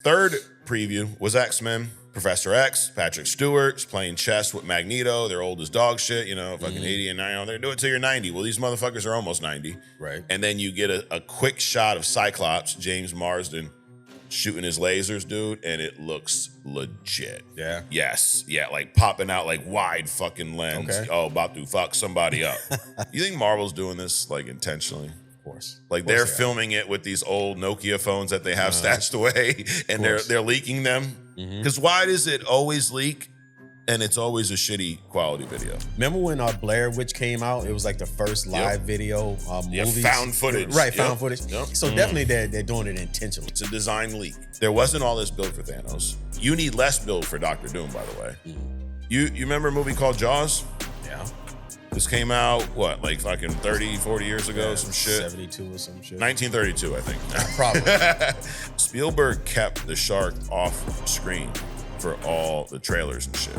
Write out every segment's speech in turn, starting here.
Third preview was X-Men. Professor X, Patrick Stewart's playing chess with Magneto. They're old as dog shit, fucking 80 and 90. They're doing it till you're 90. Well, these motherfuckers are almost 90. Right. And then you get a quick shot of Cyclops, James Marsden, shooting his lasers, dude, and it looks legit. Yeah. Yes. Yeah, like popping out like wide fucking lens. Okay. Oh, about to fuck somebody up. You think Marvel's doing this like intentionally? Of course. Like they're filming it with these old Nokia phones that they have stashed away, and they're leaking them. Because why does it always leak, and it's always a shitty quality video? Remember when Blair Witch came out? It was like the first live video movie. Found footage. Right, found footage. Yep. So definitely they're doing it intentionally. It's a design leak. There wasn't all this build for Thanos. You need less build for Doctor Doom, by the way. You remember a movie called Jaws? Yeah. This came out, what, like fucking 30, 40 years ago, some shit? 72 or some shit. 1932, I think. Probably. Spielberg kept the shark off screen for all the trailers and shit.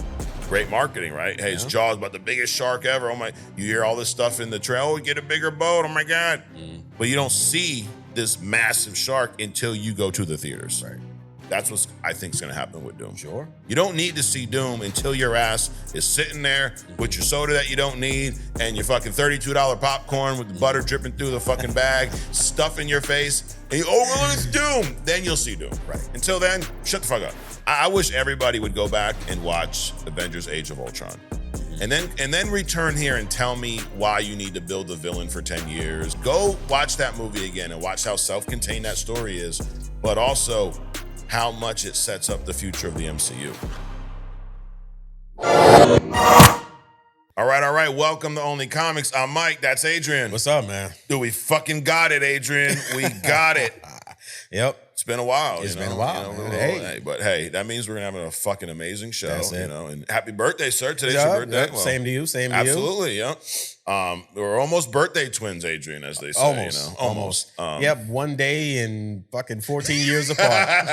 Great marketing, right? Hey, it's Jaws, but the biggest shark ever. Oh my, you hear all this stuff in the trailer. Oh, get a bigger boat. Oh my God. But you don't see this massive shark until you go to the theaters. Right. That's what I think is going to happen with Doom. Sure. You don't need to see Doom until your ass is sitting there with your soda that you don't need and your fucking $32 popcorn with the butter dripping through the fucking bag, stuff in your face, and you, oh, well, it's Doom. Then you'll see Doom. Right. Until then, shut the fuck up. I wish everybody would go back and watch Avengers Age of Ultron. And then return here and tell me why you need to build the villain for 10 years. Go watch that movie again and watch how self-contained that story is, but also how much it sets up the future of the MCU. All right. Welcome to Only Comics. I'm Mike. That's Adrian. What's up, man? Dude, we fucking got it, Adrian. We got it. Yep. It's been a while. It's been a while. But hey, that means we're gonna have a fucking amazing show. That's it. And happy birthday, sir. Today's your birthday. Yep. Well, same to you. Absolutely, yeah. We're almost birthday twins, Adrian, as they say. Almost. Almost. Yep, one day and fucking 14 years apart.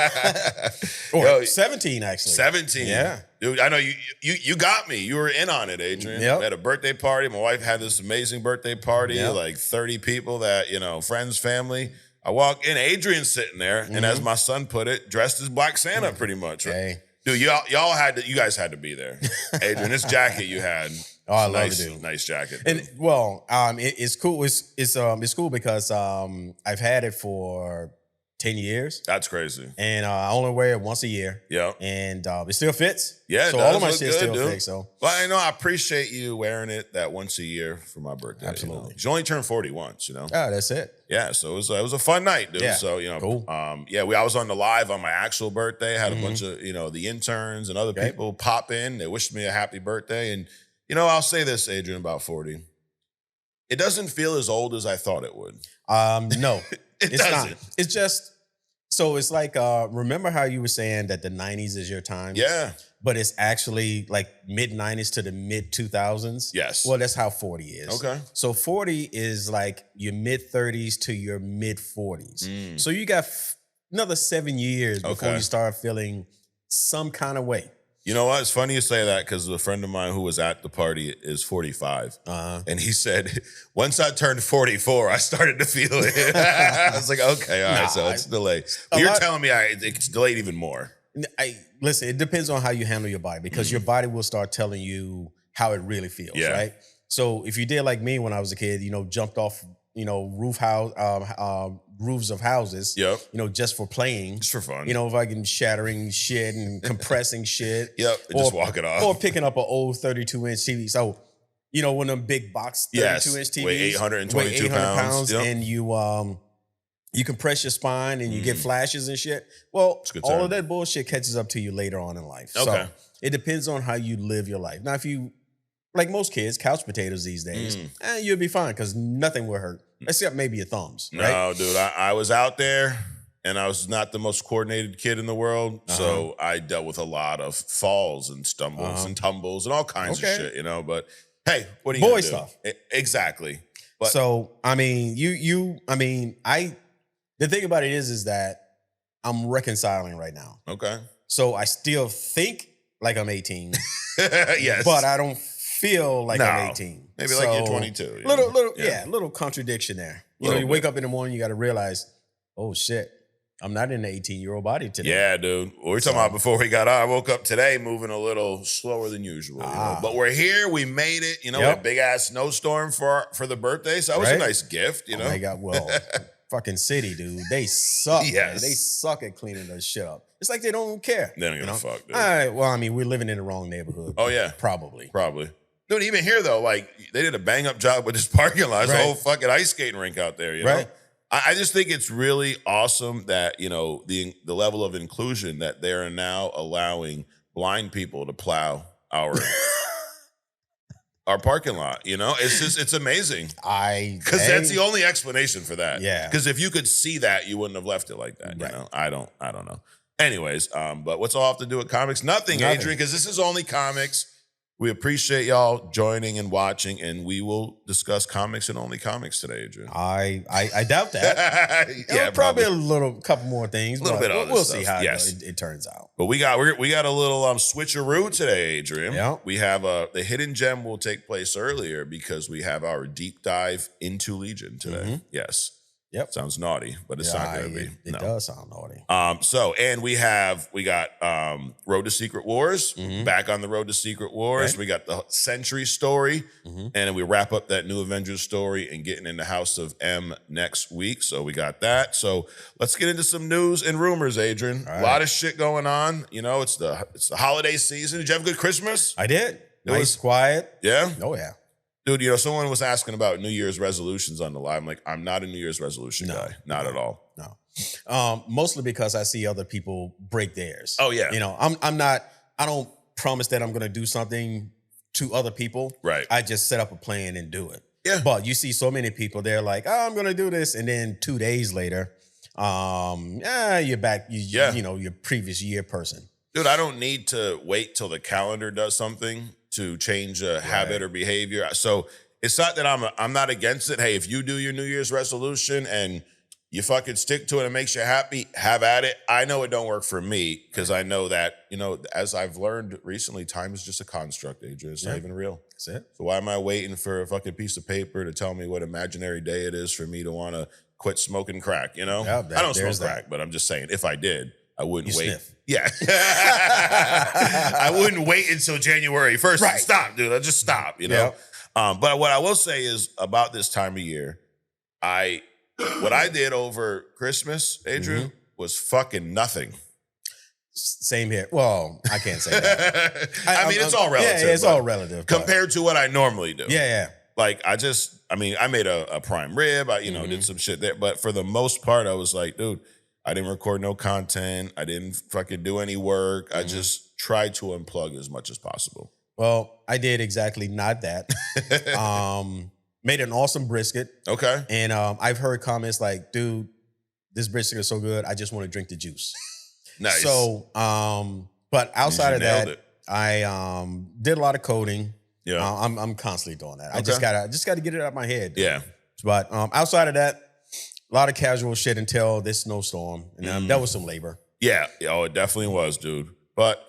Or 17, actually. 17. Yeah. Dude, I know you got me. You were in on it, Adrian. Yep. We had a birthday party. My wife had this amazing birthday party, Yep. like 30 people that, friends, family. I walk in, Adrian's sitting there, and as my son put it, dressed as Black Santa pretty much. Right? Hey. Dude, you guys had to be there. Adrian, this jacket you had. Oh, I love nice, it, dude. Nice jacket. And it's cool. It's cool because I've had it for 10 years. That's crazy. And I only wear it once a year. Yeah. And it still fits. Yeah, so all of my shit still fits. So. Well, I know I appreciate you wearing it that once a year for my birthday. Absolutely. You only turned 40 once, Oh, that's it. Yeah, so it was a fun night, dude. Yeah. So, Cool. I was on the live on my actual birthday. I had a bunch of, the interns and other people pop in. They wished me a happy birthday. And, I'll say this, Adrian, about 40. It doesn't feel as old as I thought it would. No, It's not. It's just, so it's like, remember how you were saying that the 90s is your time? Yeah. But it's actually like mid 90s to the mid 2000s. Yes. Well, that's how 40 is. Okay. So 40 is like your mid 30s to your mid 40s. So you got another 7 years before you start feeling some kind of way. You know what? It's funny you say that because a friend of mine who was at the party is 45. And he said, once I turned 44, I started to feel it. I was like, okay, all right, so it's delayed. But you're telling me it's delayed even more. Listen, it depends on how you handle your body because your body will start telling you how it really feels, right? So if you did like me when I was a kid, jumped off, roofs of houses, just for playing. Just for fun. Fucking shattering shit and compressing shit. Just walk it off. Or picking up an old 32-inch TV. So, one of them big box 32-inch TVs. Weigh 822 pounds. And you compress your spine and you get flashes and shit. Well, all of that bullshit catches up to you later on in life. Okay. So it depends on how you live your life. Now, if you, like most kids, couch potatoes these days, you'll be fine because nothing will hurt. Except maybe your thumbs, right? No, dude, I was out there and I was not the most coordinated kid in the world. So I dealt with a lot of falls and stumbles and tumbles and all kinds of shit, But hey, what are you Boy gonna do? stuff. Exactly. But, so, the thing about it is that I'm reconciling right now. Okay. So I still think like I'm 18. Yes. But I don't feel like I'm 18. Maybe like you're 22. Little contradiction there. You wake up in the morning, you got to realize, oh shit, I'm not in the 18-year-old body today. Yeah, dude. We were talking about before we got on. I woke up today moving a little slower than usual. You know? But we're here. We made it. You know, a big ass snowstorm for the birthday. So that was a nice gift. You know, oh my God. Well, fucking city, dude. They suck. Yes. Man. They suck at cleaning their shit up. It's like they don't care. They don't give a fuck, dude. All right. Well, I mean, we're living in the wrong neighborhood. Oh yeah, probably. Dude, even here though, like they did a bang up job with this parking lot. There's a whole fucking ice skating rink out there. You know. I just think it's really awesome that, you know, the level of inclusion that they're now allowing blind people to plow our parking lot. You know, it's amazing. Because that's the only explanation for that. Yeah. Because if you could see that, you wouldn't have left it like that. You know, I don't know. Anyways, but what's all have to do with comics? Nothing. Adrian, because this is only comics. We appreciate y'all joining and watching, and we will discuss comics and only comics today, Adrian. I doubt that. Yeah, probably a couple more things. A little bit of other we'll stuff. see how Yes. it turns out. But we got a little switcheroo today, Adrian. Yeah. We have the hidden gem will take place earlier because we have our deep dive into Legion today. Yes. Yep. Sounds naughty, but it's not going to be. It does sound naughty. And we got Road to Secret Wars, back on the Road to Secret Wars. Right. We got the Sentry story, and then we wrap up that new Avengers story and getting into House of M next week. So we got that. So let's get into some news and rumors, Adrian. A lot of shit going on. You know, it's the holiday season. Did you have a good Christmas? I did. Was quiet. Yeah? Oh, yeah. Dude, you know, someone was asking about New Year's resolutions on the live. I'm like, I'm not a New Year's resolution guy. Not at all. No. Mostly because I see other people break theirs. Oh, yeah. You know, I don't promise that I'm going to do something to other people. Right. I just set up a plan and do it. Yeah. But you see so many people, they're like, oh, I'm going to do this. And then 2 days later, you're back, you know, your previous year person. Dude, I don't need to wait till the calendar does something to change a habit or behavior. So it's not that I'm not against it. Hey, if you do your New Year's resolution and you fucking stick to it and it makes you happy, have at it. I know it don't work for me because I know that, you know, as I've learned recently, time is just a construct, Adrian. It's not even real. That's it. So why am I waiting for a fucking piece of paper to tell me what imaginary day it is for me to want to quit smoking crack, you know? Yeah, I don't smoke crack, but I'm just saying, if I did, I wouldn't wait. Sniff. Yeah. I wouldn't wait until January 1st to stop, dude. I just stop, you know? But what I will say is about this time of year, what I did over Christmas, Adrian, was fucking nothing. Same here. Well, I can't say that. I mean, it's all relative. Yeah, it's all relative. Compared to what I normally do. Yeah. Like, I made a prime rib. I, did some shit there. But for the most part, I was like, dude, I didn't record no content. I didn't fucking do any work. I just tried to unplug as much as possible. Well, I did exactly not that. Made an awesome brisket. Okay. And I've heard comments like, dude, this brisket is so good, I just want to drink the juice. Nice. So, but outside of that, I did a lot of coding. Yeah. I'm constantly doing that. I just gotta get it out of my head. Dude. Yeah. But outside of that, a lot of casual shit until this snowstorm. And that was some labor. Yeah. Oh, it definitely was, dude. But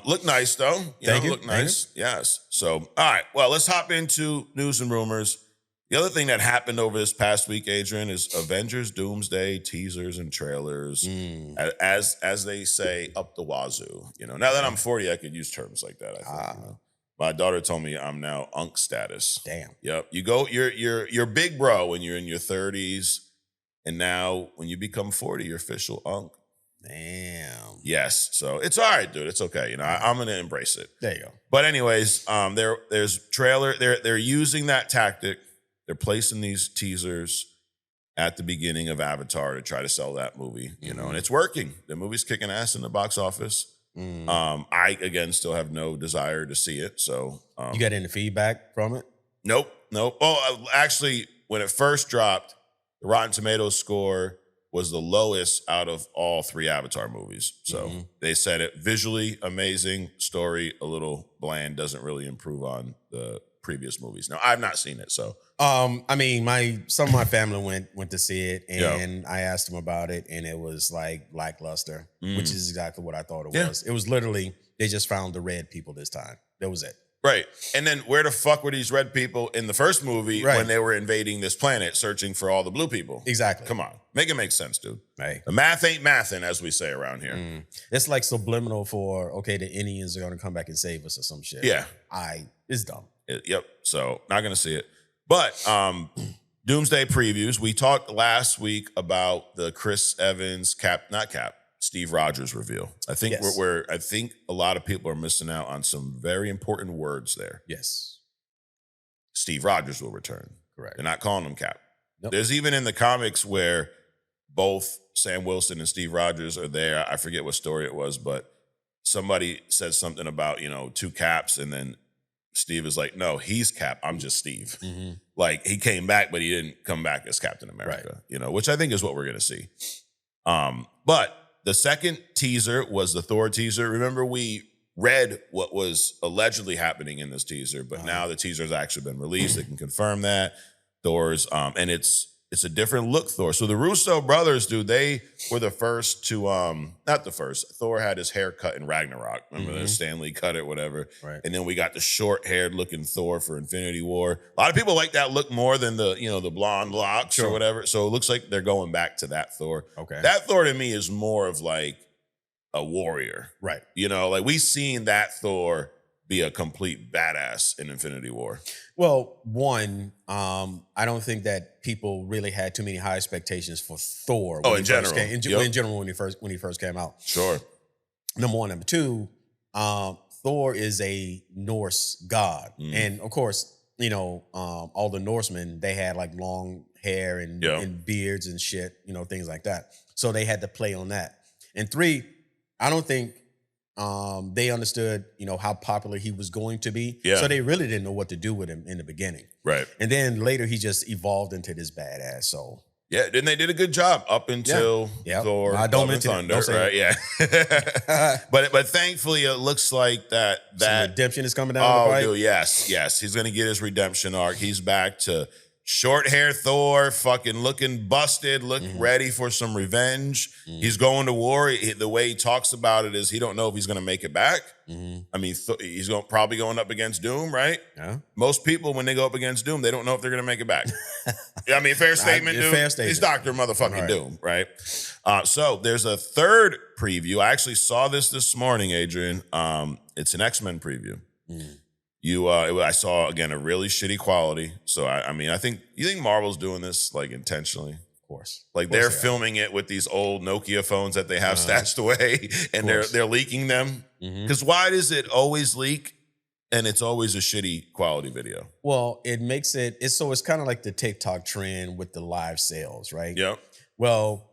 look nice, though. Thank you. Look nice. Yes. So, all right. Well, let's hop into news and rumors. The other thing that happened over this past week, Adrian, is Avengers Doomsday teasers and trailers, as they say, up the wazoo. You know, now that I'm 40, I could use terms like that. I think. You know? My daughter told me I'm now unk status. Damn. Yep. You go. You're big bro when you're in your 30s. And now, when you become 40, you're official unk. Damn. Yes. So it's all right, dude. It's okay. You know, I'm gonna embrace it. There you go. But anyways, there's trailer. They're using that tactic. They're placing these teasers at the beginning of Avatar to try to sell that movie. You know, and it's working. The movie's kicking ass in the box office. I again still have no desire to see it. So you got any feedback from it? Nope. Oh, actually, when it first dropped, the Rotten Tomatoes score was the lowest out of all 3 Avatar movies. So they said it visually amazing, story a little bland, doesn't really improve on the previous movies. Now, I've not seen it, so. I mean, some of my family went to see it, and I asked them about it, and it was like lackluster, which is exactly what I thought it was. It was literally, they just found the red people this time. That was it. Right. And then where the fuck were these red people in the first movie when they were invading this planet, searching for all the blue people? Exactly. Come on. Make it make sense, dude. Right. The math ain't mathin', as we say around here. It's like subliminal for, okay, the Indians are going to come back and save us or some shit. Yeah. It's dumb. Yep. So not going to see it. But Doomsday previews. We talked last week about the Chris Evans Steve Rogers reveal. I think I think a lot of people are missing out on some very important words there. Yes. Steve Rogers will return. Correct. They're not calling him Cap. Nope. There's even in the comics where both Sam Wilson and Steve Rogers are there. I forget what story it was, but somebody says something about, two Caps, and then Steve is like, no, he's Cap. I'm just Steve. Mm-hmm. Like, he came back, but he didn't come back as Captain America, which I think is what we're going to see. But the second teaser was the Thor teaser. Remember, we read what was allegedly happening in this teaser, but now the teaser has actually been released. They can confirm that. Thor's, and it's a different look Thor. So the Russo brothers, dude, they were the first to, not the first. Thor had his hair cut in Ragnarok. Remember that Stan Lee cut it, whatever. Right. And then we got the short-haired looking Thor for Infinity War. A lot of people like that look more than the, the blonde locks or whatever. So it looks like they're going back to that Thor. Okay. That Thor to me is more of like a warrior. Right. Like we've seen that Thor be a complete badass in Infinity War. Well, one, I don't think that people really had too many high expectations for Thor. In general. In general, when he first came out. Sure. Number one. Number two, Thor is a Norse god. And of course, all the Norsemen, they had like long hair and beards and shit, things like that. So they had to play on that. And three, I don't think they understood, how popular he was going to be. Yeah. So they really didn't know what to do with him in the beginning. Right. And then later he just evolved into this badass. So yeah, then they did a good job up until Thor, Don't Love and Thunder, right? Yeah. but thankfully it looks like that some redemption is coming down the pipe. Dude, yes. He's gonna get his redemption arc. He's back to short hair Thor, fucking looking busted, ready for some revenge. He's going to war. The way he talks about it is he don't know if he's going to make it back. I mean, he's probably going up against Doom, right? Yeah. Most people, when they go up against Doom, they don't know if they're going to make it back. I mean, fair statement, dude. Fair statement. He's Dr. Motherfucking Doom, right? So there's a third preview. I actually saw this morning, Adrian. It's an X-Men preview. I saw again a really shitty quality. So I think you think Marvel's doing this like intentionally, of course. Like they're filming it with these old Nokia phones that they have stashed away, and they're leaking them. Because why does it always leak, and it's always a shitty quality video? Well, it makes it's kind of like the TikTok trend with the live sales, right? Yep. Well,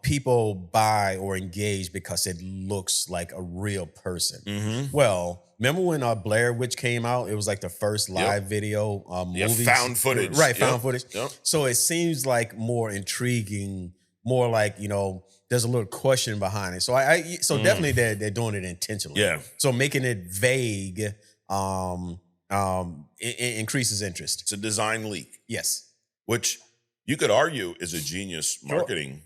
people buy or engage because it looks like a real person. Well, remember when Blair Witch came out? It was like the first live video movie. Found footage. Right, found footage. Yep. So it seems like more intriguing, more like, there's a little question behind it. So definitely they're doing it intentionally. Yeah. So making it vague it increases interest. It's a design leak. Yes. Which you could argue is a genius marketing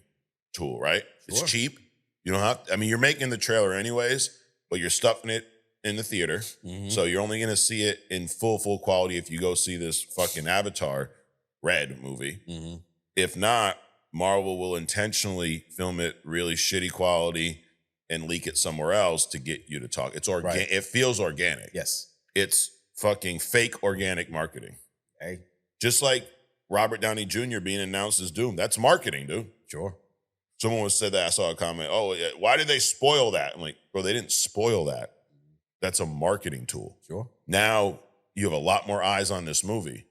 tool, right? It's cheap. You don't have you're making the trailer anyways, but you're stuffing it in the theater. So you're only going to see it in full quality if you go see this fucking Avatar Red movie. If not, Marvel will intentionally film it really shitty quality and leak it somewhere else to get you to talk. It's organic. It feels organic. Yes. It's fucking fake organic marketing. Hey. Just like Robert Downey Jr. being announced as Doom. That's marketing, dude. Sure. Someone said that. I saw a comment. Oh, yeah, why did they spoil that? I'm like, bro, they didn't spoil that. That's a marketing tool. Sure. Now you have a lot more eyes on this movie.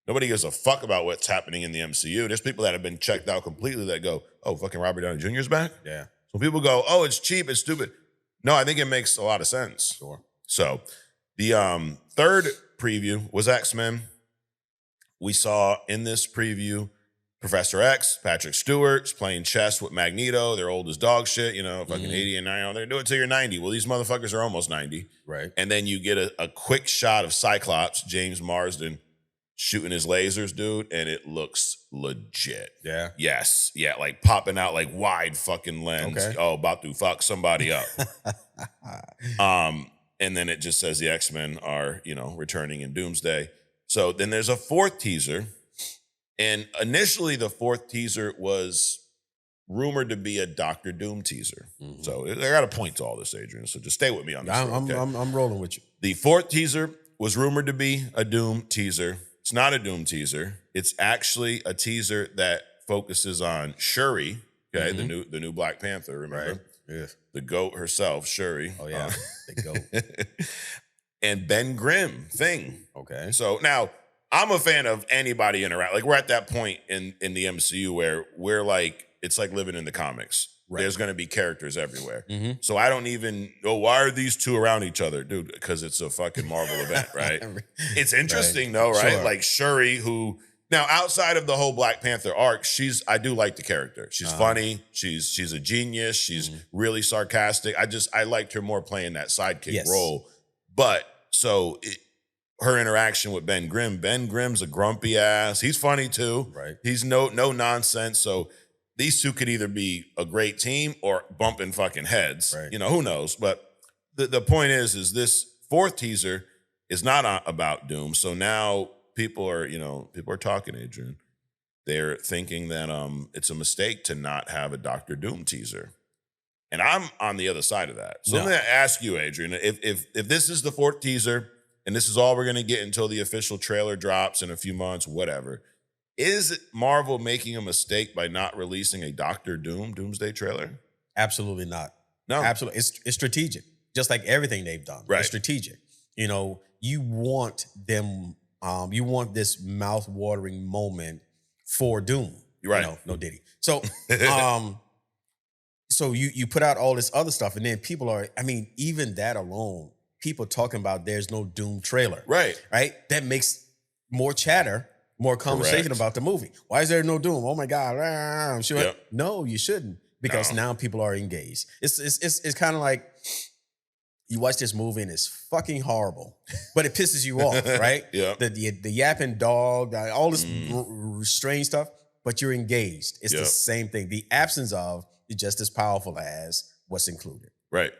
Nobody gives a fuck about what's happening in the MCU. There's people that have been checked out completely that go, oh, fucking Robert Downey Jr.'s back? Yeah. So people go, oh, it's cheap, it's stupid. No, I think it makes a lot of sense. Sure. So the third preview was X-Men. We saw in this preview Professor X, Patrick Stewart's playing chess with Magneto. They're old as dog shit, fucking 80 and 90. They're doing it till you're 90. Well, these motherfuckers are almost 90. Right. And then you get a quick shot of Cyclops, James Marsden, shooting his lasers, dude, and it looks legit. Yeah. Yes. Yeah, like popping out like wide fucking lens. Okay. Oh, about to fuck somebody up. And then it just says the X-Men are, returning in Doomsday. So then there's a fourth teaser. And initially the fourth teaser was rumored to be a Doctor Doom teaser. Mm-hmm. So I got a point to all this, Adrian. So just stay with me on this. I'm rolling with you. The fourth teaser was rumored to be a Doom teaser. It's not a Doom teaser. It's actually a teaser that focuses on Shuri, okay, the new Black Panther, remember? Right. Yeah. The GOAT herself, Shuri. Oh, yeah. The GOAT. And Ben Grimm, Thing. Okay. So now, I'm a fan of anybody interact. Like, we're at that point in the MCU where we're like, it's like living in the comics. Right. There's going to be characters everywhere. Mm-hmm. So I don't even know, why are these two around each other? Dude, because it's a fucking Marvel event, right? It's interesting, though, right? Sure. Like Shuri, who... Now, outside of the whole Black Panther arc, I do like the character. She's funny. She's a genius. She's really sarcastic. I liked her more playing that sidekick role. But her interaction with Ben Grimm's a grumpy ass. He's funny too. Right. He's no nonsense. So these two could either be a great team or bumping fucking heads. Right. Who knows? But the point is this fourth teaser is not about Doom. So now people are talking, Adrian. They're thinking that it's a mistake to not have a Doctor Doom teaser. And I'm on the other side of that. So I'm going to ask you, Adrian, if this is the fourth teaser and this is all we're going to get until the official trailer drops in a few months, whatever, is Marvel making a mistake by not releasing a Doctor Doomsday trailer? Absolutely not. No. Absolutely. It's strategic, just like everything they've done. Right. It's strategic. You want them, you want this mouth-watering moment for Doom. Right. No Diddy. So, so you put out all this other stuff, and then people are, even that alone, people talking about there's no Doom trailer. Right. Right? That makes more chatter, more conversation about the movie. Why is there no Doom? Oh my God. I'm sure. Yep. No, you shouldn't. Because now people are engaged. It's kind of like you watch this movie and it's fucking horrible, but it pisses you off, right? Yeah. The yapping dog, all this strange stuff, but you're engaged. It's the same thing. The absence of is just as powerful as what's included. Right.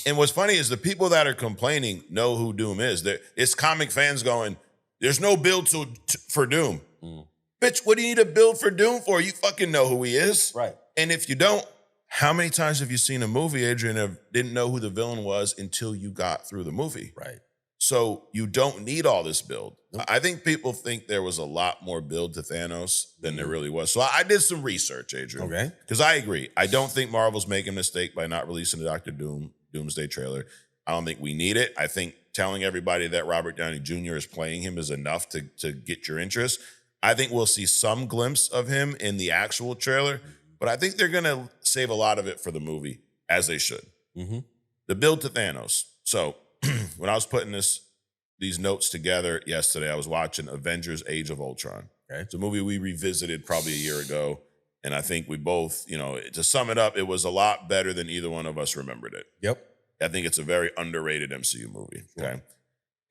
And what's funny is the people that are complaining know who Doom is. It's comic fans going, there's no build for Doom. Bitch, what do you need a build for Doom for? You fucking know who he is. Right. And if you don't, how many times have you seen a movie, Adrian, and didn't know who the villain was until you got through the movie? Right. So you don't need all this build. Nope. I think people think there was a lot more build to Thanos than there really was. So I did some research, Adrian. Okay. Because I agree. I don't think Marvel's making a mistake by not releasing the Doctor Doomsday trailer. I don't think we need it. I think telling everybody that Robert Downey Jr. is playing him is enough to get your interest. I think we'll see some glimpse of him in the actual trailer. But I think they're going to save a lot of it for the movie, as they should. Mm-hmm. The build to Thanos. So when I was putting these notes together yesterday, I was watching Avengers Age of Ultron. Okay. It's a movie we revisited probably a year ago. And I think we both, to sum it up, it was a lot better than either one of us remembered it. Yep. I think it's a very underrated MCU movie. Okay. Sure.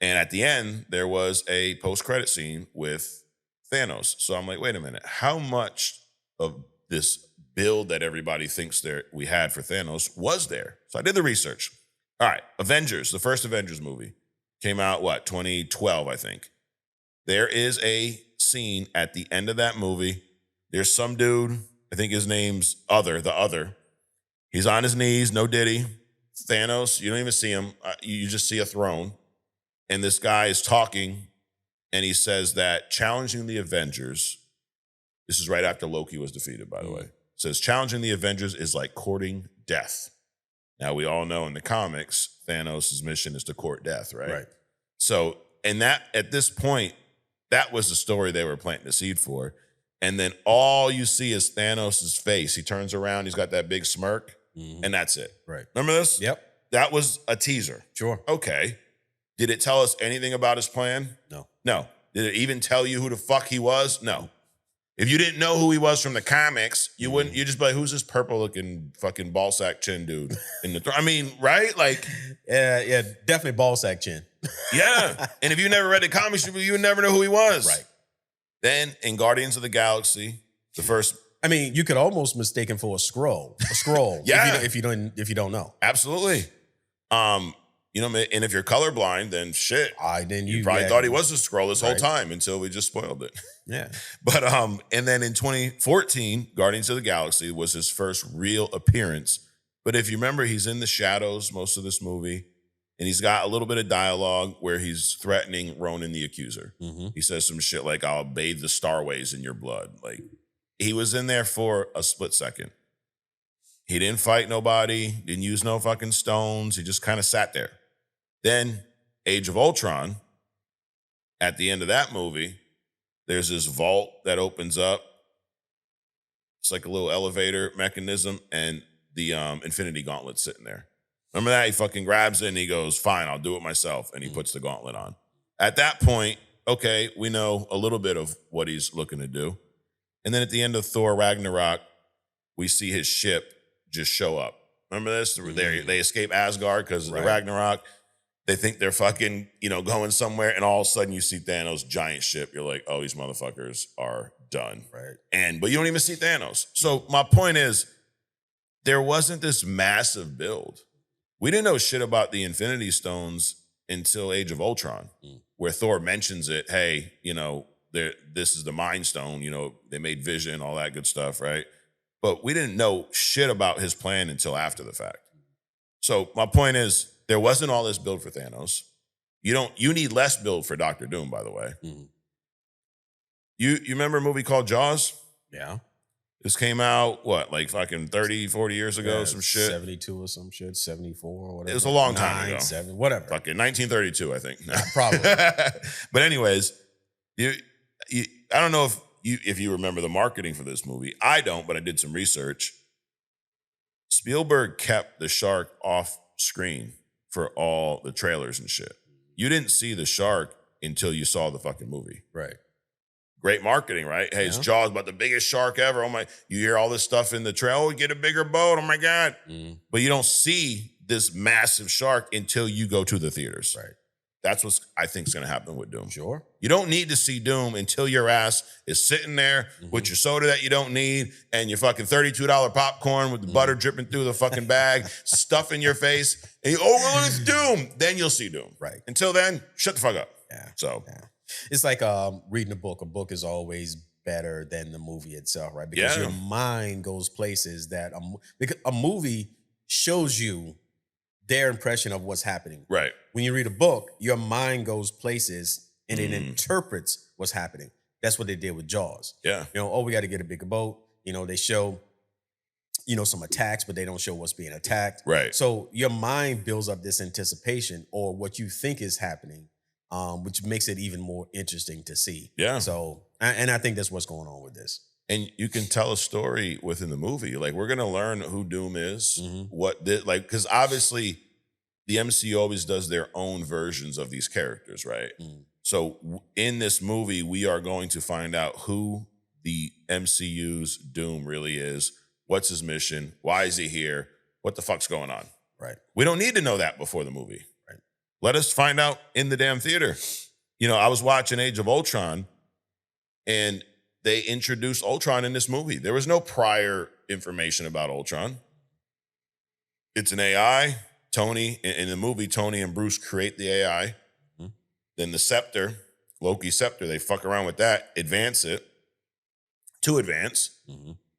And at the end, there was a post-credit scene with Thanos. So I'm like, wait a minute. How much of this build that everybody thinks we had for Thanos was there? So I did the research. All right, Avengers, the first Avengers movie, came out, 2012, I think. There is a scene at the end of that movie. There's some dude, I think his name's the Other. He's on his knees, no Diddy. Thanos, you don't even see him. You just see a throne. And this guy is talking, and he says that challenging the Avengers, this is right after Loki was defeated, by the way, says challenging the Avengers is like courting death. Now, we all know in the comics, Thanos' mission is to court death, right? Right. So, and that at this point, that was the story they were planting the seed for. And then all you see is Thanos' face. He turns around, he's got that big smirk, and that's it. Right. Remember this? Yep. That was a teaser. Sure. Okay. Did it tell us anything about his plan? No. Did it even tell you who the fuck he was? No. If you didn't know who he was from the comics, you wouldn't. You just be like, "Who's this purple-looking fucking ballsack chin dude?" Right? Like, yeah, definitely ballsack chin. Yeah, and if you never read the comics, you would never know who he was. Right. Then in Guardians of the Galaxy, the first. You could almost mistake him for a scroll. Yeah. if you don't know. Absolutely. You know, and if you're colorblind, then shit. Then you probably thought he was a Skrull this whole time until we just spoiled it. Yeah. But and then in 2014, Guardians of the Galaxy was his first real appearance. But if you remember, he's in the shadows most of this movie, and he's got a little bit of dialogue where he's threatening Ronan the Accuser. Mm-hmm. He says some shit like, "I'll bathe the starways in your blood." Like, he was in there for a split second. He didn't fight nobody, didn't use no fucking stones. He just kind of sat there. Then, Age of Ultron, at the end of that movie, there's this vault that opens up. It's like a little elevator mechanism, and the Infinity Gauntlet's sitting there. Remember that? He fucking grabs it, and he goes, fine, I'll do it myself, and he puts the gauntlet on. At that point, okay, we know a little bit of what he's looking to do. And then at the end of Thor Ragnarok, we see his ship just show up. Remember this? They escape Asgard because of the Ragnarok. They think they're fucking, going somewhere, and all of a sudden you see Thanos' giant ship. You're like, oh, these motherfuckers are done. Right. But you don't even see Thanos. So my point is, there wasn't this massive build. We didn't know shit about the Infinity Stones until Age of Ultron, where Thor mentions it. Hey, this is the Mind Stone. They made Vision, all that good stuff, right? But we didn't know shit about his plan until after the fact. So my point is, there wasn't all this build for Thanos. You need less build for Doctor Doom, by the way. Mm-hmm. You remember a movie called Jaws? Yeah. This came out, like fucking 30, 40 years ago, some shit? 72 or some shit, 74 or whatever. It was a long time ago. 7, whatever. Fucking 1932, I think. Yeah, probably. But anyways, I don't know if you remember the marketing for this movie. I don't, but I did some research. Spielberg kept the shark off screen for all the trailers and shit. You didn't see the shark until you saw the fucking movie. Right. Great marketing, right? Hey, it's Jaws, but the biggest shark ever. Oh my, you hear all this stuff in the trailer. Oh, get a bigger boat. Oh my God. But you don't see this massive shark until you go to the theaters. Right. That's what I think is going to happen with Doom. Sure. You don't need to see Doom until your ass is sitting there with your soda that you don't need and your fucking $32 popcorn with the butter dripping through the fucking bag, stuff in your face, and well, it's Doom. Then you'll see Doom. Right. Until then, shut the fuck up. Yeah. So. Yeah. It's like reading a book. A book is always better than the movie itself, right? Because your mind goes places that because a movie shows you their impression of what's happening. Right. When you read a book, your mind goes places and it interprets what's happening. That's what they did with Jaws. Yeah. We got to get a bigger boat. They show, some attacks, but they don't show what's being attacked. Right. So your mind builds up this anticipation or what you think is happening, which makes it even more interesting to see. Yeah. So, and I think that's what's going on with this. And you can tell a story within the movie. Like, we're going to learn who Doom is, because obviously the MCU always does their own versions of these characters, right? So in this movie, we are going to find out who the MCU's Doom really is. What's his mission? Why is he here? What the fuck's going on? Right. We don't need to know that before the movie. Right. Let us find out in the damn theater. I was watching Age of Ultron, and they introduced Ultron in this movie. There was no prior information about Ultron. It's an AI. Tony, in the movie, Tony and Bruce create the AI. Then the scepter, Loki's scepter, they fuck around with that, advance it to advance.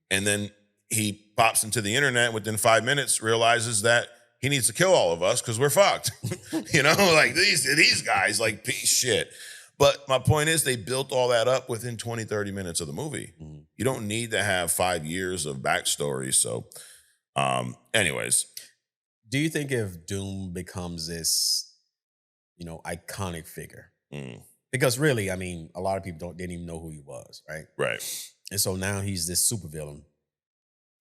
And then he pops into the internet within 5 minutes, realizes that he needs to kill all of us because we're fucked. Like these guys, like piece shit. But my point is, they built all that up within 20, 30 minutes of the movie. You don't need to have 5 years of backstory. So, anyways. Do you think if Doom becomes this, iconic figure? Because really, a lot of people didn't even know who he was, right? Right. And so now he's this supervillain.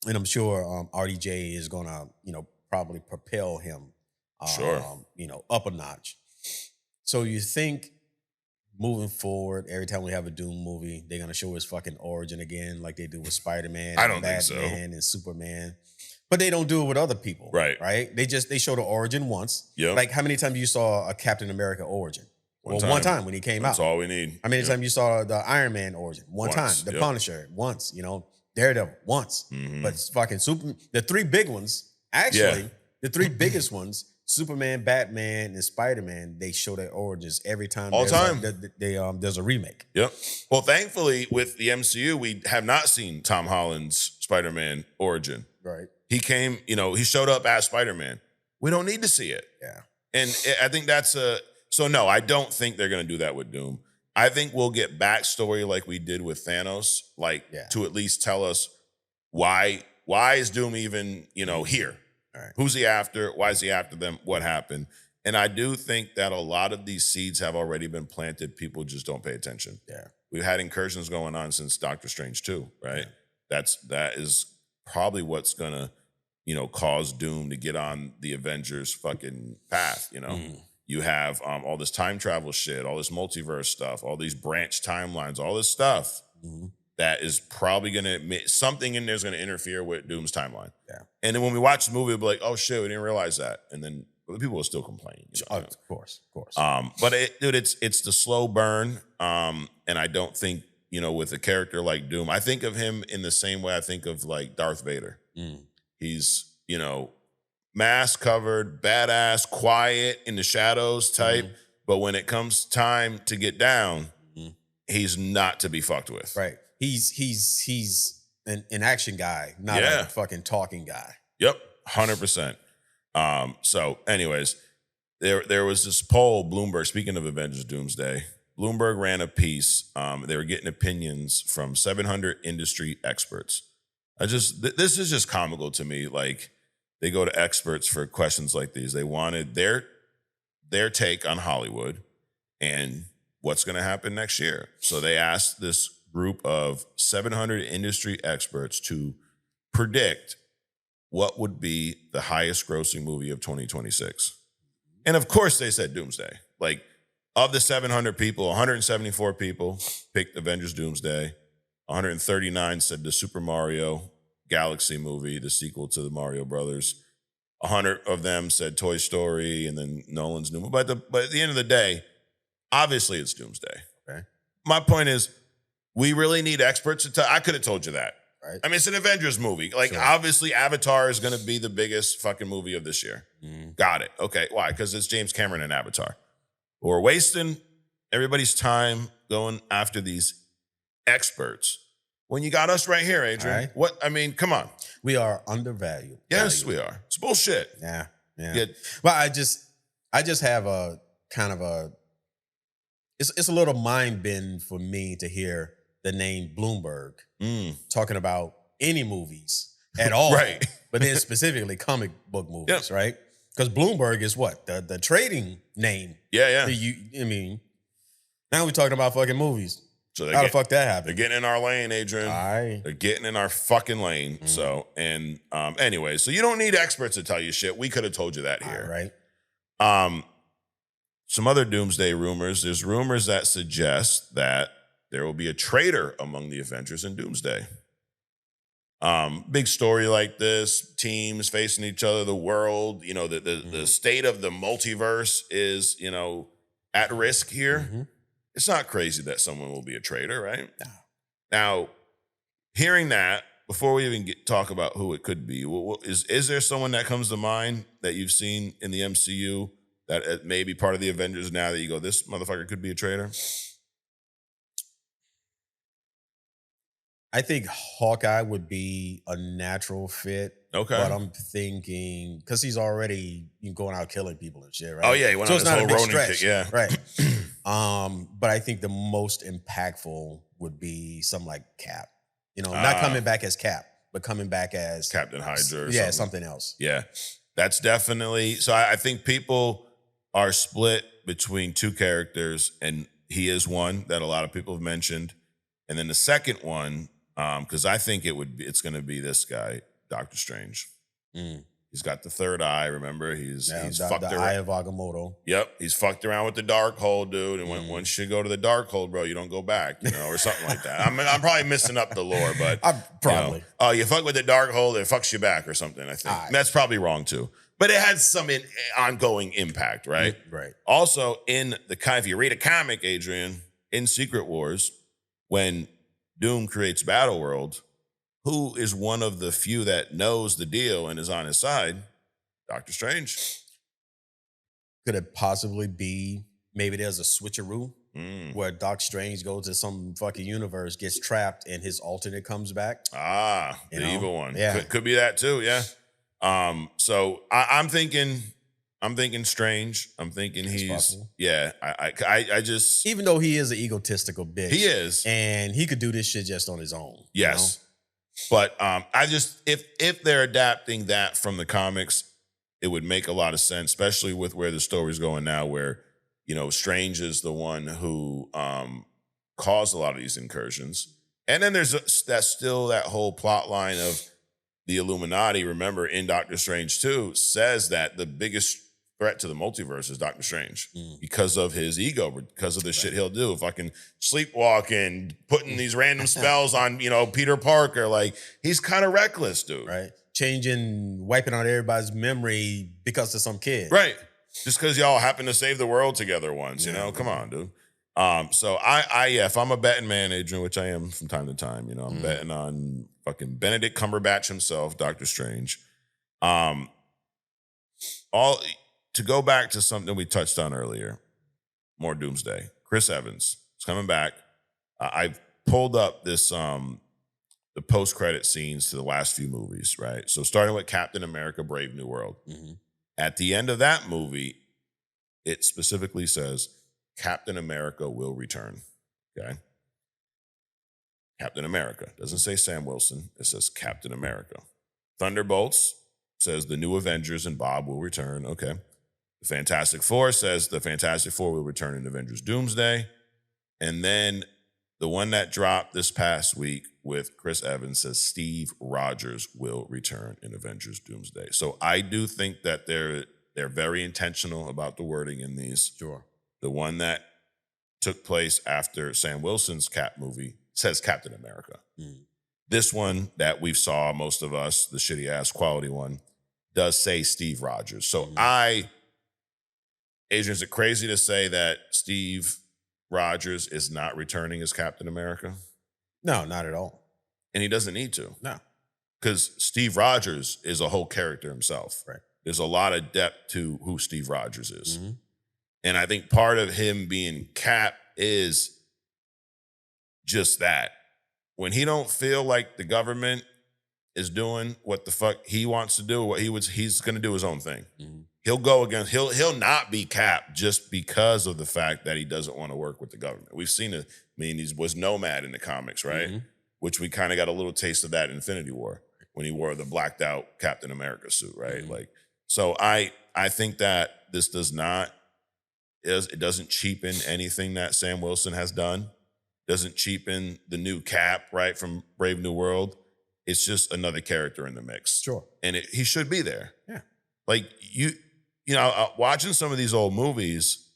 And I'm sure RDJ is going to, probably propel him, up a notch. So you think moving forward, every time we have a Doom movie, they're gonna show his fucking origin again, like they do with Spider-Man, I don't Batman, think so. and Superman. But they don't do it with other people, right? They show the origin once. Yep. Like how many times you saw a Captain America origin? One time when he came out. That's all we need. How many times you saw the Iron Man origin? One time. The Punisher once. Daredevil once. But fucking the three big ones. Actually, the three biggest ones. Superman, Batman, and Spider-Man, they show their origins every time. All time. There's a remake. Yep. Well, thankfully, with the MCU, we have not seen Tom Holland's Spider-Man origin. Right. He came, he showed up as Spider-Man. We don't need to see it. Yeah. And I think so no, I don't think they're going to do that with Doom. I think we'll get backstory like we did with Thanos, to at least tell us why is Doom even, here? Right. Who's he after? Why is he after them? What happened? And I do think that a lot of these seeds have already been planted. People just don't pay attention. Yeah. We've had incursions going on since Doctor Strange 2, right? Yeah. That is probably what's gonna, cause Doom to get on the Avengers fucking path, You have all this time travel shit, all this multiverse stuff, all these branch timelines, all this stuff. Mm-hmm. That is probably going to admit something in there is going to interfere with Doom's timeline. Yeah. And then when we watch the movie, we'll be like, oh shit, we didn't realize that. And then people will still complain. Of course. But it's the slow burn. And I don't think, with a character like Doom, I think of him in the same way I think of like Darth Vader. Mm. He's, mask covered, badass, quiet in the shadows type. Mm-hmm. But when it comes time to get down, he's not to be fucked with. Right. He's an action guy, not a fucking talking guy. Yep, 100%. So, anyways, there was this poll, Bloomberg, speaking of Avengers Doomsday, Bloomberg ran a piece. They were getting opinions from 700 industry experts. This is just comical to me. Like, they go to experts for questions like these. They wanted their take on Hollywood and what's going to happen next year. So they asked this group of 700 industry experts to predict what would be the highest grossing movie of 2026. And of course they said Doomsday. Like, of the 700 people, 174 people picked Avengers Doomsday. 139 said the Super Mario Galaxy movie, the sequel to the Mario Brothers. 100 of them said Toy Story and then Nolan's new movie. But at the end of the day, obviously it's Doomsday. Okay. My point is, we really need experts to tell. I could have told you that. Right. I mean, it's an Avengers movie. Like, obviously, Avatar is going to be the biggest fucking movie of this year. Mm. Got it. Okay. Why? Because it's James Cameron and Avatar. We're wasting everybody's time going after these experts when you got us right here, Adrian. Right. What? I mean, come on. We are undervalued. Yes, we are. It's bullshit. Yeah. Well, I just have a kind of a. It's a little mind bend for me to hear the name Bloomberg talking about any movies at all. Right. But then specifically comic book movies, right? Because Bloomberg is what? The trading name. Yeah. I mean, now we're talking about fucking movies. So how the fuck that happened? They're getting in our lane, Adrian. They're getting in our fucking lane. Mm. So, and anyway, so you don't need experts to tell you shit. We could have told you that here. Right. Some other doomsday rumors. There's rumors that suggest that there will be a traitor among the Avengers in Doomsday. Big story like this, teams facing each other, the world, the state of the multiverse is, at risk here. Mm-hmm. It's not crazy that someone will be a traitor, right? No. Now, hearing that, before we even talk about who it could be, is there someone that comes to mind that you've seen in the MCU that may be part of the Avengers now that you go, this motherfucker could be a traitor? I think Hawkeye would be a natural fit. Okay. But I'm thinking, because he's already going out killing people and shit, right? Oh, yeah. He went on this whole Ronin kick, yeah. Right. But I think the most impactful would be something like Cap. Not coming back as Cap, but coming back as Captain Hydra or something else. Yeah. That's definitely, so I think people are split between two characters, and he is one that a lot of people have mentioned. And then the second one, because I think it's going to be this guy, Doctor Strange. Mm. He's got the third eye. Remember, he's fucked around. The eye of Agamotto. Yep, he's fucked around with the dark hole, dude. And once you go to the dark hole, bro, you don't go back, or something like that. I'm probably missing up the lore, but probably. You fuck with the dark hole, it fucks you back or something. I think that's probably wrong too. But it had some ongoing impact, right? Right. Also, if you read a comic, Adrian, in Secret Wars, when Doom creates Battleworld, who is one of the few that knows the deal and is on his side? Doctor Strange. Could it possibly be maybe there's a switcheroo where Doc Strange goes to some fucking universe, gets trapped, and his alternate comes back? Ah, the evil one. Yeah. Could be that too, yeah. So I'm thinking Strange. I'm thinking he's possible. yeah. I just even though he is an egotistical bitch, he is, and he could do this shit just on his own. Yes, but I just if they're adapting that from the comics, it would make a lot of sense, especially with where the story's going now, where Strange is the one who caused a lot of these incursions, and then there's that whole plot line of the Illuminati. Remember, in Doctor Strange 2, says that the biggest threat to the multiverse is Doctor Strange because of his ego, because of the shit he'll do. If I can sleepwalk and putting these random spells on, Peter Parker, like he's kind of reckless, dude. Right. Wiping out everybody's memory because of some kid. Right. Just because y'all happen to save the world together once, come on, dude. So if I'm a betting man, Adrian, which I am from time to time, I'm betting on fucking Benedict Cumberbatch himself, Doctor Strange. To go back to something we touched on earlier, more Doomsday. Chris Evans is coming back. I've pulled up this the post-credit scenes to the last few movies, right? So starting with Captain America: Brave New World. At the end of that movie, it specifically says Captain America will return. Okay. Captain America. Doesn't say Sam Wilson. It says Captain America. Thunderbolts says the new Avengers and Bob will return. Okay. The Fantastic Four says the Fantastic Four will return in Avengers Doomsday. And then the one that dropped this past week with Chris Evans says Steve Rogers will return in Avengers Doomsday. So I do think that they're very intentional about the wording in these. Sure. The one that took place after Sam Wilson's Cap movie says Captain America. This one that we saw, most of us, the shitty ass quality one, does say Steve Rogers. So Adrian, is it crazy to say that Steve Rogers is not returning as Captain America? No, not at all. And he doesn't need to. No. Because Steve Rogers is a whole character himself. Right. There's a lot of depth to who Steve Rogers is. And I think part of him being Cap is just that. When he don't feel like the government is doing what the fuck he wants to do, he's going to do his own thing. He'll go against, he'll not be Cap just because of the fact that he doesn't want to work with the government. We've seen it. He was Nomad in the comics, right? Which we kind of got a little taste of that in Infinity War when he wore the blacked out Captain America suit, right? So I think that this it doesn't cheapen anything that Sam Wilson has done. Doesn't cheapen the new Cap, right, from Brave New World. It's just another character in the mix. Sure. And he should be there. Yeah. Like watching some of these old movies,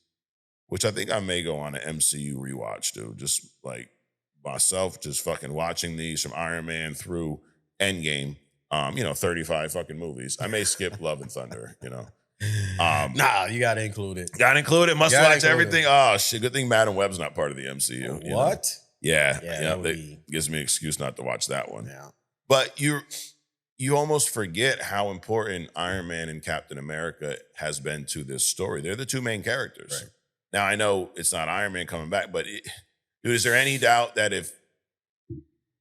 which I think I may go on an MCU rewatch, dude. Just like myself, just fucking watching these from Iron Man through Endgame. 35 fucking movies. I may skip Love and Thunder, Nah, you gotta include it. Gotta include it. Must watch everything. Oh shit! Good thing Madam Web's not part of the MCU. What? Yeah. That gives me an excuse not to watch that one. Yeah. But you almost forget how important Iron Man and Captain America has been to this story. They're the two main characters. Right. Now I know it's not Iron Man coming back, but dude, is there any doubt that if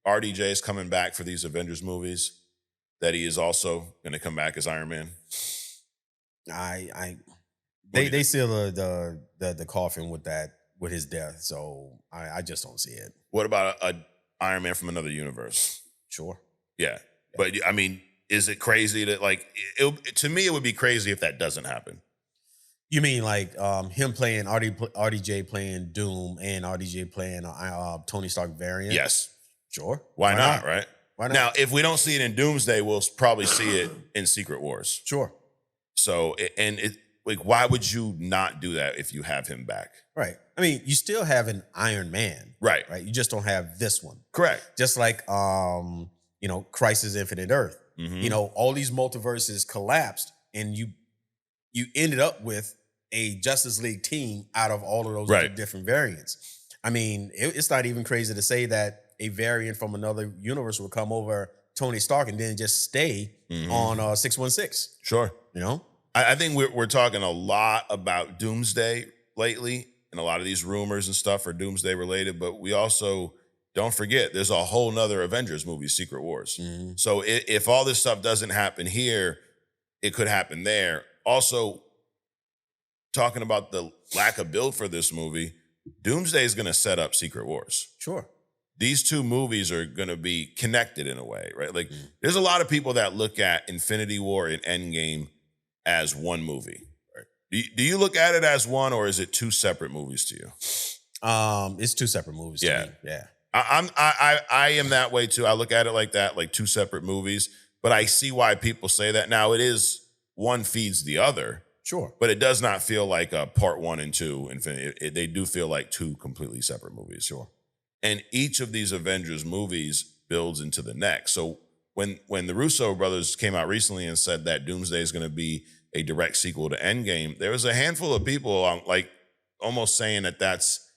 RDJ is coming back for these Avengers movies, that he is also going to come back as Iron Man? They seal the coffin with his death, so I just don't see it. What about a Iron Man from another universe? Sure. Yeah. But I mean, is it crazy that to me it would be crazy if that doesn't happen? You mean like him playing RDJ playing Doom and RDJ playing Tony Stark variant? Yes. Sure. Why not? Right? Why not? Now, if we don't see it in Doomsday, we'll probably see it in Secret Wars. Sure. So, why would you not do that if you have him back? Right. I mean, you still have an Iron Man. Right. Right. You just don't have this one. Correct. Just like Crisis Infinite Earth. All these multiverses collapsed, and you ended up with a Justice League team out of all of those different variants. I mean, it's not even crazy to say that a variant from another universe will come over Tony Stark and then just stay on 616. Sure. I think we're talking a lot about Doomsday lately, and a lot of these rumors and stuff are Doomsday related, but we also don't forget there's a whole nother Avengers movie, Secret Wars. Mm-hmm. So if all this stuff doesn't happen here, it could happen there. Also, talking about the lack of build for this movie, Doomsday is going to set up Secret Wars. Sure. These two movies are going to be connected in a way, right? Like, there's a lot of people that look at Infinity War and Endgame as one movie. Right? Do you look at it as one, or is it two separate movies to you? It's two separate movies to me. Yeah. I am that way too. I look at it like that, like two separate movies, but I see why people say that. Now, it is one feeds the other. Sure. But it does not feel like a part 1 and 2 Infinity. They do feel like two completely separate movies. Sure. And each of these Avengers movies builds into the next. So when the Russo brothers came out recently and said that Doomsday is going to be a direct sequel to Endgame, there was a handful of people like almost saying that that's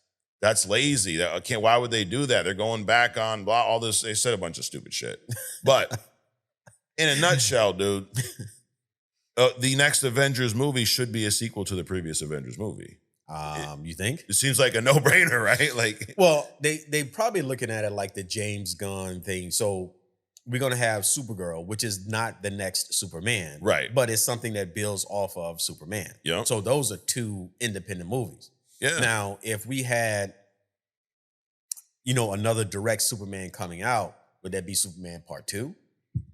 lazy. Why would they do that? They're going back on blah, all this. They said a bunch of stupid shit. But in a nutshell, dude, the next Avengers movie should be a sequel to the previous Avengers movie. You think? It seems like a no-brainer, right? Like, well, they probably looking at it like the James Gunn thing. So we're gonna have Supergirl, which is not the next Superman, right? But it's something that builds off of Superman. Yeah. So those are two independent movies. Yeah. Now, if we had, another direct Superman coming out, would that be Superman Part 2?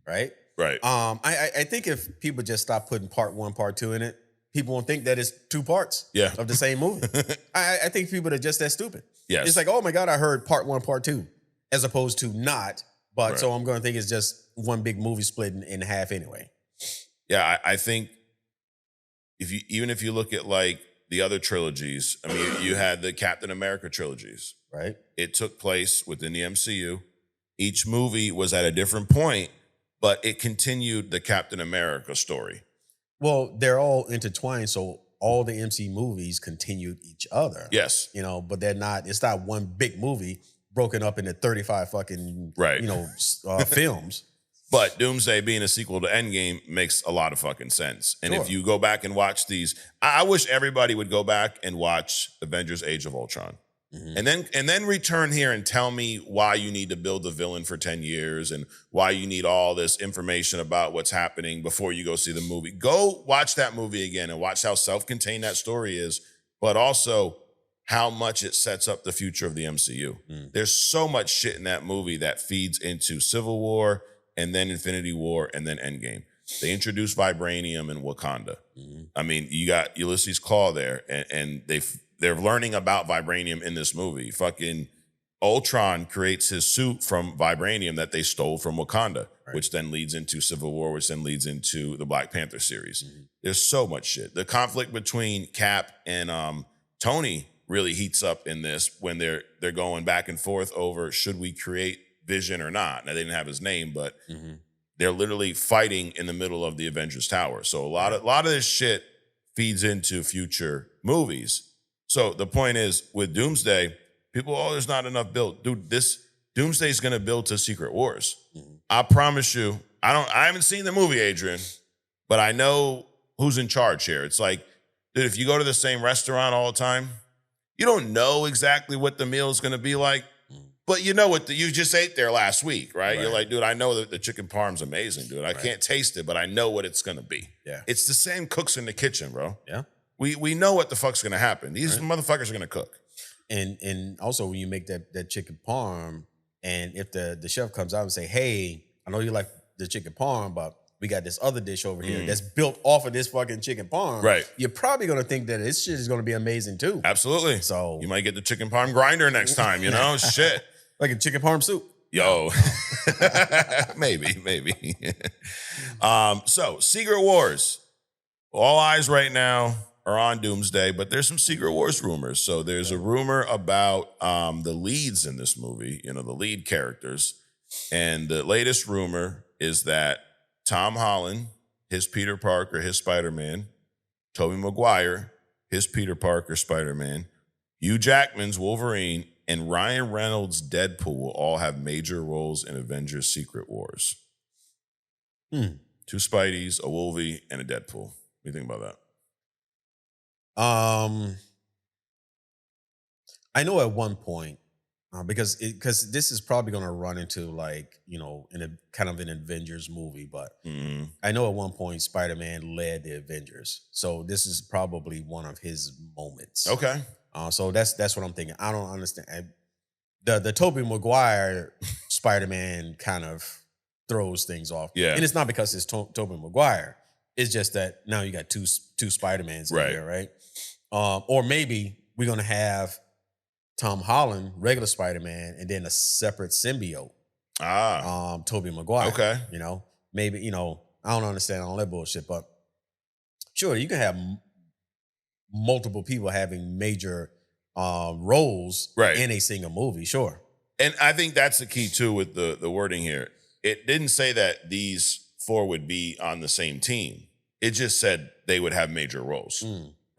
Right. Right. I think if people just stop putting Part 1, Part 2 in it, people won't think that it's two parts of the same movie. I think people are just that stupid. Yes. It's like, oh my God, I heard Part 1, Part 2, as opposed to not. But so I'm going to think it's just one big movie split in half anyway. Yeah, I think even if you look at like the other trilogies, I mean, you had the Captain America trilogies. Right. It took place within the MCU. Each movie was at a different point, but it continued the Captain America story. Well, they're all intertwined, so all the MC movies continued each other. Yes. But they're not, it's not one big movie broken up into 35 fucking, films. But Doomsday being a sequel to Endgame makes a lot of fucking sense. And if you go back and watch these, I wish everybody would go back and watch Avengers Age of Ultron. Mm-hmm. And then return here and tell me why you need to build the villain for 10 years and why you need all this information about what's happening before you go see the movie. Go watch that movie again and watch how self-contained that story is, but also how much it sets up the future of the MCU. There's so much shit in that movie that feeds into Civil War and then Infinity War and then Endgame. They introduced vibranium in Wakanda. Mm-hmm. I mean, you got Ulysses Claw there, and they're learning about vibranium in this movie. Fucking Ultron creates his suit from vibranium that they stole from Wakanda, which then leads into Civil War, which then leads into the Black Panther series. Mm-hmm. There's so much shit. The conflict between Cap and Tony really heats up in this when they're going back and forth over should we create Vision or not. Now, they didn't have his name, but they're literally fighting in the middle of the Avengers Tower. So a lot of this shit feeds into future movies. So the point is, with Doomsday, people, there's not enough build. Dude, this Doomsday is going to build to Secret Wars. Mm-hmm. I promise you, I haven't seen the movie, Adrian, but I know who's in charge here. It's like, dude, if you go to the same restaurant all the time, you don't know exactly what the meal is going to be like, but you know what you just ate there last week, right? You're like, dude, I know that the chicken parm's amazing, dude. I can't taste it, but I know what it's going to be. Yeah. It's the same cooks in the kitchen, bro. Yeah. We know what the fuck's going to happen. These motherfuckers are going to cook. And also when you make that chicken parm, and if the chef comes out and say, hey, I know you like the chicken parm, but we got this other dish over here that's built off of this fucking chicken parm. Right. You're probably going to think that this shit is going to be amazing too. Absolutely. So you might get the chicken parm grinder next time, shit. Like a chicken parm soup. Yo. maybe. So Secret Wars. All eyes right now are on Doomsday, but there's some Secret Wars rumors. So there's a rumor about the leads in this movie, the lead characters. And the latest rumor is that Tom Holland, his Peter Parker, his Spider-Man, Tobey Maguire, his Peter Parker, Spider-Man, Hugh Jackman's Wolverine, and Ryan Reynolds' Deadpool will all have major roles in Avengers Secret Wars. 2 Spideys, a Wolvie, and a Deadpool. do you think about that? I know at one point, because this is probably going to run into like, in a kind of an Avengers movie, but I know at one point Spider-Man led the Avengers, so this is probably one of his moments. Okay. So that's what I'm thinking. I don't understand the Tobey Maguire Spider-Man kind of throws things off. Yeah, and it's not because it's Tobey Maguire. It's just that now you got two Spider-Mans in here, right? Or maybe we're gonna have Tom Holland, regular Spider-Man, and then a separate symbiote. Tobey Maguire. Okay. Maybe, I don't understand all that bullshit, but sure, you can have multiple people having major roles in a single movie, sure. And I think that's the key too with the wording here. It didn't say that these 4 would be on the same team. It just said they would have major roles,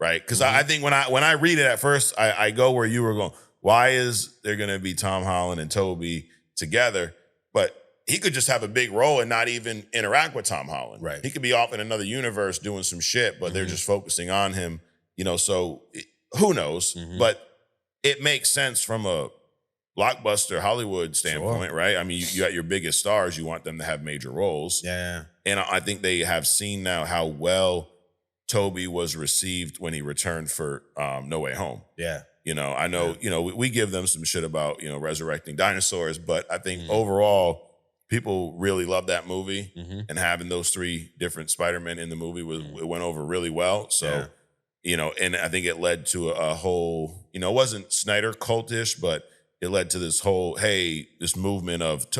right? Because I think when I read it at first, I go where you were going. Why is there going to be Tom Holland and Tobey together? But he could just have a big role and not even interact with Tom Holland. Right. He could be off in another universe doing some shit, but they're just focusing on him. So who knows? But it makes sense from a blockbuster Hollywood standpoint, right? I mean, you got your biggest stars. You want them to have major roles. Yeah. And I think they have seen now how well Tobey was received when he returned for No Way Home. Yeah. I know, we give them some shit about, resurrecting dinosaurs, but I think overall people really love that movie and having those 3 different Spider-Men in the movie it went over really well. So, and I think it led to a whole, it wasn't Snyder cultish, but it led to this whole, this movement of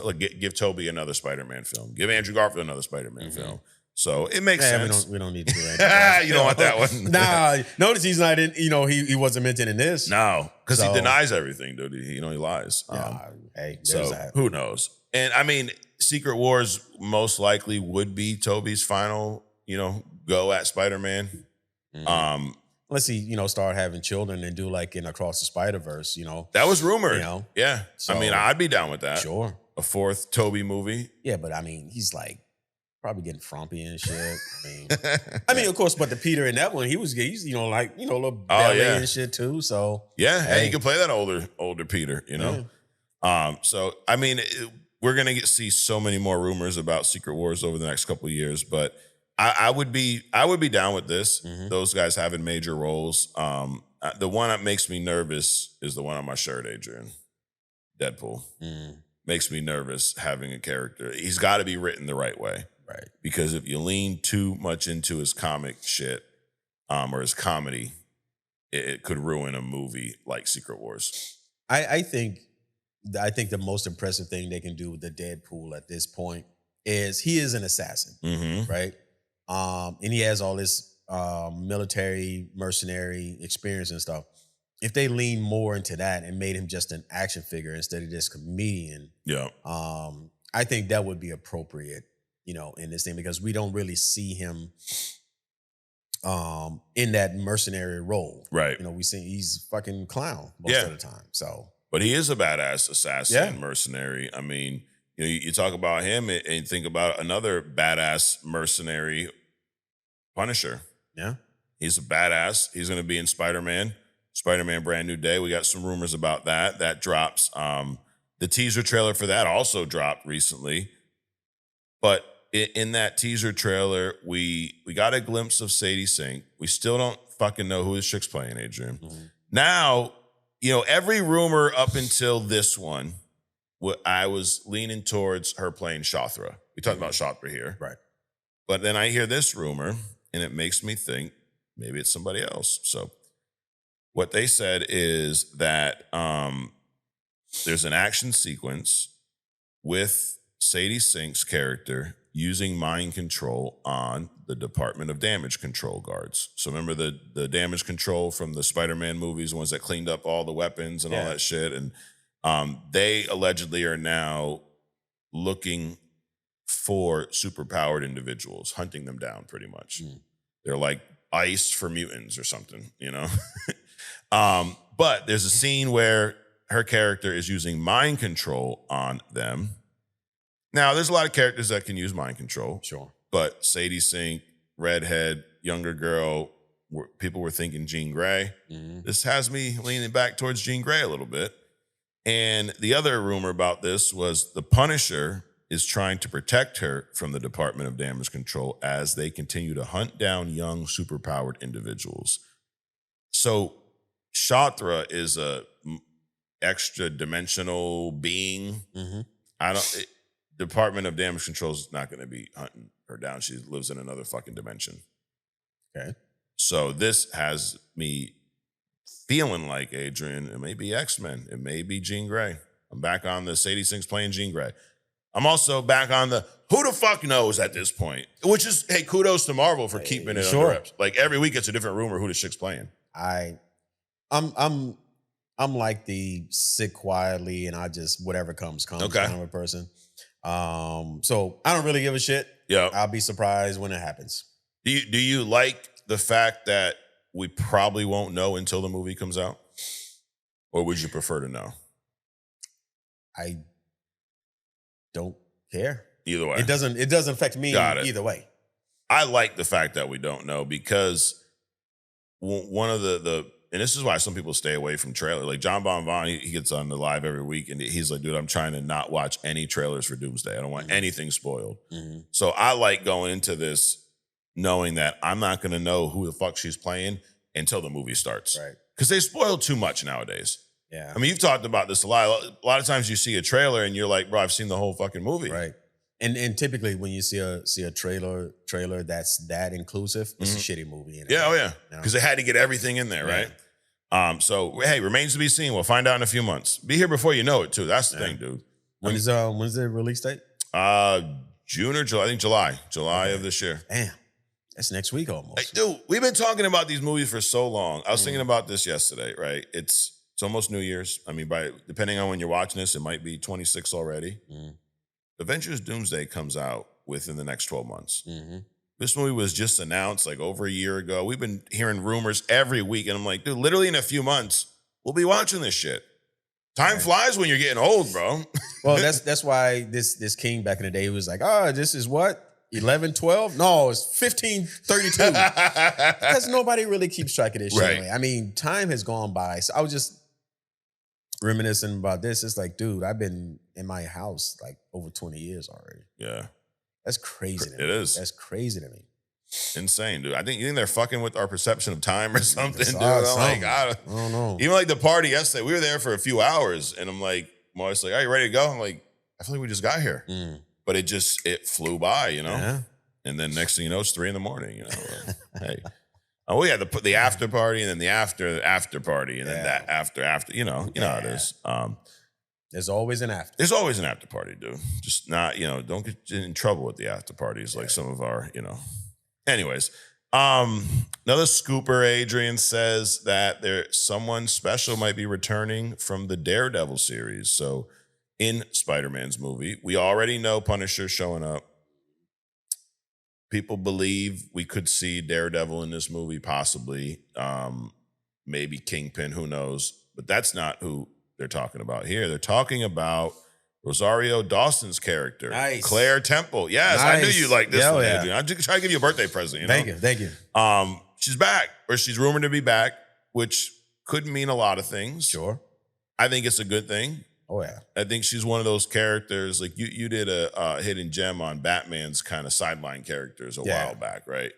give Tobey another Spider-Man film, give Andrew Garfield another Spider-Man film. So it makes sense. We don't need to do that. You don't want that one. Nah, notice he's not in. He wasn't mentioned in this. No, because he denies everything, dude. He lies. So who knows? And I mean, Secret Wars most likely would be Tobey's final, go at Spider-Man. Unless he, start having children and do like in Across the Spider-Verse, That was rumored. Yeah. So, I mean, I'd be down with that. Sure. A 4th Tobey movie. Yeah, but I mean, he's like probably getting frumpy and shit. I mean, of course, but the Peter in that one, he's a little belly and shit too. So yeah, you can play that older Peter, So I mean, we're gonna see so many more rumors about Secret Wars over the next couple of years, but I would be down with this. Those guys having major roles. The one that makes me nervous is the one on my shirt, Adrian. Deadpool. Makes me nervous having a character. He's got to be written the right way. Right. Because if you lean too much into his comic shit or his comedy, it could ruin a movie like Secret Wars. I think the most impressive thing they can do with the Deadpool at this point is he is an assassin, right? And he has all this military, mercenary experience and stuff. If they lean more into that and made him just an action figure instead of this comedian, I think that would be appropriate. In this thing, because we don't really see him in that mercenary role. Right. We see he's fucking clown most of the time. So, but he is a badass assassin, mercenary. I mean, you talk about him and think about another badass mercenary, Punisher. Yeah. He's a badass. He's going to be in Spider-Man Brand New Day. We got some rumors about that. That drops. The teaser trailer for that also dropped recently. But in that teaser trailer, we got a glimpse of Sadie Sink. We still don't fucking know who this chick's playing, Adrian. Now, every rumor up until this one, I was leaning towards her playing Shothra. We talked about Shothra here. Right. But then I hear this rumor, and it makes me think maybe it's somebody else. So what they said is that there's an action sequence with Sadie Sink's character using mind control on the Department of Damage Control guards. So remember the damage control from the Spider-Man movies, the ones that cleaned up all the weapons and all that shit. And they allegedly are now looking for superpowered individuals, hunting them down pretty much. They're like ice for mutants or something, But there's a scene where her character is using mind control on them. Now, there's a lot of characters that can use mind control. Sure. But Sadie Sink, redhead, younger girl, people were thinking Jean Grey. This has me leaning back towards Jean Grey a little bit. And the other rumor about this was the Punisher is trying to protect her from the Department of Damage Control as they continue to hunt down young, superpowered individuals. So Shatra is a extra dimensional being. Department of Damage Control is not going to be hunting her down. She lives in another fucking dimension. Okay. So this has me feeling like, Adrian, it may be X-Men. It may be Jean Grey. I'm back on the Sadie Singh's playing Jean Grey. I'm also back on the who the fuck knows at this point, which is, hey, kudos to Marvel for keeping it under wraps. Like every week it's a different rumor who the chick's playing. I'm like the sit quietly and I just whatever comes kind of a person. So I don't really give a shit. Yeah, I'll be surprised when it happens. Do you like the fact that we probably won't know until the movie comes out, or would you prefer to know? I don't care. Either way, it doesn't affect me either way. I like the fact that we don't know because one of the and this is why some people stay away from trailers. Like John Bon, he gets on the live every week and he's like, dude, I'm trying to not watch any trailers for Doomsday. I don't want anything spoiled. So I like going into this knowing that I'm not going to know who the fuck she's playing until the movie starts. Right. Because they spoil too much nowadays. Yeah. I mean, you've talked about this a lot. A lot of times you see a trailer and you're like, bro, I've seen the whole fucking movie. Right. And typically when you see a trailer that's that inclusive, it's a shitty movie. Yeah, oh yeah. Because they had to get everything in there, right? So hey, remains to be seen. We'll find out in a few months. Be here before you know it too. That's the thing, dude. When's the release date? June or July? I think July of this year. Damn. That's next week almost. Hey, dude, we've been talking about these movies for so long. I was thinking about this yesterday, right? It's almost New Year's. I mean, depending on when you're watching this, it might be 26 already. Avengers Doomsday comes out within the next 12 months. This movie was just announced like over a year ago. We've been hearing rumors every week, and I'm like, dude, literally in a few months, we'll be watching this shit. Time flies when you're getting old, bro. Well, that's why this king back in the day was like, this is what? 11:12? No, it's 15:32. Because nobody really keeps track of this shit. Right. I mean, time has gone by. So I was just reminiscing about this. It's like, dude, I've been in my house like over 20 years already. Yeah. That's crazy to me. It is. That's crazy to me. Insane, dude. You think they're fucking with our perception of time or something, dude? I don't know. Even like the party yesterday, we were there for a few hours, and I'm like, my wife's like, are you ready to go? I'm like, I feel like we just got here. But it flew by, you know? Yeah. And then next thing you know, it's 3 a.m, you know? Hey. Oh, yeah, the after party, and then the after party, and then that after, you know how it is. There's always an after. There's always an after party, dude. Just not, don't get in trouble with the after parties like some of our, Anyways, another scooper, Adrian, says that someone special might be returning from the Daredevil series. So in Spider-Man's movie, we already know Punisher showing up. People believe we could see Daredevil in this movie, possibly. Maybe Kingpin, who knows? But that's not who they're talking about here. They're talking about Rosario Dawson's character, Claire Temple. Yes, I knew you liked this one, Adrian. I'm just trying to give you a birthday present. Thank you. She's back, or she's rumored to be back, which could mean a lot of things. Sure. I think it's a good thing. Oh, yeah. I think she's one of those characters, like you did a hidden gem on Batman's kind of sideline characters a while back, right?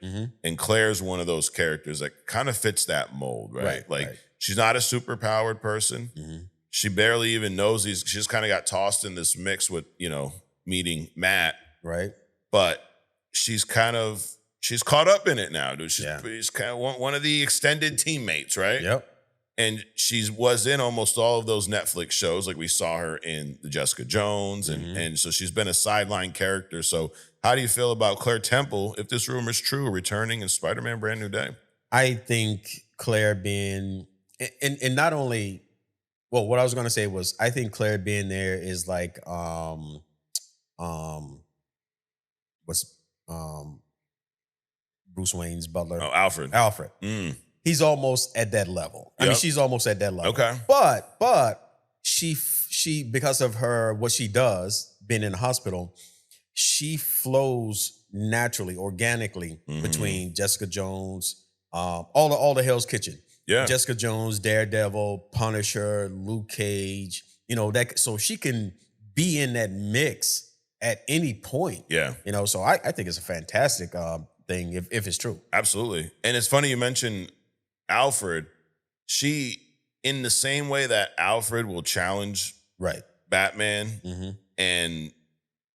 And Claire's one of those characters that kind of fits that mold, right? She's not a super powered person. She barely even knows she just kind of got tossed in this mix with, meeting Matt. Right. But she's caught up in it now, dude. She's kind of one of the extended teammates, right? Yep. And she was in almost all of those Netflix shows. Like we saw her in the Jessica Jones. And so she's been a sideline character. So how do you feel about Claire Temple, if this rumor is true, returning in Spider-Man Brand New Day? I think Claire being, and not only, well, what I was going to say was, I think Claire being there is like, Bruce Wayne's butler? Oh, Alfred. He's almost at that level. I mean, she's almost at that level. Okay. But she because of what she does, being in the hospital, she flows naturally, organically between Jessica Jones, all the Hell's Kitchen. Yeah. Jessica Jones, Daredevil, Punisher, Luke Cage, that so she can be in that mix at any point. Yeah. So I think it's a fantastic thing if it's true. Absolutely. And it's funny you mentioned Alfred. She, in the same way that Alfred will challenge Batman and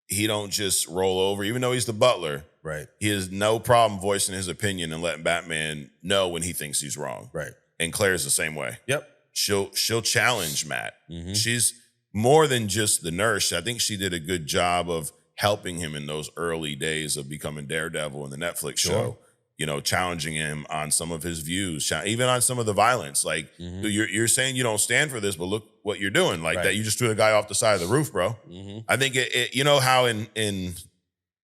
he don't just roll over, even though he's the butler. Right. He has no problem voicing his opinion and letting Batman know when he thinks he's wrong. Right. And Claire's the same way. Yep. She'll challenge Matt. She's more than just the nurse. I think she did a good job of helping him in those early days of becoming Daredevil in the Netflix show. Challenging him on some of his views, even on some of the violence. Like, dude, you're saying you don't stand for this, but look what you're doing. Like that, you just threw the guy off the side of the roof, bro. I think it how in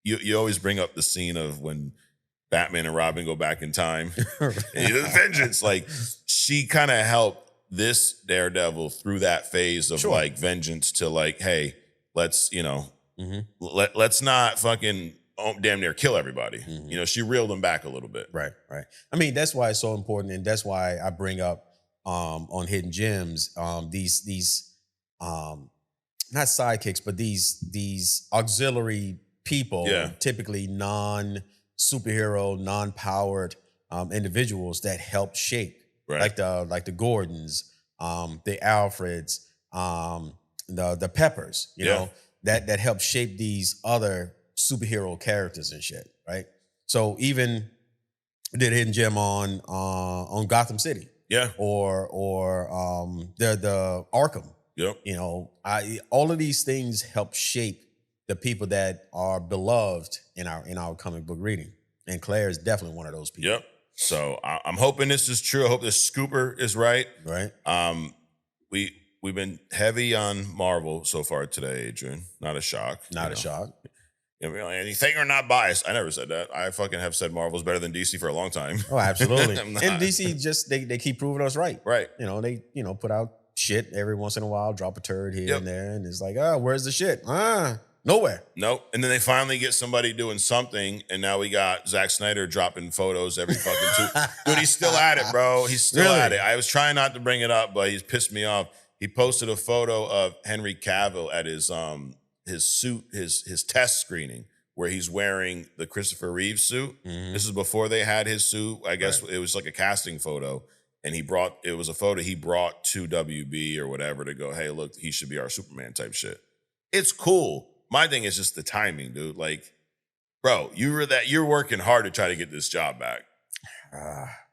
you always bring up the scene of when Batman and Robin go back in time. And vengeance. Like, she kind of helped this Daredevil through that phase of like vengeance to like, hey, let's, let's not fucking damn near kill everybody. She reeled him back a little bit. Right. I mean, that's why it's so important. And that's why I bring up on Hidden Gems, these not sidekicks, but these auxiliary people, typically non-superhero, non-powered individuals that help shape, like the Gordons, the Alfreds, the Peppers, that help shape these other superhero characters and shit, right? So even did Hidden Gem on Gotham City, or the Arkham. All of these things help shape the people that are beloved in our comic book reading, and Claire is definitely one of those people. So I'm hoping this is true. I hope this scooper is right. We've been heavy on Marvel so far today, Adrian. Not a shock. Not a shock. You think you're not biased. I never said that. I fucking have said Marvel's better than DC for a long time. Oh, absolutely. And DC just they keep proving us right. Right. They put out shit every once in a while, drop a turd here and there, and it's like, where's the shit? Nowhere. Nope. And then they finally get somebody doing something, and now we got Zack Snyder dropping photos every fucking two. Dude, he's still at it, bro. He's still at it. I was trying not to bring it up, but he's pissed me off. He posted a photo of Henry Cavill at his suit, his test screening, where he's wearing the Christopher Reeve suit. This is before they had his suit. I guess it was like a casting photo. And it was a photo he brought to WB or whatever to go, hey, look, he should be our Superman type shit. It's cool. My thing is just the timing, dude. Like, bro, you're working hard to try to get this job back.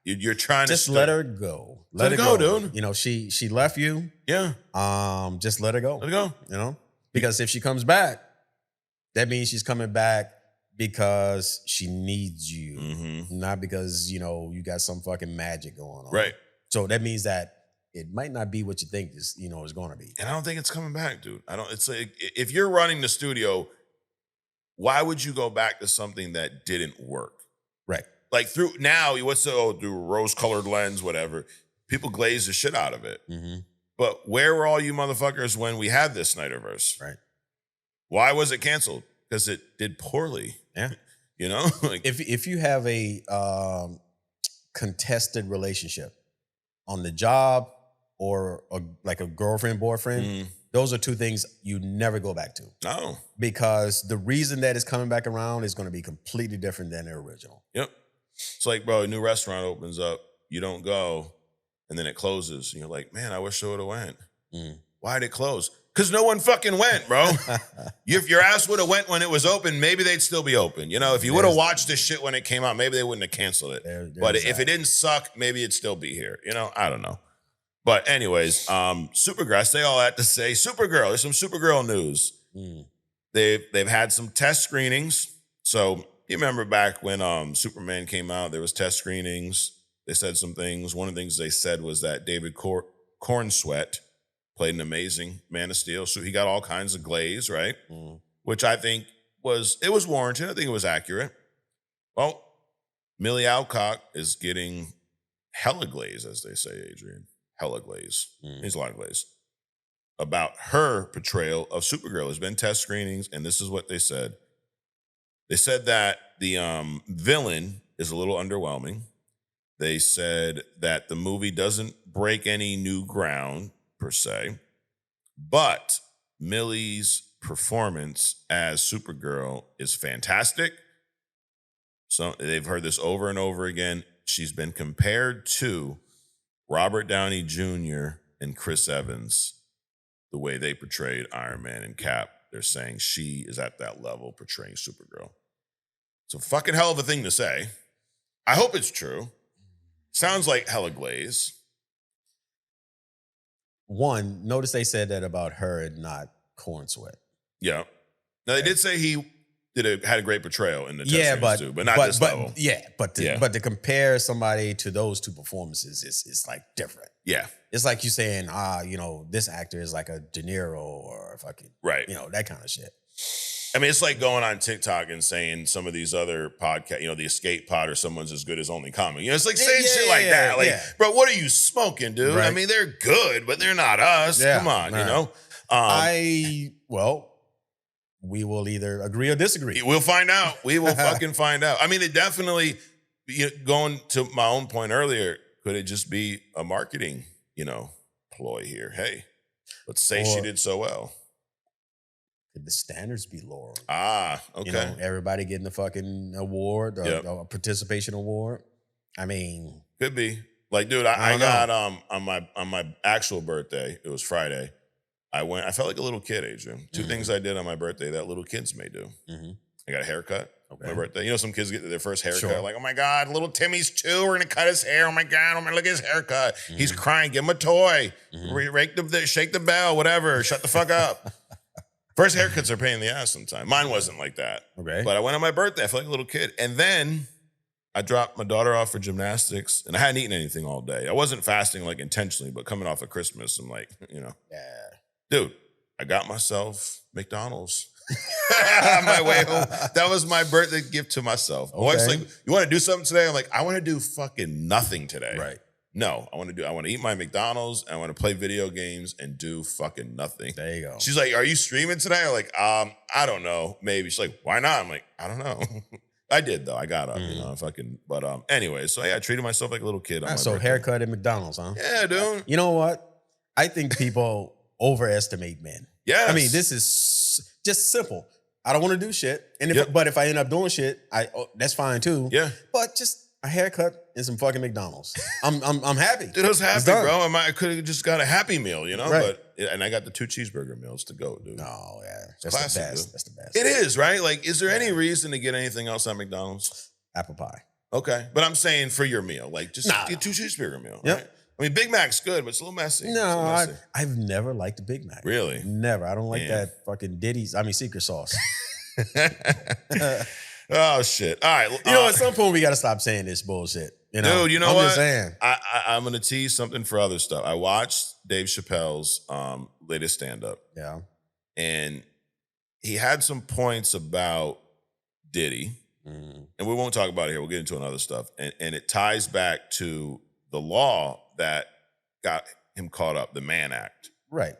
You're trying to let her go. Let it go, dude. She left you. Yeah. Just let her go. Let her go. Because if she comes back, that means she's coming back because she needs you, not because, you got some fucking magic going on. Right. So that means that it might not be what you think is going to be. And I don't think it's coming back, dude. It's like, if you're running the studio, why would you go back to something that didn't work? Right. Like through rose-colored lens, whatever. People glaze the shit out of it. But where were all you motherfuckers when we had this Snyderverse? Right. Why was it canceled? Because it did poorly. Yeah. Like, if you have a contested relationship on the job or like a girlfriend, boyfriend, those are two things you never go back to. No. Because the reason that it's coming back around is going to be completely different than the original. Yep. It's like, bro, a new restaurant opens up, you don't go, and then it closes. And you're like, man, I wish I would have went. Why'd it close? Because no one fucking went, bro. If your ass would have went when it was open, maybe they'd still be open. If you would have watched this shit when it came out, maybe they wouldn't have canceled it. But if it didn't suck, maybe it'd still be here. I don't know. But anyways, Supergirl, I say all that to say Supergirl. There's some Supergirl news. They've had some test screenings. So you remember back when Superman came out, there was test screenings. They said some things. One of the things they said was that David Cornsweet played an amazing Man of Steel. So he got all kinds of glaze, right? Which I think was warranted. I think it was accurate. Well, Millie Alcock is getting hella glaze, as they say, Adrian. Hella glaze. Means a lot of glaze. About her portrayal of Supergirl. There's been test screenings, and this is what they said. They said that the villain is a little underwhelming. They said that the movie doesn't break any new ground, per se, but Millie's performance as Supergirl is fantastic. So they've heard this over and over again. She's been compared to Robert Downey Jr. and Chris Evans, the way they portrayed Iron Man and Cap. They're saying she is at that level portraying Supergirl. It's a fucking hell of a thing to say. I hope it's true. Sounds like hella Glaze. One, notice they said that about her and not Corn Sweat. Yeah. Now they did say he had a great portrayal in the test too, but not this level. Yeah, but to compare somebody to those two performances is like different. Yeah. It's like you saying, this actor is like a De Niro or fucking, right. That kind of shit. I mean, it's like going on TikTok and saying some of these other podcasts, the Escape Pod or someone's as good as Only Comic. It's like saying shit like that. Like, bro, what are you smoking, dude? Right. I mean, they're good, but they're not us. Yeah, come on, we will either agree or disagree. We'll find out. We will fucking find out. I mean, it definitely, going to my own point earlier, could it just be a marketing, ploy here? Hey, let's say she did so well. Could the standards be lower? Okay. Everybody getting a fucking award, a participation award. I mean, could be. Like, dude, I got on my actual birthday. It was Friday. I felt like a little kid, Adrian. Two things I did on my birthday that little kids may do. Mm-hmm. I got a haircut on my birthday. Some kids get their first haircut. Like, oh my God, little Timmy's 2. We're gonna cut his hair. Oh my God, look at his haircut. Mm-hmm. He's crying. Give him a toy. Mm-hmm. Shake the bell. Whatever. Shut the fuck up. First haircuts are a pain in the ass sometimes. Mine wasn't like that. Okay. But I went on my birthday. I felt like a little kid. And then I dropped my daughter off for gymnastics, and I hadn't eaten anything all day. I wasn't fasting like intentionally, but coming off of Christmas, I'm like, Yeah. Dude, I got myself McDonald's on my way home. That was my birthday gift to myself. My wife's like, you want to do something today? I'm like, I want to do fucking nothing today. Right. No, I want to eat my McDonald's, and I want to play video games and do fucking nothing. There you go. She's like, are you streaming today? I'm like, I don't know. Maybe. She's like, why not? I'm like, I don't know. I did though. I got up, but anyway, so I treated myself like a little kid. On my birthday. Haircut at McDonald's, huh? Yeah, dude. You know what? I think people overestimate men. Yes. I mean, this is just simple. I don't want to do shit. But if I end up doing shit, that's fine too. Yeah. But just a haircut and some fucking McDonald's. I'm happy. Dude, I was happy, bro. I could have just got a Happy Meal, Right. And I got the 2 cheeseburger meals to go, dude. Oh, yeah. That's classic, the best. Dude. That's the best. It is, right? Like, is there any reason to get anything else at McDonald's? Apple pie. Okay. But I'm saying for your meal, like just get 2 cheeseburger meal. Yep. Right? I mean, Big Mac's good, but it's a little messy. No, I've never liked a Big Mac. Really? Never. I don't like that fucking secret sauce. Oh, shit. All right. At some point, we got to stop saying this bullshit. Dude, you know what? I'm just saying. I'm going to tease something for other stuff. I watched Dave Chappelle's latest stand-up. Yeah. And he had some points about Diddy. Mm. And we won't talk about it here. We'll get into another stuff. And it ties back to the law that got him caught up, the Mann Act. Right.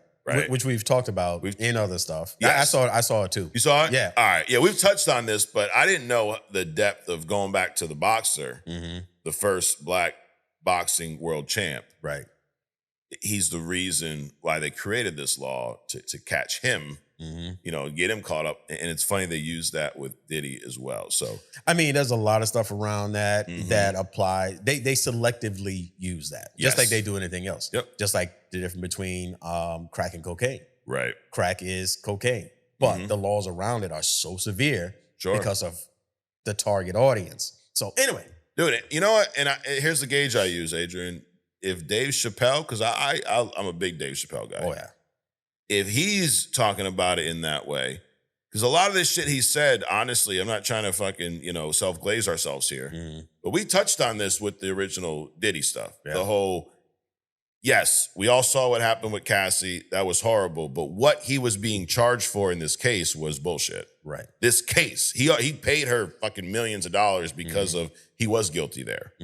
Which we've talked about in other stuff. Yes. I saw it too. You saw it? Yeah. All right. Yeah, we've touched on this, but I didn't know the depth of going back to the boxer, the first black boxing world champ. Right. He's the reason why they created this law to catch him, get him caught up. And it's funny they use that with Diddy as well. So, I mean, there's a lot of stuff around that that apply. They selectively use that, just like they do anything else. Yep. Just like the difference between crack and cocaine. Right. Crack is cocaine, but the laws around it are so severe because of the target audience. So anyway. Dude, you know what? And here's the gauge I use, Adrian. If Dave Chappelle, because I'm a big Dave Chappelle guy. Oh, yeah. If he's talking about it in that way, because a lot of this shit he said, honestly, I'm not trying to fucking, self-glaze ourselves here. But we touched on this with the original Diddy stuff. Yeah. The whole, yes, we all saw what happened with Cassie. That was horrible. But what he was being charged for in this case was bullshit. Right. This case, he paid her fucking millions of dollars because of he was guilty there.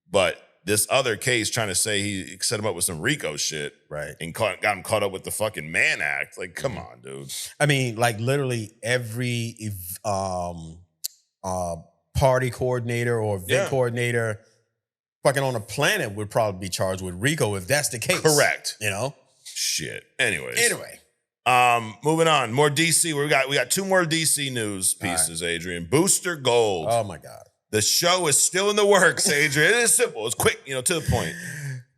But this other case trying to say he set him up with some RICO shit, right? And got him caught up with the fucking Mann Act. Like, come on, dude. I mean, like literally every party coordinator or event coordinator fucking on a planet would probably be charged with RICO if that's the case. Correct. You know? Shit. Anyways. Anyway. Moving on. More DC. We got 2 more DC news pieces, right. Adrian. Booster Gold. Oh my God. The show is still in the works, Adrian. It is simple. It's quick, to the point.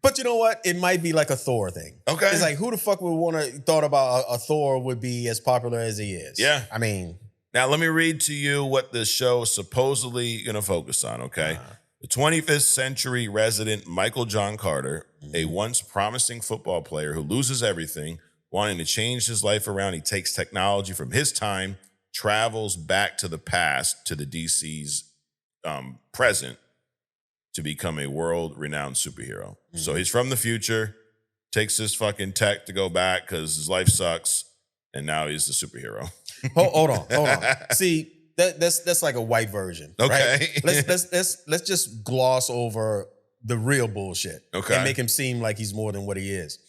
But you know what? It might be like a Thor thing. Okay. It's like, who the fuck would want to thought about a Thor would be as popular as he is? Yeah. I mean. Now, let me read to you what the show is supposedly going to focus on, okay? The 25th century resident Michael John Carter, a once promising football player who loses everything, wanting to change his life around, he takes technology from his time, travels back to the past, to the DC's present, to become a world-renowned superhero. So he's from the future, takes his fucking tech to go back because his life sucks, and now he's the superhero. Hold on. See, that's like a white version. Okay. Right? Let's just gloss over the real bullshit. Okay. And make him seem like he's more than what he is.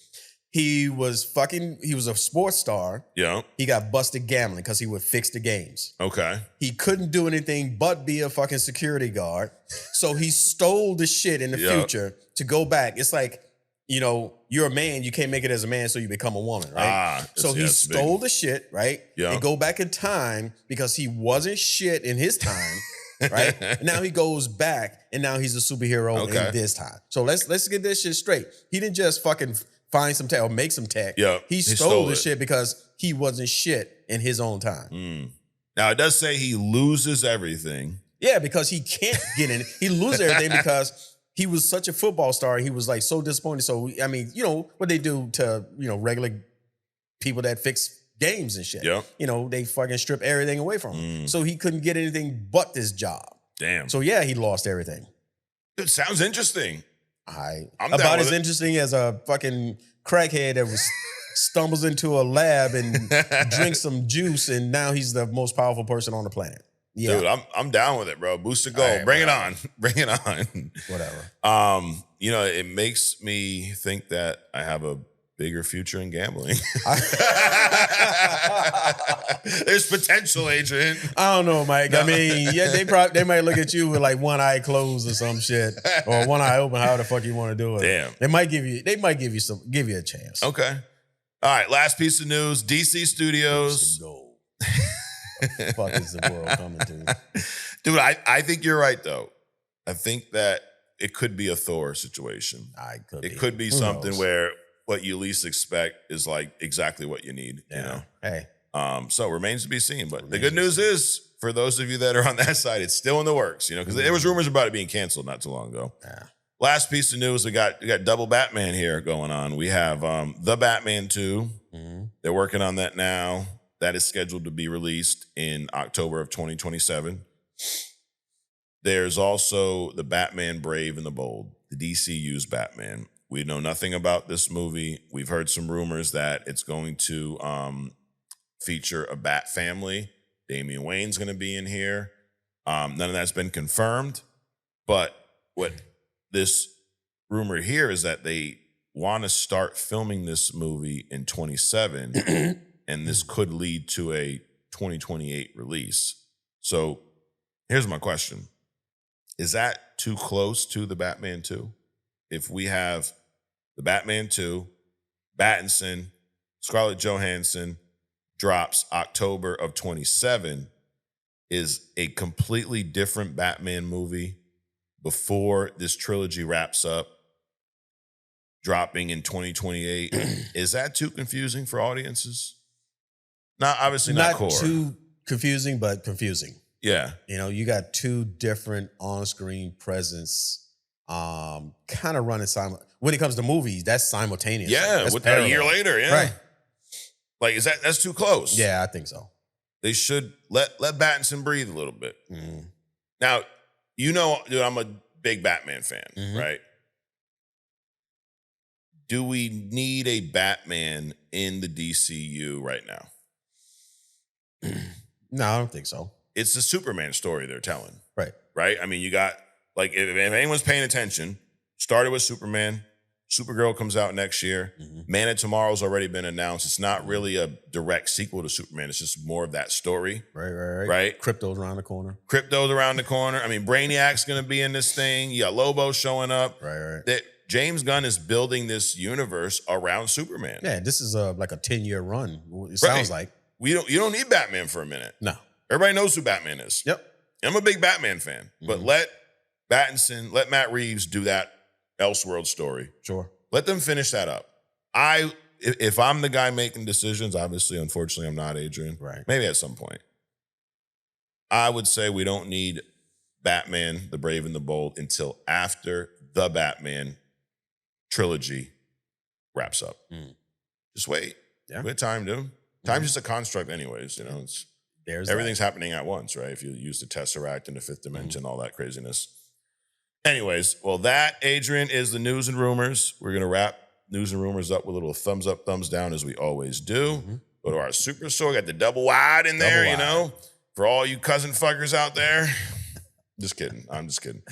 He was a sports star. Yeah. He got busted gambling because he would fix the games. Okay. He couldn't do anything but be a fucking security guard. So he stole the shit in the future to go back. It's like, you're a man, you can't make it as a man, so you become a woman, right? So he stole the shit, right? Yeah. And go back in time because he wasn't shit in his time, right? And now he goes back and now he's a superhero in this time. So let's get this shit straight. He didn't just fucking find some tech or make some tech. Yeah. He stole the shit because he wasn't shit in his own time. Now, it does say he loses everything. Yeah, because he can't get in. He loses everything because he was such a football star. He was like so disappointed. So, I mean, what they do to, regular people that fix games and shit. Yeah. They fucking strip everything away from him. So he couldn't get anything but this job. Damn. So, yeah, he lost everything. It sounds interesting. I'm about as interesting as a fucking crackhead that stumbles into a lab and drinks some juice, and now he's the most powerful person on the planet. Yeah. Dude, I'm down with it, bro. Booster Gold. Right, Bring it on. Bring it on. Whatever. It makes me think that I have a bigger future in gambling. There's potential, Adrian. I don't know, Mike. No. I mean, yeah, they might look at you with like one eye closed or some shit, or one eye open. How the fuck you want to do it? Damn. They might give you a chance. Okay. All right. Last piece of news: DC Studios. Fuck is the world coming to? Dude, I think you're right though. I think that it could be a Thor situation. It could be something where what you least expect is like exactly what you need. Yeah. Hey. So remains to be seen. But the good news is, for those of you that are on that side, it's still in the works. Because there was rumors about it being canceled not too long ago. Yeah. Last piece of news: we got double Batman here going on. We have the Batman 2. They're working on that now. That is scheduled to be released in October of 2027. There's also the Batman Brave and the Bold, the DCU's Batman. We know nothing about this movie. We've heard some rumors that it's going to feature a Bat family. Damian Wayne's going to be in here. None of that's been confirmed. But what this rumor here is that they want to start filming this movie in 27. And this could lead to a 2028 release. So here's my question. Is that too close to the Batman 2? If we have the Batman 2, Pattinson, Scarlett Johansson drops October of 27, is a completely different Batman movie before this trilogy wraps up, dropping in 2028. Is that too confusing for audiences? Obviously not core. Not too confusing, but confusing. Yeah. You got two different on-screen presence kind of running when it comes to movies, that's simultaneous. Yeah, that's a year later, yeah. Right. Like, that's too close. Yeah, I think so. They should let Pattinson breathe a little bit. Now, dude, I'm a big Batman fan, right? Do we need a Batman in the DCU right now? No, I don't think so. It's the Superman story they're telling. Right. Right? I mean, you got, like, if anyone's paying attention, started with Superman, Supergirl comes out next year. Man of Tomorrow's already been announced. It's not really a direct sequel to Superman. It's just more of that story. Right. Crypto's around the corner. I mean, Brainiac's going to be in this thing. You got Lobo showing up. Right. That James Gunn is building this universe around Superman. Yeah, this is like a 10-year run. It sounds like. You don't need Batman for a minute. No. Everybody knows who Batman is. Yep. I'm a big Batman fan, but let Matt Reeves do that Elseworld story. Sure. Let them finish that up. If I'm the guy making decisions, obviously, unfortunately, I'm not Adrian. Right. Maybe at some point. I would say we don't need Batman, the Brave and the Bold until after the Batman trilogy wraps up. Just wait. Yeah. We have time, dude. Time's just a construct anyways, everything's happening at once, right? If you use the Tesseract in the fifth dimension, all that craziness. Anyways, well, that, Adrian, is the news and rumors. We're going to wrap news and rumors up with a little thumbs up, thumbs down, as we always do. Go to our super store. Got the double wide in there, for all you cousin fuckers out there. Just kidding. I'm just kidding.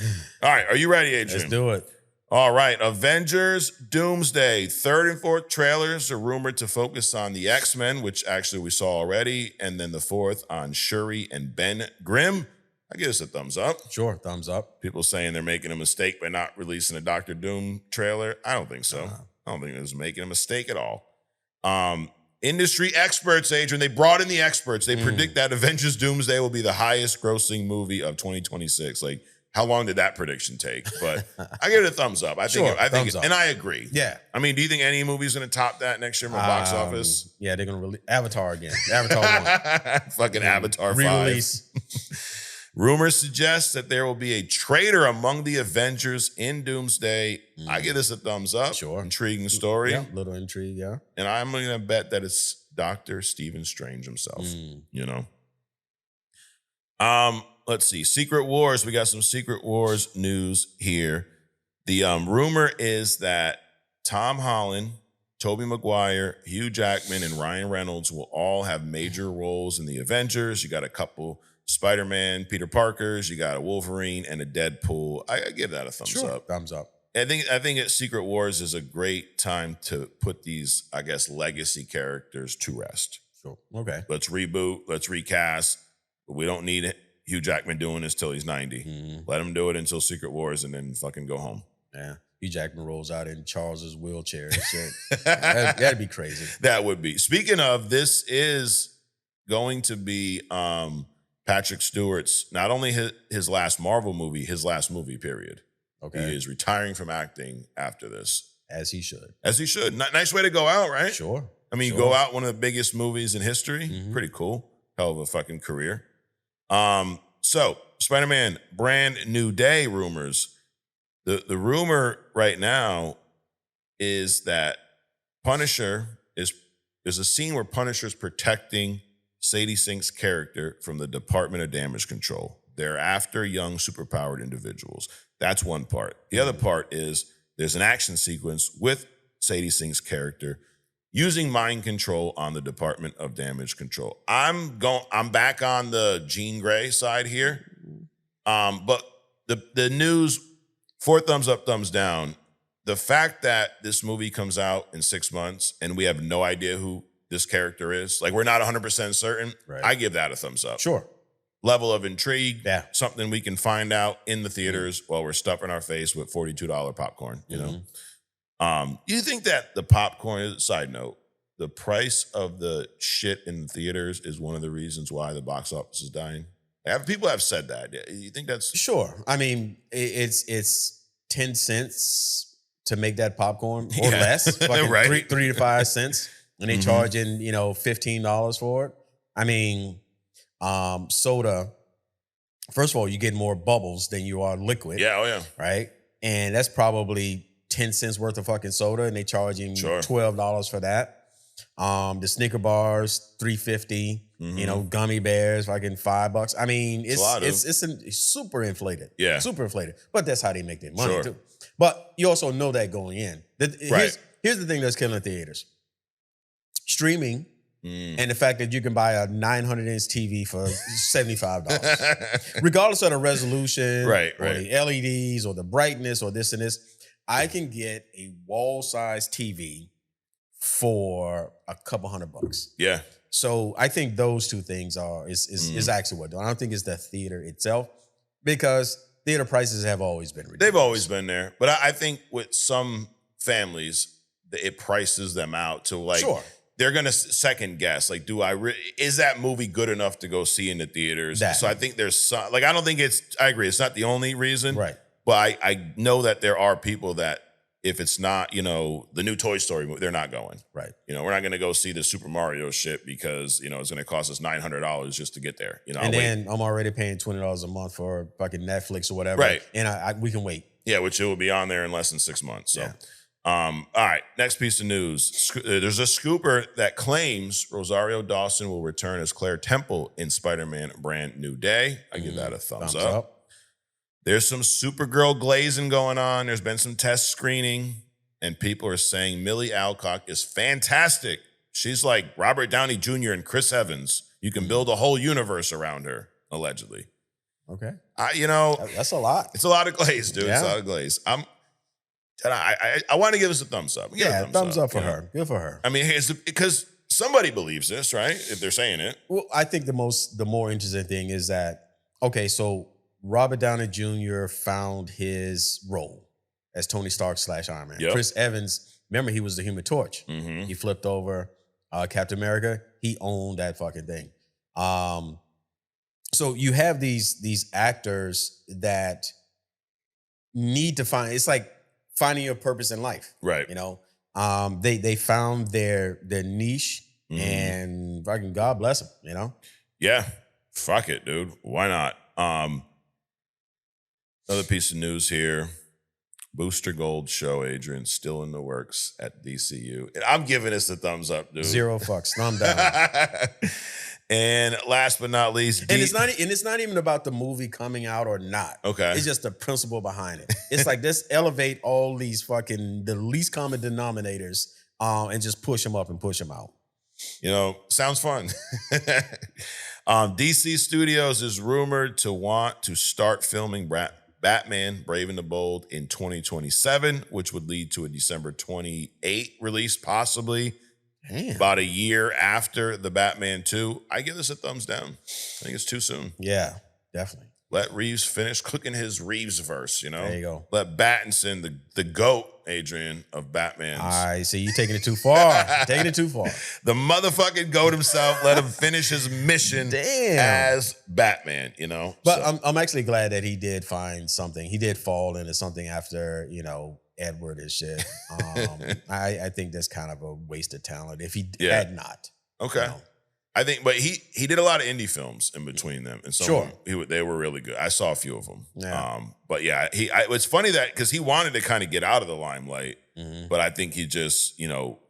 All right. Are you ready, Adrian? Let's do it. All right. Avengers Doomsday. 3rd and 4th trailers are rumored to focus on the X-Men, which actually we saw already, and then the 4th on Shuri and Ben Grimm. I give us a thumbs up. Sure, thumbs up. People saying they're making a mistake by not releasing a Doctor Doom trailer. I don't think so. I don't think it was making a mistake at all. Industry experts, Adrian, they brought in the experts. They predict that Avengers Doomsday will be the highest grossing movie of 2026. Like, how long did that prediction take? But I give it a thumbs up. I think, and I agree. Yeah. I mean, do you think any movie's going to top that next year in the box office? Yeah, they're going to release Avatar again. Avatar 1. Fucking Avatar 5. Re-release. Rumors suggest that there will be a traitor among the Avengers in Doomsday. I give this a thumbs up. Sure. Intriguing story. Yeah, little intrigue, yeah. And I'm going to bet that it's Dr. Stephen Strange himself, Let's see. Secret Wars. We got some Secret Wars news here. The rumor is that Tom Holland, Tobey Maguire, Hugh Jackman, and Ryan Reynolds will all have major roles in the Avengers. You got a couple Spider-Man, Peter Parkers, you got a Wolverine, and a Deadpool. I give that a thumbs up. Thumbs up. I think Secret Wars is a great time to put these, I guess, legacy characters to rest. Sure. Okay. Let's reboot. Let's recast. We don't need Hugh Jackman doing this till he's 90. Let him do it until Secret Wars and then fucking go home. Yeah. Hugh Jackman rolls out in Charles's wheelchair and shit. That'd be crazy. That would be. Speaking of, this is going to be Patrick Stewart's, not only his last Marvel movie, his last movie, period. Okay. He is retiring from acting after this. As he should. As he should. Nice way to go out, right? Sure. I mean, you go out, one of the biggest movies in history. Pretty cool. Hell of a fucking career. So, Spider-Man Brand New Day rumors. The rumor right now is that Punisher there's a scene where Punisher is protecting Sadie Sink's character from the Department of Damage Control. They're after young, superpowered individuals. That's one part. The other part is there's an action sequence with Sadie Sink's character using mind control on the Department of Damage Control. I'm back on the Jean Grey side here. But the news, 4 thumbs up, thumbs down. The fact that this movie comes out in 6 months and we have no idea who this character is, like we're not 100% certain, right. I give that a thumbs up. Sure. Level of intrigue, yeah. Something we can find out in the theaters while we're stuffing our face with $42 popcorn, you know? You think that the popcorn, side note, the price of the shit in the theaters is one of the reasons why the box office is dying? People have said that. You think that's... Sure. I mean, it's 10 cents to make that popcorn or less. Right. 3 to 5 cents. And they charging, $15 for it. I mean, soda, first of all, you get more bubbles than you are liquid. Yeah, oh yeah. Right? And that's probably 10 cents worth of fucking soda, and they charge him $12 for that. The Snicker bars, $3.50. Gummy bears, fucking $5. I mean, it's super inflated. Yeah. Super inflated. But that's how they make their money too. But you also know that going in. Here's the thing that's killing theaters. Streaming and the fact that you can buy a 900-inch TV for $75. Regardless of the resolution or the LEDs or the brightness or this and this, I can get a wall-sized TV for a couple $100. Yeah. So I think those two things is actually what. I don't think it's the theater itself, because theater prices have always been ridiculous. They've always been there. But I think with some families, it prices them out to like, sure, they're going to second guess. Like, is that movie good enough to go see in the theaters? So I think there's some, like, I don't think I agree. It's not the only reason. Right. But I know that there are people that, if it's not, the new Toy Story movie, they're not going. Right. We're not going to go see the Super Mario shit because, it's going to cost us $900 just to get there. And then I'm already paying $20 a month for fucking Netflix or whatever. Right. And we can wait. Yeah, which it will be on there in less than 6 months. So, yeah. All right, next piece of news. There's a scooper that claims Rosario Dawson will return as Claire Temple in Spider-Man Brand New Day. I give that a thumbs up. There's some Supergirl glazing going on. There's been some test screening, and people are saying Millie Alcock is fantastic. She's like Robert Downey Jr. and Chris Evans. You can build a whole universe around her, allegedly. Okay. That's a lot. It's a lot of glaze, dude. Yeah. It's a lot of glaze. I want to give us a thumbs up. Thumbs up for her. Good for her. I mean, because somebody believes this, right? If they're saying it. Well, I think the more interesting thing is that, okay, so Robert Downey Jr. found his role as Tony Stark / Iron Man. Yep. Chris Evans, remember, he was the Human Torch. Mm-hmm. He flipped over Captain America. He owned that fucking thing. So you have these actors that need to find. It's like finding your purpose in life, right? They found their niche, and fucking God bless them. Yeah, fuck it, dude. Why not? Another piece of news here. Booster Gold show, Adrian, still in the works at DCU. And I'm giving this a thumbs up, dude. 0 fucks. Thumb down. And last but not least, and it's not even about the movie coming out or not. Okay. It's just the principle behind it. It's like, let's elevate all these fucking the least common denominators and just push them up and push them out. Sounds fun. DC Studios is rumored to want to start filming Batman Brave and the Bold in 2027, which would lead to a December 28 release, possibly. Damn. About a year after the Batman 2. I give this a thumbs down. I think it's too soon. Yeah, definitely. Let Reeves finish cooking his Reeves verse, There you go. Let Battinson, the GOAT, Adrian, of Batman's. I see you taking it too far. Taking it too far. The motherfucking GOAT himself, let him finish his mission as Batman, But so. I'm actually glad that he did find something. He did fall into something after, Edward and shit. I think that's kind of a wasted talent if he had not. Okay. I think, but he did a lot of indie films in between them, and some of them, they were really good. I saw a few of them. Yeah. But yeah, it's funny that because he wanted to kind of get out of the limelight, but I think he just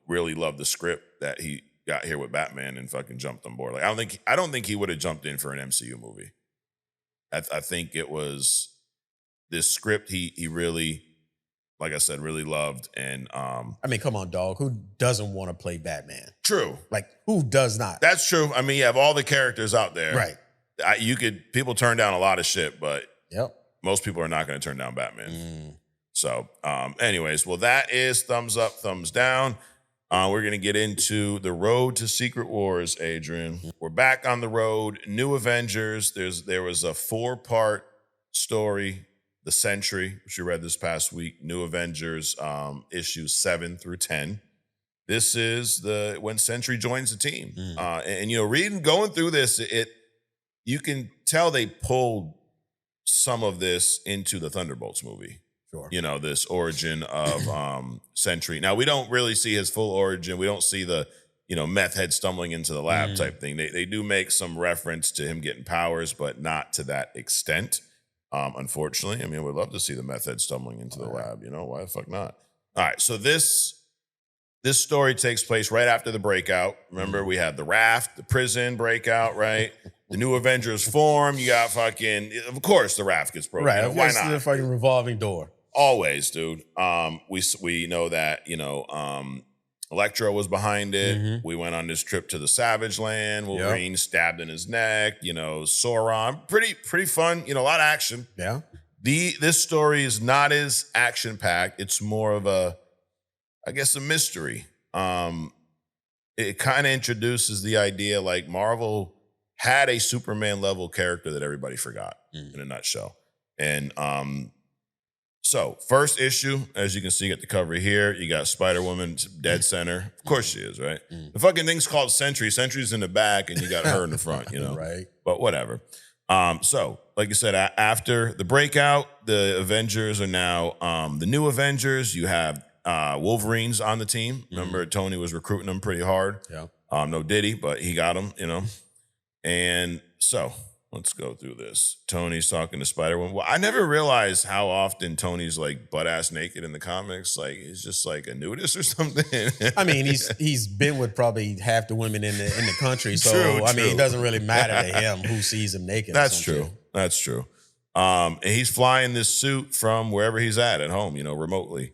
really loved the script that he got here with Batman and fucking jumped on board. Like I don't think he would have jumped in for an MCU movie. I think it was this script he really, like I said, really loved. And I mean, come on, dog. Who doesn't want to play Batman? True. Like, who does not? That's true. I mean, you have all the characters out there. Right. People turn down a lot of shit, but yep, most people are not going to turn down Batman. So, anyways, well, that is thumbs up, thumbs down. We're going to get into the road to Secret Wars, Adrian. We're back on the road. New Avengers. There was a 4-part story. The Sentry, which we read this past week, New Avengers, issues 7 through 10. This is when Sentry joins the team. And going through this, you can tell they pulled some of this into the Thunderbolts movie. Sure. This origin of Sentry. Now, we don't really see his full origin. We don't see the, meth head stumbling into the lab type thing. They do make some reference to him getting powers, but not to that extent. Unfortunately, I mean, we'd love to see the meth head stumbling into the lab. Why the fuck not? All right, so this story takes place right after the breakout. Remember, we had the raft, the prison breakout, right? The New Avengers form. You got fucking, of course, the raft gets broken. Right, why not? The fucking revolving door. Always, dude. We know that Electro was behind it. We went on this trip to the Savage Land. Wolverine stabbed in his neck. Sauron, pretty fun. A lot of action. Yeah. This story is not as action-packed. It's more of a mystery. It kind of introduces the idea like Marvel had a Superman level character that everybody forgot in a nutshell. And so first issue, as you can see at the cover here, you got Spider-Woman dead center. Of course she is, right? The fucking thing's called Sentry. Sentry's in the back and you got her in the front, Right. But whatever. So like I said, after the breakout, the Avengers are now the new Avengers. You have Wolverine's on the team. Remember, Tony was recruiting them pretty hard. Yeah. No Diddy, but he got them, And so let's go through this. Tony's talking to Spider-Woman. Well, I never realized how often Tony's like butt-ass naked in the comics. Like he's just like a nudist or something. I mean, he's been with probably half the women in the country. So True. I mean, it doesn't really matter to him who sees him naked. That's true. That's true. And he's flying this suit from wherever he's at home, remotely.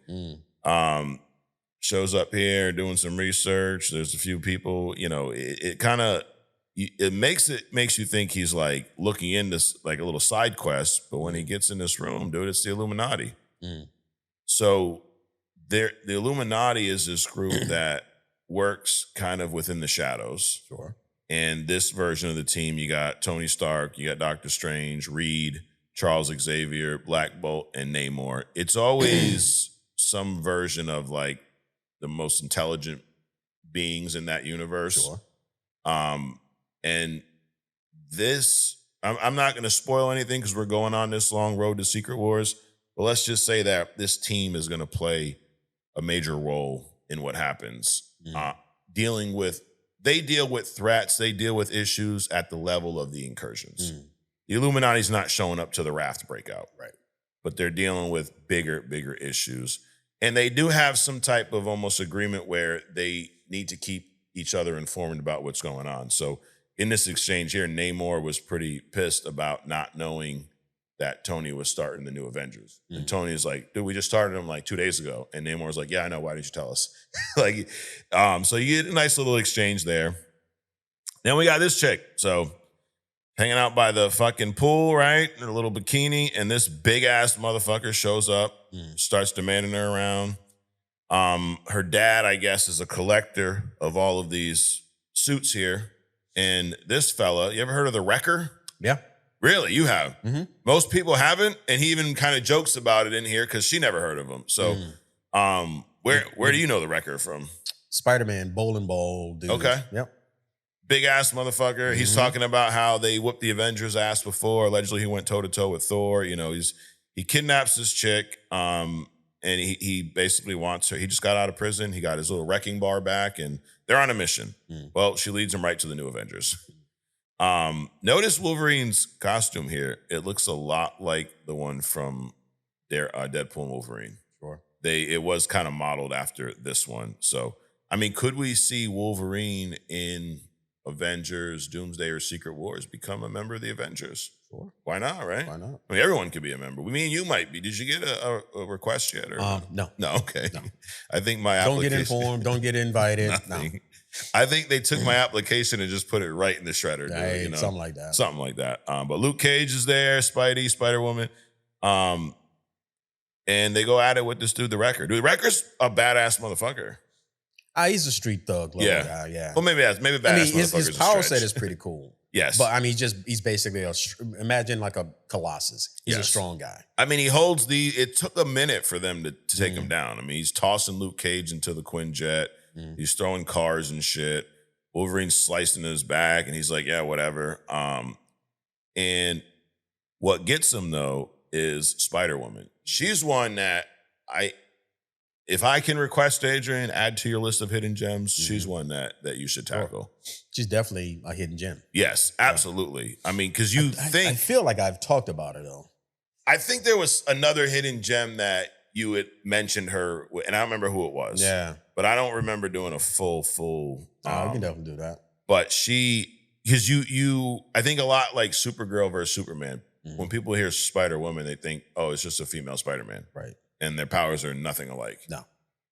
Shows up here doing some research. There's a few people, it kind of makes you think he's like looking into like a little side quest, but when he gets in this room, dude, it's the Illuminati. So the Illuminati is this group that works kind of within the shadows. Sure. And this version of the team, you got Tony Stark, you got Doctor Strange, Reed, Charles Xavier, Black Bolt, and Namor. It's always some version of like the most intelligent beings in that universe. Sure. And this, I'm not going to spoil anything because we're going on this long road to Secret Wars, but let's just say that this team is going to play a major role in what happens. They deal with threats, they deal with issues at the level of the incursions. The Illuminati's not showing up to the raft breakout. Right. But they're dealing with bigger issues. And they do have some type of almost agreement where they need to keep each other informed about what's going on. So in this exchange here, Namor was pretty pissed about not knowing that Tony was starting the new Avengers. And Tony is like, dude, we just started them like 2 days ago. And Namor was like, yeah, I know. Why didn't you tell us? So you get a nice little exchange there. Then we got this chick. So hanging out by the fucking pool, right? In a little bikini. And this big ass motherfucker shows up, starts demanding her around. Her dad, I guess, is a collector of all of these suits here. And this fella, you ever heard of the Wrecker? Yeah. Really? You have? Most people haven't. And he even kind of jokes about it in here because she never heard of him. So where do you know the Wrecker from? Spider-Man, bowling ball dude. Okay. Yep. Big ass motherfucker. He's talking about how they whooped the Avengers' ass before. Allegedly, he went toe-to-toe with Thor. He kidnaps this chick. And he basically wants her. He just got out of prison. He got his little wrecking bar back, and they're on a mission. Well, she leads him right to the new Avengers. Notice Wolverine's costume here. It looks a lot like the one from their Deadpool and Wolverine. Sure. It was kind of modeled after this one. So, I mean, could we see Wolverine in Avengers, Doomsday, or Secret Wars become a member of the Avengers? Sure. Why not, right? Why not? I mean, everyone could be a member. Me and you might be. Did you get a request yet? Or no. No, okay. No. I think my don't application... get informed. Don't get invited. No. I think they took my application and just put it right in the shredder. Hey, something like that. Something like that. But Luke Cage is there, Spidey, Spider-Woman. And they go at it with this dude, the Wrecker. Dude, the Wrecker's a badass motherfucker. He's a street thug guy, yeah. Well, maybe badass motherfucker. His power set is pretty cool. Yes. But I mean, he's basically imagine like a Colossus. He's a strong guy. I mean, he holds it took a minute for them to take him down. I mean, he's tossing Luke Cage into the Quinjet. He's throwing cars and shit. Wolverine's slicing his back, and he's like, yeah, whatever. And what gets him, though, is Spider-Woman. She's one that if I can request, Adrian, add to your list of hidden gems, she's one that you should tackle. She's definitely a hidden gem. Yes, absolutely. I mean, because I feel like I've talked about her, though. I think there was another hidden gem that you had mentioned her, and I don't remember who it was. Yeah. But I don't remember doing a full. We can definitely do that. But because I think a lot like Supergirl versus Superman. When people hear Spider-Woman, they think, oh, it's just a female Spider-Man. Right. And their powers are nothing alike. No.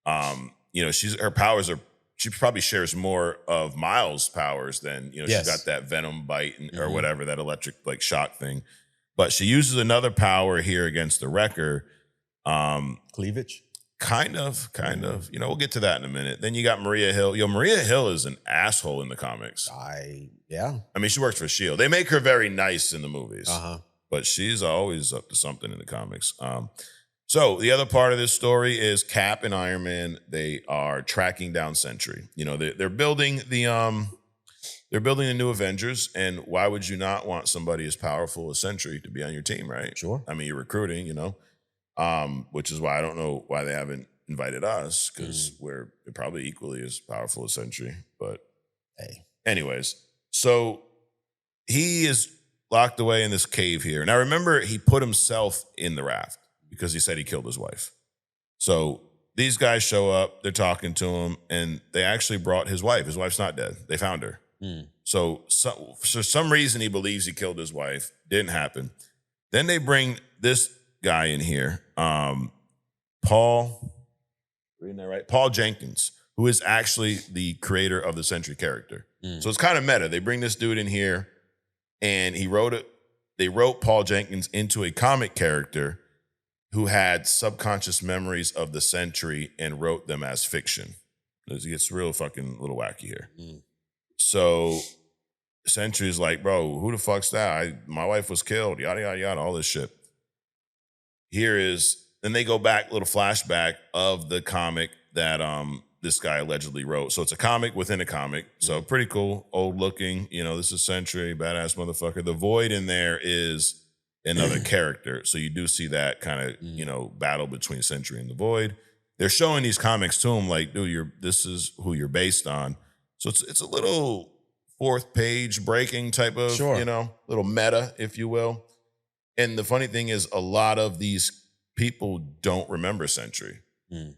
Her powers she probably shares more of Miles' powers than, she's got that venom bite or whatever, that electric like shock thing. But she uses another power here against the Wrecker. Cleavage? Kind of. We'll get to that in a minute. Then you got Maria Hill. Maria Hill is an asshole in the comics. Yeah. I mean, she works for S.H.I.E.L.D. They make her very nice in the movies. Uh-huh. But she's always up to something in the comics. So the other part of this story is Cap and Iron Man. They are tracking down Sentry. They're building the new Avengers, and why would you not want somebody as powerful as Sentry to be on your team, right? Sure. I mean, you're recruiting, which is why I don't know why they haven't invited us, because we're probably equally as powerful as Sentry. But hey, anyways, so he is locked away in this cave here. Now, remember, he put himself in the raft because he said he killed his wife. So these guys show up, they're talking to him, and they actually brought his wife. His wife's not dead. They found her. So for some reason, he believes he killed his wife. Didn't happen. Then they bring this guy in here, Paul, reading that right? Paul Jenkins, who is actually the creator of the Sentry character. So it's kind of meta. They bring this dude in here, and they wrote Paul Jenkins into a comic character who had subconscious memories of the Sentry and wrote them as fiction. It gets real fucking little wacky here. So Sentry's like, bro, who the fuck's that? My wife was killed, yada, yada, yada, all this shit. Then they go back, little flashback of the comic that this guy allegedly wrote. So it's a comic within a comic. So pretty cool, old looking. This is Sentry, badass motherfucker. The Void in there is another character. So you do see that kind of, battle between Sentry and the Void. They're showing these comics to him like, dude, this is who you're based on. So it's a little fourth page breaking type of, little meta, if you will. And the funny thing is a lot of these people don't remember Sentry.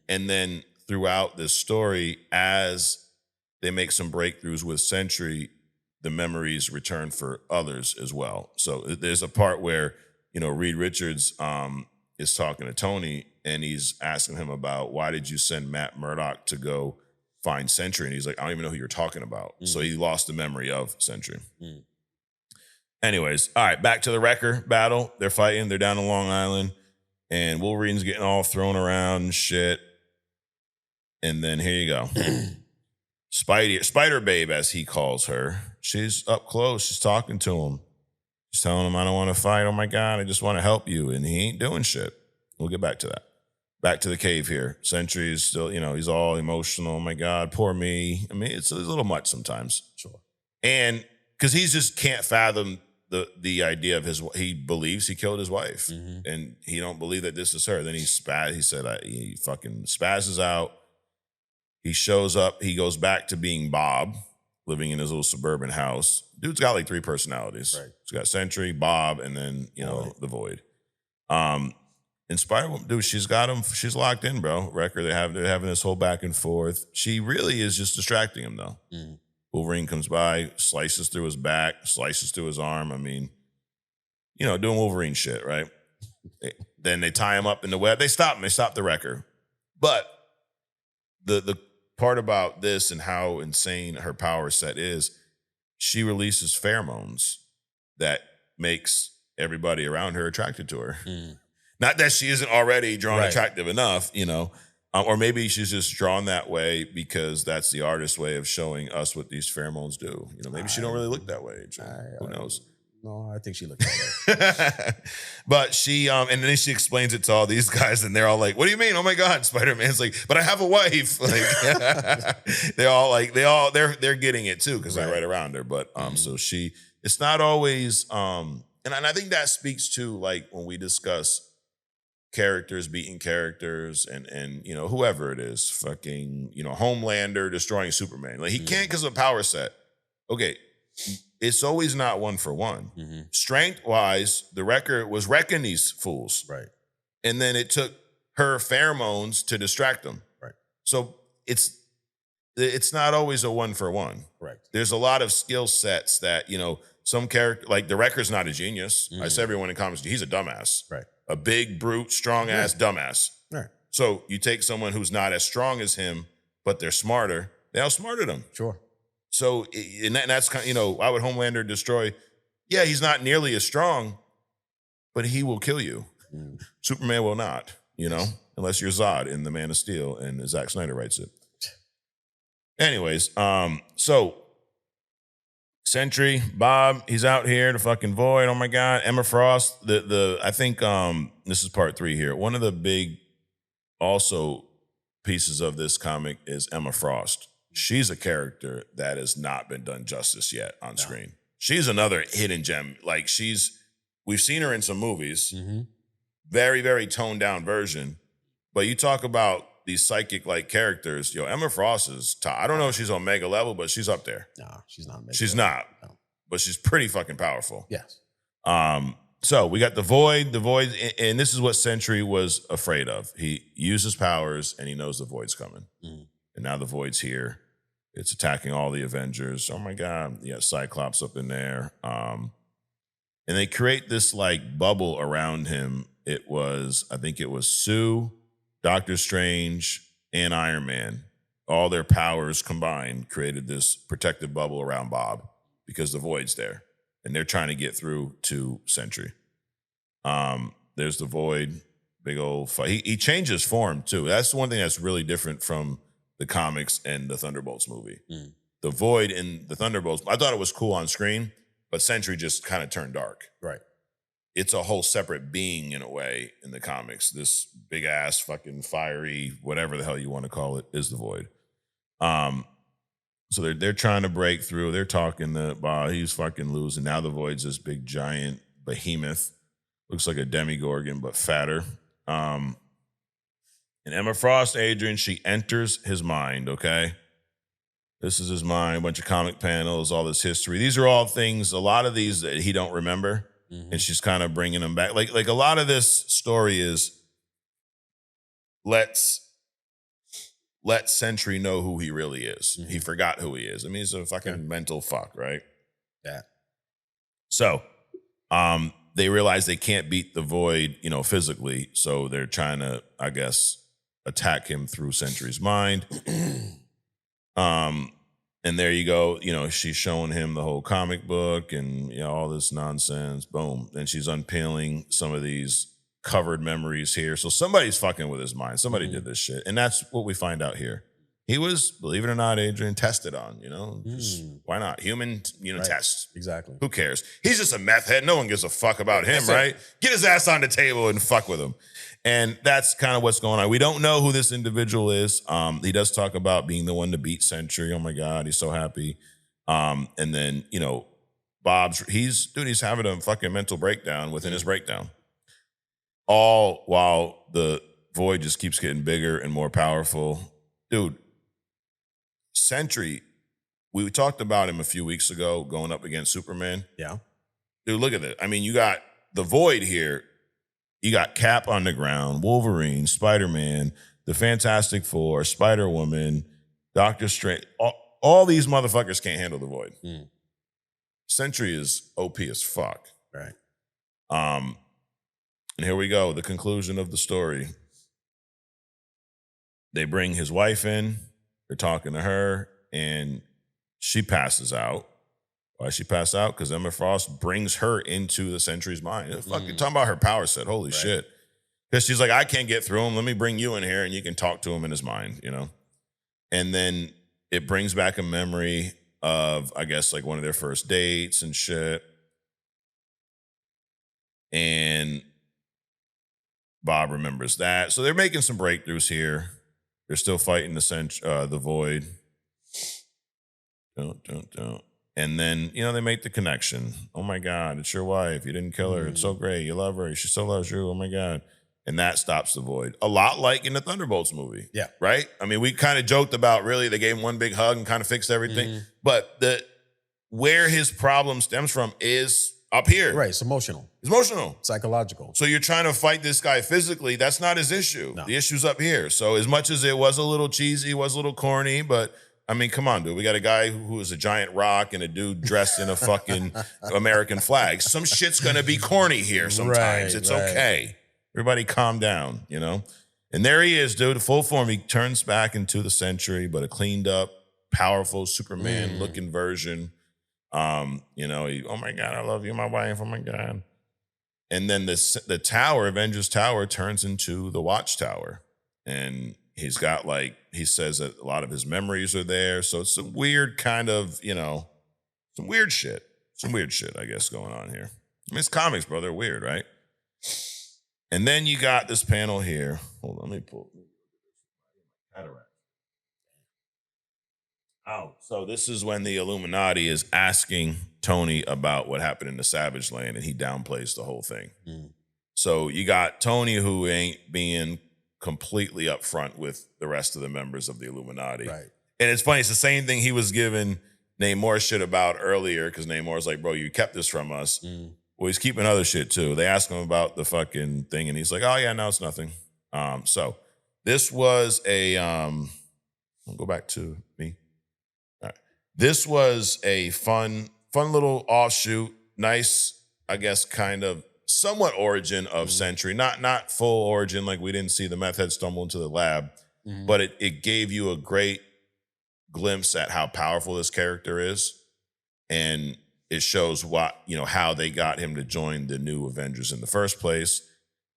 And then throughout this story, as they make some breakthroughs with Sentry, the memories return for others as well. So there's a part where, Reed Richards is talking to Tony, and he's asking him about, why did you send Matt Murdock to go find Sentry? And he's like, I don't even know who you're talking about. So he lost the memory of Sentry. Anyways, all right, back to the Wrecker battle. They're fighting. They're down in Long Island, and Wolverine's getting all thrown around and shit. And then here you go. Spider Babe, as he calls her. She's up close. She's talking to him. She's telling him, I don't want to fight. Oh, my God, I just want to help you. And he ain't doing shit. We'll get back to that. Back to the cave here. Sentry is still, he's all emotional. Oh, my God, poor me. I mean, it's a little much sometimes. Sure. And because he just can't fathom the idea of he believes he killed his wife. And he don't believe that this is her. Then he said, he fucking spazzes out. He shows up. He goes back to being Bob, living in his little suburban house. Dude's got like 3 personalities. Right. He's got Sentry, Bob, and then, the Void. And Spider-Woman, dude, she's got him. She's locked in, bro. Wrecker, they're having this whole back and forth. She really is just distracting him, though. Wolverine comes by, slices through his back, slices through his arm. I mean, doing Wolverine shit, right? Then they tie him up in the web. They stop him. They stop the Wrecker. But the part about this and how insane her power set is, she releases pheromones that makes everybody around her attracted to her. Not that she isn't already drawn attractive enough, or maybe she's just drawn that way because that's the artist's way of showing us what these pheromones do. Maybe she don't really look that way. Who knows? No, I think she looked that way. But she, and then she explains it to all these guys, and they're all like, "What do you mean? Oh my God!" Spider-Man's like, "But I have a wife." Like, they're getting it too because they're right around her. But so it's not always, and I think that speaks to like when we discuss characters beating characters and whoever it is, fucking Homelander destroying Superman. Like he can't because of a power set. Okay. It's always not 1 for 1. Strength-wise, the Wrecker was wrecking these fools. Right. And then it took her pheromones to distract them. Right. So it's not always a 1 for 1. Correct. There's a lot of skill sets that, some character, like the Wrecker's not a genius. I say everyone in comics, he's a dumbass. Right. A big, brute, strong-ass dumbass. Right. So you take someone who's not as strong as him, but they're smarter, they outsmarted him. Sure. So, and that's kind of, why would Homelander destroy? Yeah, he's not nearly as strong, but he will kill you. Superman will not, unless you're Zod in The Man of Steel and Zack Snyder writes it. Anyways, so Sentry, Bob, he's out here, the fucking Void. Oh my God, Emma Frost. I think this is part 3 here. One of the big also pieces of this comic is Emma Frost. She's a character that has not been done justice yet on screen. She's another hidden gem. Like we've seen her in some movies, very, very toned down version. But you talk about these psychic like characters, Emma Frost is top. I don't know if she's Omega level, but she's up there. No, she's not. She's not. No. But she's pretty fucking powerful. Yes. So we got the Void, and this is what Sentry was afraid of. He uses powers and he knows the Void's coming. And now the Void's here. It's attacking all the Avengers. Oh my God. You got Cyclops up in there. And they create this like bubble around him. I think it was Sue, Doctor Strange, and Iron Man. All their powers combined created this protective bubble around Bob because the Void's there. And they're trying to get through to Sentry. There's the Void, big old fight. He changes form too. That's the one thing that's really different from the comics and the Thunderbolts movie. The Void in the Thunderbolts, I thought it was cool on screen, but Sentry just kind of turned dark. Right. It's a whole separate being in a way in the comics. This big ass fucking fiery, whatever the hell you want to call it, is the Void. So they're trying to break through. They're talking to Bob. He's fucking losing. Now the Void's this big giant behemoth. Looks like a Demogorgon, but fatter. And Emma Frost, Adrian, she enters his mind, okay? This is his mind, a bunch of comic panels, all this history. These are all things, a lot of these that he don't remember. And she's kind of bringing them back. Like a lot of this story is let Sentry know who he really is. He forgot who he is. I mean, he's a fucking mental fuck, right? Yeah. So they realize they can't beat the Void, physically. So they're trying to, I guess, attack him through Sentry's mind. And there you go. She's showing him the whole comic book and all this nonsense. Boom. And she's unpeeling some of these covered memories here. So somebody's fucking with his mind. Somebody did this shit. And that's what we find out here. He was, believe it or not, Adrian, tested on, why not? Human, right. Tests. Exactly. Who cares? He's just a meth head. No one gives a fuck about him, right? Get his ass on the table and fuck with him. And that's kind of what's going on. We don't know who this individual is. He does talk about being the one to beat Sentry. Oh my God, he's so happy. And then, he's having a fucking mental breakdown within his breakdown. All while the Void just keeps getting bigger and more powerful. Dude, Sentry, we talked about him a few weeks ago going up against Superman. Yeah. Dude, look at it. I mean, you got the Void here. You got Cap on the ground, Wolverine, Spider-Man, the Fantastic Four, Spider-Woman, Doctor Strange. All these motherfuckers can't handle the Void. Sentry is OP as fuck. Right. And here we go, the conclusion of the story. They bring his wife in. They're talking to her, and she passes out. Why she passed out? Because Emma Frost brings her into the Sentry's mind. Fucking talking about her power set. Holy shit. Because she's like, I can't get through him. Let me bring you in here and you can talk to him in his mind, And then it brings back a memory of, I guess, like one of their first dates and shit. And Bob remembers that. So they're making some breakthroughs here. They're still fighting the Void. Don't. And then, they make the connection. Oh my God, it's your wife. You didn't kill her. It's so great. You love her. She still loves you. Oh my God. And that stops the Void. A lot like in the Thunderbolts movie. Yeah. Right? I mean, we kind of joked about really they gave him one big hug and kind of fixed everything. But where his problem stems from is up here. Right. It's emotional. It's emotional. Psychological. So you're trying to fight this guy physically. That's not his issue. No. The issue's up here. So as much as it was a little cheesy, was a little corny, but I mean, come on, dude. We got a guy who is a giant rock and a dude dressed in a fucking American flag. Some shit's going to be corny here sometimes. It's okay. Everybody calm down, And there he is, dude, full form. He turns back into the Sentry, but a cleaned up, powerful Superman-looking version. Oh, my God, I love you, my wife. Oh, my God. And then the tower, Avengers Tower, turns into the Watchtower. And he's got he says that a lot of his memories are there. So it's some weird kind of, some weird shit. Some weird shit, I guess, going on here. I mean, it's comics, bro. They're weird, right? And then you got this panel here. Hold on, let me pull. Cataract. Oh, so this is when the Illuminati is asking Tony about what happened in the Savage Land, and he downplays the whole thing. So you got Tony, who ain't being completely upfront with the rest of the members of the Illuminati. Right. And it's funny, it's the same thing he was giving Namor shit about earlier, because Namor's like, bro, you kept this from us. Well, he's keeping other shit too. They ask him about the fucking thing, and he's like, oh yeah, no, it's nothing. So this was I'll go back to me. All right. This was a fun little offshoot, nice, I guess, kind of somewhat origin of Sentry. Not full origin, like we didn't see the meth head stumble into the lab, but it gave you a great glimpse at how powerful this character is. And it shows how they got him to join the new Avengers in the first place.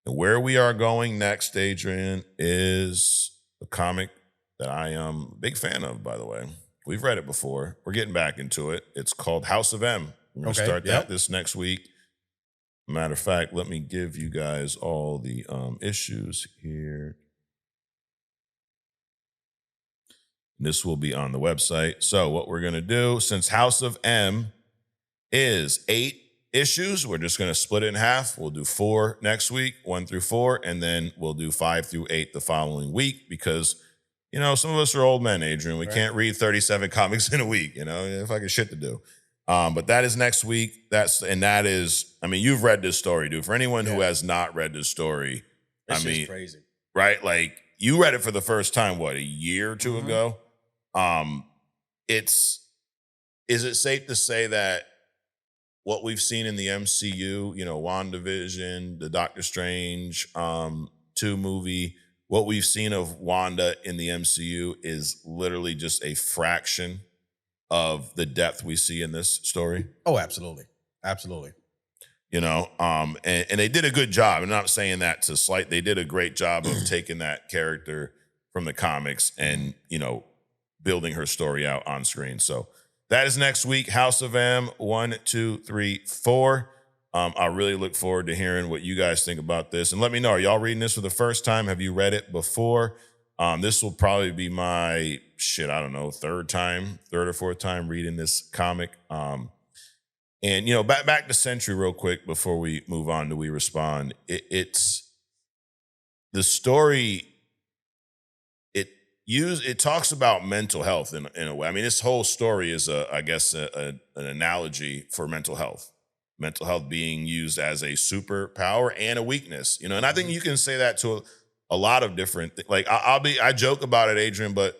And where we are going next, Adrian, is a comic that I am a big fan of, by the way. We've read it before. We're getting back into it. It's called House of M. We're going to start that this next week. Matter of fact, let me give you guys all the issues here. This will be on the website. So what we're going to do, since House of M is 8 issues, we're just going to split it in half. We'll do 4 next week, 1 through 4, and then we'll do 5 through 8 the following week, because, some of us are old men, Adrian. We can't read 37 comics in a week, fucking shit to do. But that is next week. That is, you've read this story, dude. For anyone who has not read this story, It's crazy. Right? Like, you read it for the first time, a year or two ago? Is it safe to say that what we've seen in the MCU, WandaVision, the Doctor Strange 2 movie, what we've seen of Wanda in the MCU is literally just a fraction of the depth we see in this story? Oh, absolutely. Absolutely. And they did a good job. I'm not saying that to slight. They did a great job of taking that character from the comics and, building her story out on screen. So that is next week. House of M, 1, 2, 3, 4. I really look forward to hearing what you guys think about this. And let me know, are y'all reading this for the first time? Have you read it before? This will probably be my, third or fourth time reading this comic. And, back to Sentry real quick before we move on to We Respond. It's the story. It talks about mental health in a way. This whole story is an analogy for mental health. Mental health being used as a superpower and a weakness, and I think you can say that to a lot of different things. Like I joke about it, Adrian, but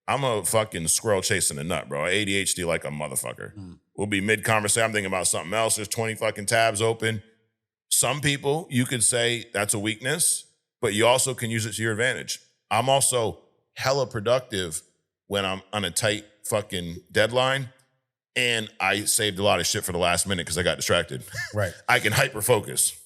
I'm a fucking squirrel chasing a nut, bro. ADHD like a motherfucker. We'll be mid-conversation. I'm thinking about something else. There's 20 fucking tabs open. Some people, you could say that's a weakness, but you also can use it to your advantage. I'm also hella productive when I'm on a tight fucking deadline, and I saved a lot of shit for the last minute because I got distracted. Right. I can hyper focus.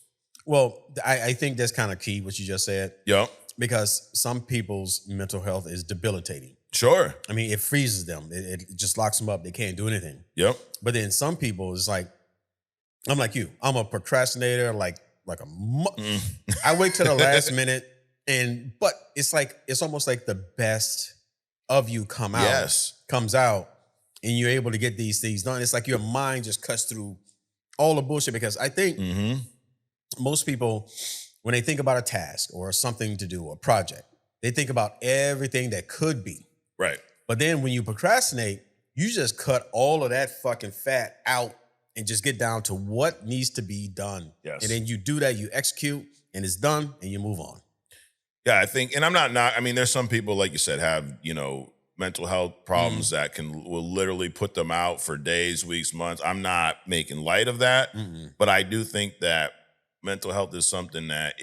Well, I think that's kind of key, what you just said. Yep. Because some people's mental health is debilitating. Sure. It freezes them. It just locks them up. They can't do anything. Yep. But then some people, it's like, I'm like you. I'm a procrastinator, I wait till the last minute, but it's almost like the best of you comes out, and you're able to get these things done. It's like your mind just cuts through all the bullshit, because I think most people, when they think about a task or something to do, a project, they think about everything that could be. Right. But then when you procrastinate, you just cut all of that fucking fat out and just get down to what needs to be done. Yes. And then you do that, you execute, and it's done, and you move on. Yeah, I think, and I'm not, there's some people, like you said, have, mental health problems that will literally put them out for days, weeks, months. I'm not making light of that, but I do think that mental health is something that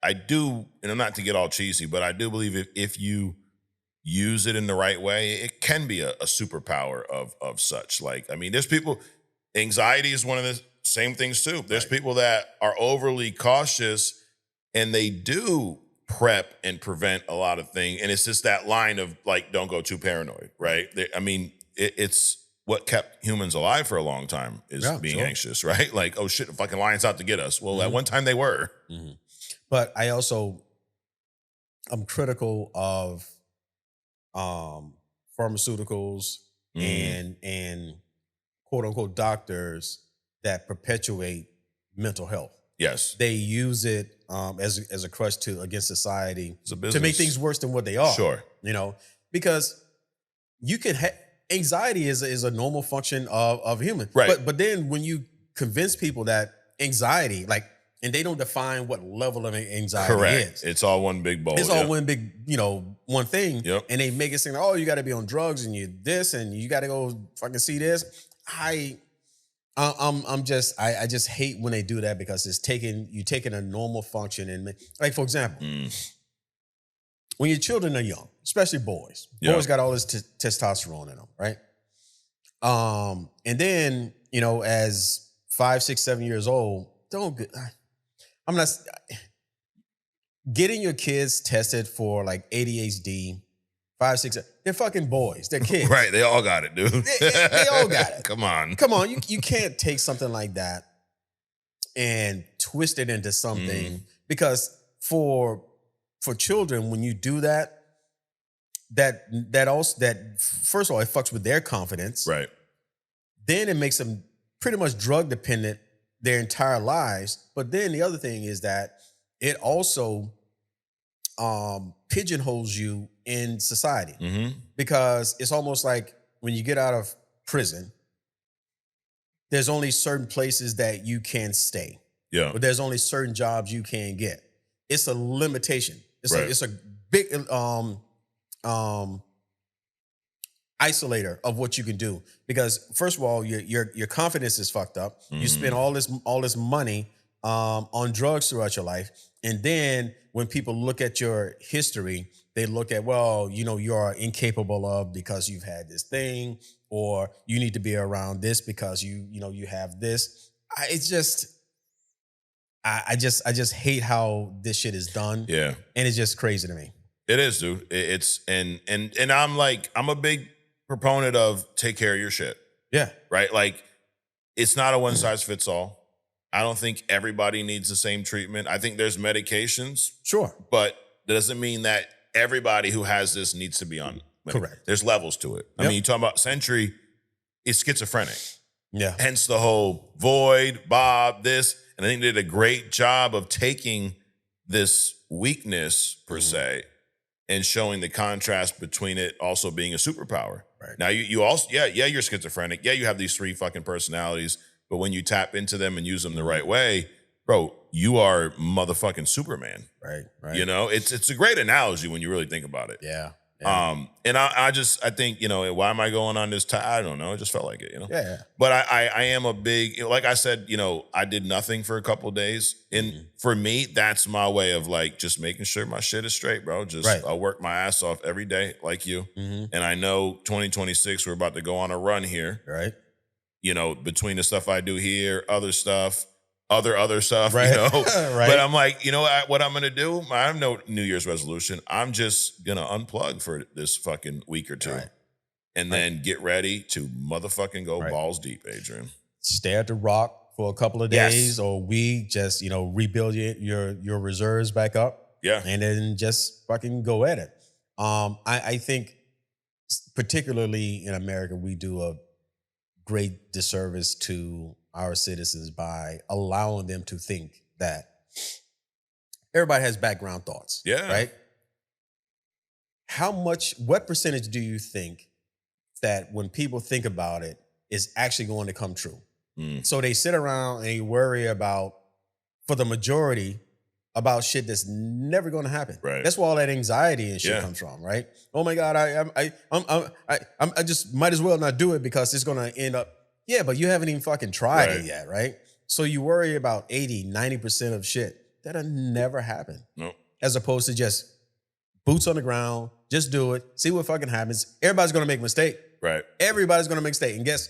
and I'm not to get all cheesy, but I do believe if you use it in the right way, it can be a superpower of such. There's people, anxiety is one of the same things too. There's people that are overly cautious and they do prep and prevent a lot of things. And it's just that line of like, don't go too paranoid, right? It's what kept humans alive for a long time is being anxious, right? Like, oh shit, the fucking lion's out to get us. Well, at one time they were. Mm-hmm. But I'm critical of pharmaceuticals and quote unquote doctors that perpetuate mental health. Yes. They use it as a crutch against society to make things worse than what they are. Sure. Because you can anxiety is a normal function of human. Right. But then when you convince people that anxiety, and they don't define what level of anxiety is. It's all one big bowl. It's all one big, one thing. Yep. And they make it seem like, oh, you got to be on drugs and you this and you got to go fucking see this. I just hate when they do that because you're taking a normal function and like, for example, when your children are young, especially boys got all this testosterone in them, right? And then, as 5, 6, 7 years old, I'm not getting your kids tested for like ADHD, 5, 6, they're fucking boys. They're kids. Right. They all got it, dude. They all got it. Come on. You can't take something like that and twist it into something because for children, when you do that first of all, it fucks with their confidence. Right. Then it makes them pretty much drug dependent their entire lives. But then the other thing is that it also pigeonholes you in society because it's almost like when you get out of prison, there's only certain places that you can stay. Yeah. But there's only certain jobs you can get. It's a limitation. It's a big isolator of what you can do because first of all, your confidence is fucked up. You spend all this money on drugs throughout your life, and then when people look at your history, they look at you are incapable of because you've had this thing, or you need to be around this because you have this. I just hate how this shit is done. Yeah, and it's just crazy to me. It is, dude. It's and I'm a big proponent of take care of your shit. Yeah. Right? Like, it's not a one size fits all. I don't think everybody needs the same treatment. I think there's medications. Sure. But that doesn't mean that everybody who has this needs to be on medication. Correct. There's levels to it. I mean, you talk about Sentry is schizophrenic. Yeah. Hence the whole Void, Bob, this. And I think they did a great job of taking this weakness, per se, and showing the contrast between it also being a superpower. Right. Now, you also, you're schizophrenic. Yeah, you have these 3 fucking personalities, but when you tap into them and use them the right way, bro, you are motherfucking Superman. Right. It's a great analogy when you really think about it. Yeah. And I think, why am I going on this? I don't know. It just felt like it, Yeah. But I am a big, like I said, I did nothing for a couple of days. And for me, that's my way of like just making sure my shit is straight, bro. I work my ass off every day like you. And I know 2026, we're about to go on a run here. Right. Between the stuff I do here, other stuff, other stuff, right. Right. But I'm like, what I'm going to do? I have no New Year's resolution. I'm just going to unplug for this fucking week or two. Right. And then get ready to motherfucking go balls deep, Adrian. Stay at the Rock for a couple of days or a week. Just, rebuild your reserves back up. Yeah. And then just fucking go at it. I think particularly in America, we do a great disservice to our citizens by allowing them to think that everybody has background thoughts. Yeah. Right? What percentage do you think that when people think about it is actually going to come true? So they sit around and they worry about, for the majority, about shit that's never going to happen. Right. That's where all that anxiety and shit comes from, right? Oh my God, I just might as well not do it because it's going to end up. Yeah, but you haven't even fucking tried it yet, right? So you worry about 80, 90% of shit that'll never happen. Nope. As opposed to just boots on the ground, just do it, see what fucking happens. Everybody's going to make a mistake. Right. Everybody's going to make a mistake. And guess,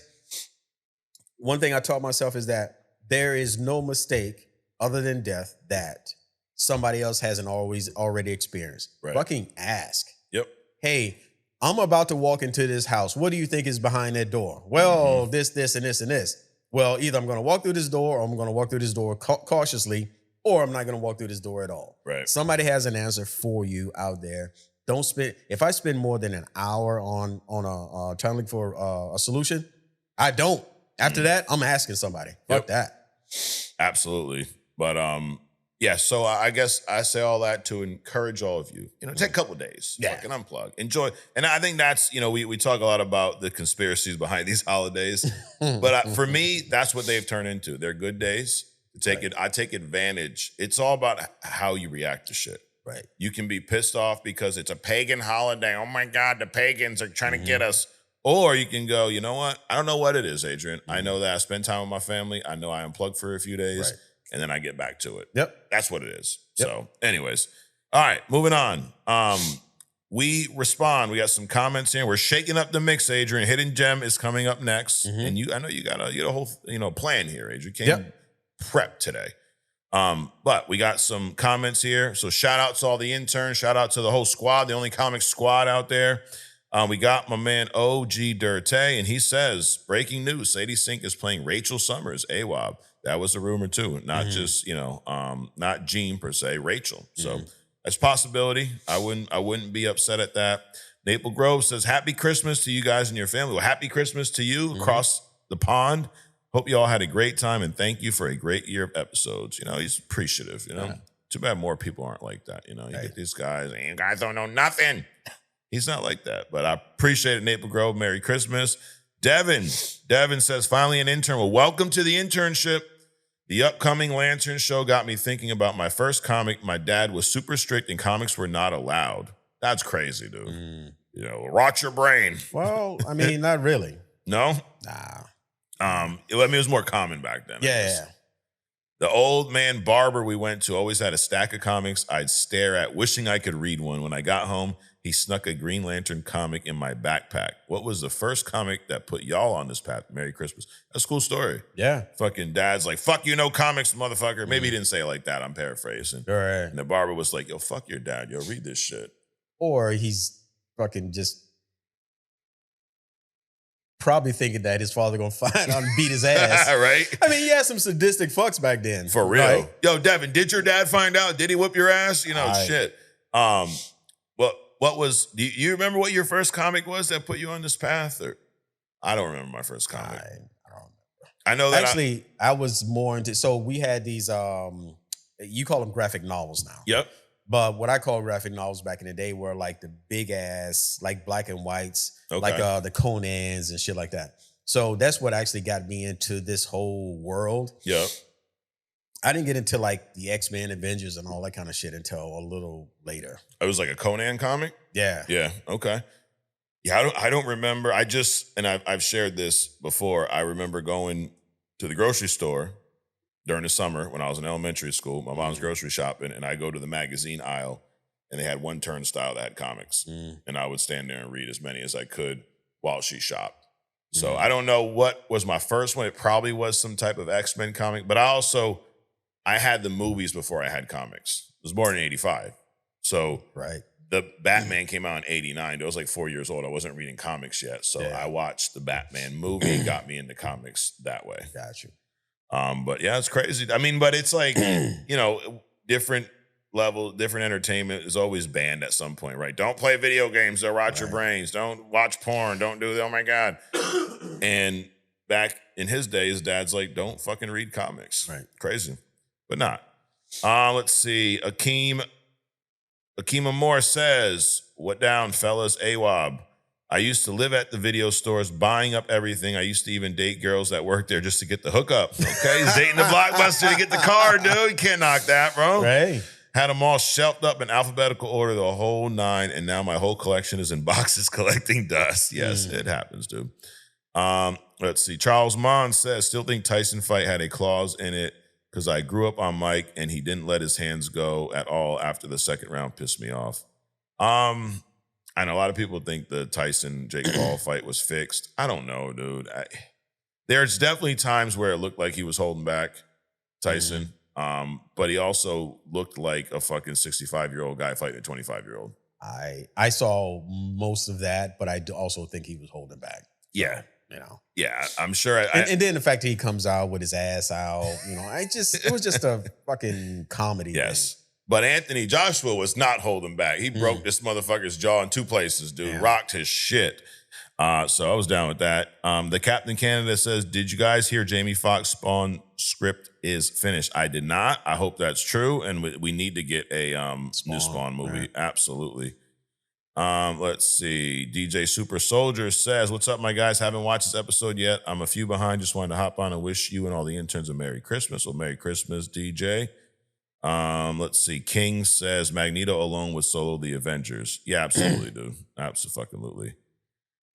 one thing I taught myself is that there is no mistake other than death that somebody else hasn't already experienced. Right. Fucking ask. Yep. Hey, I'm about to walk into this house. What do you think is behind that door? Well, this, and this, and this. Well, either I'm going to walk through this door, or I'm going to walk through this door cautiously, or I'm not going to walk through this door at all. Right. Somebody has an answer for you out there. Don't spend. If I spend more than an hour on a trying to look for a solution, I don't. After that, I'm asking somebody. Fuck that. Absolutely. But yeah. So I guess I say all that to encourage all of you. Take a couple of days. Yeah. Fucking unplug. Enjoy. And I think that's we talk a lot about the conspiracies behind these holidays, but for me, that's what they've turned into. They're good days. I take advantage. It's all about how you react to shit. Right. You can be pissed off because it's a pagan holiday. Oh my God, the pagans are trying to get us. Or you can go, you know what? I don't know what it is, Adrian. I know that I spend time with my family. I know I unplug for a few days, and then I get back to it. Yep. That's what it is. Yep. So anyways, all right, moving on. We respond. We got some comments here. We're shaking up the mix, Adrian. Hidden Gem is coming up next. And I know you got a whole plan here, Adrian. You came prep today. But we got some comments here. So shout out to all the interns. Shout out to the whole squad, the only comic squad out there. We got my man OG Dirte, and he says, breaking news, Sadie Sink is playing Rachel Summers, AWOB. That was a rumor too, not just, not Jean per se, Rachel. So that's a possibility. I wouldn't be upset at that. Maple Grove says, happy Christmas to you guys and your family. Well, happy Christmas to you across the pond. Hope you all had a great time, and thank you for a great year of episodes. He's appreciative, Too bad more people aren't like that, You get these guys, and you guys don't know nothing. He's not like that, but I appreciate it, Maple Grove. Merry Christmas. Devin says, finally an intern. Well, welcome to the internship. The upcoming Lantern show got me thinking about my first comic. My dad was super strict and comics were not allowed. That's crazy, dude. Rot your brain. Well, I mean, not really. No? Nah. It was more common back then. Yeah. The old man barber we went to always had a stack of comics I'd stare at, wishing I could read one. When I got home, he snuck a Green Lantern comic in my backpack. What was the first comic that put y'all on this path? Merry Christmas. That's a cool story. Yeah. Fucking dad's like, fuck you, no comics, motherfucker. Maybe he didn't say it like that. I'm paraphrasing. All right. And the barber was like, yo, fuck your dad. Yo, read this shit. Or he's fucking just probably thinking that his father gonna find out and beat his ass. Right? I mean, he had some sadistic fucks back then. For real. Right? Yo, Devin, did your dad find out? Did he whip your ass? Shit. What was, do you remember what your first comic was that put you on this path? Or I don't remember my first comic. I don't remember. I know that. Actually, I was more into, so we had these, you call them graphic novels now. Yep. But what I call graphic novels back in the day were like the big ass, like black and whites, like the Conans and shit like that. So that's what actually got me into this whole world. Yep. I didn't get into like the X-Men, Avengers, and all that kind of shit until a little later. It was like a Conan comic? Yeah. Yeah. Okay. Yeah, I don't remember. I've shared this before. I remember going to the grocery store during the summer when I was in elementary school, my mom's grocery shopping, and I go to the magazine aisle, and they had one turnstile that had comics. And I would stand there and read as many as I could while she shopped. So I don't know what was my first one. It probably was some type of X-Men comic, but I had the movies before I had comics. I was born in 85. So the Batman came out in 89. I was like 4 years old. I wasn't reading comics yet. So I watched the Batman movie and got me into comics that way. Got you. But yeah, it's crazy. I mean, but it's like, different level, different entertainment is always banned at some point, right? Don't play video games. They'll rot your brains. Don't watch porn. Don't do oh my God. And back in his day, his dad's like, don't fucking read comics. Right. Crazy. But not. Let's see. Akima Moore says, what down, fellas? AWOB. I used to live at the video stores buying up everything. I used to even date girls that worked there just to get the hookup. Okay, he's dating the Blockbuster to get the car, dude. You can't knock that, bro. Right. Had them all shelved up in alphabetical order, the whole 9, and now my whole collection is in boxes collecting dust. Yes, it happens, dude. Let's see. Charles Mon says, still think Tyson fight had a clause in it because I grew up on Mike and he didn't let his hands go at all after the second round. Pissed me off. I know a lot of people think the Tyson-Jake Paul fight was fixed. I don't know, dude. There's definitely times where it looked like he was holding back Tyson, but he also looked like a fucking 65-year-old guy fighting a 25-year-old. I saw most of that, but I also think he was holding back. Yeah. So, Yeah, I'm sure. And then the fact that he comes out with his ass out, it was just a fucking comedy. Yes. Thing. But Anthony Joshua was not holding back. He broke this motherfucker's jaw in 2 places, dude. Yeah. Rocked his shit. So I was down with that. The Captain Canada says, did you guys hear Jamie Foxx Spawn script is finished? I did not. I hope that's true. And we need to get a new Spawn movie. Right. Absolutely. Let's see. DJ Super Soldier says, what's up, my guys? Haven't watched this episode yet. I'm a few behind. Just wanted to hop on and wish you and all the interns a Merry Christmas. Well, Merry Christmas, DJ. Let's see. King says Magneto alone would solo the Avengers. Yeah, absolutely, dude. Absolutely.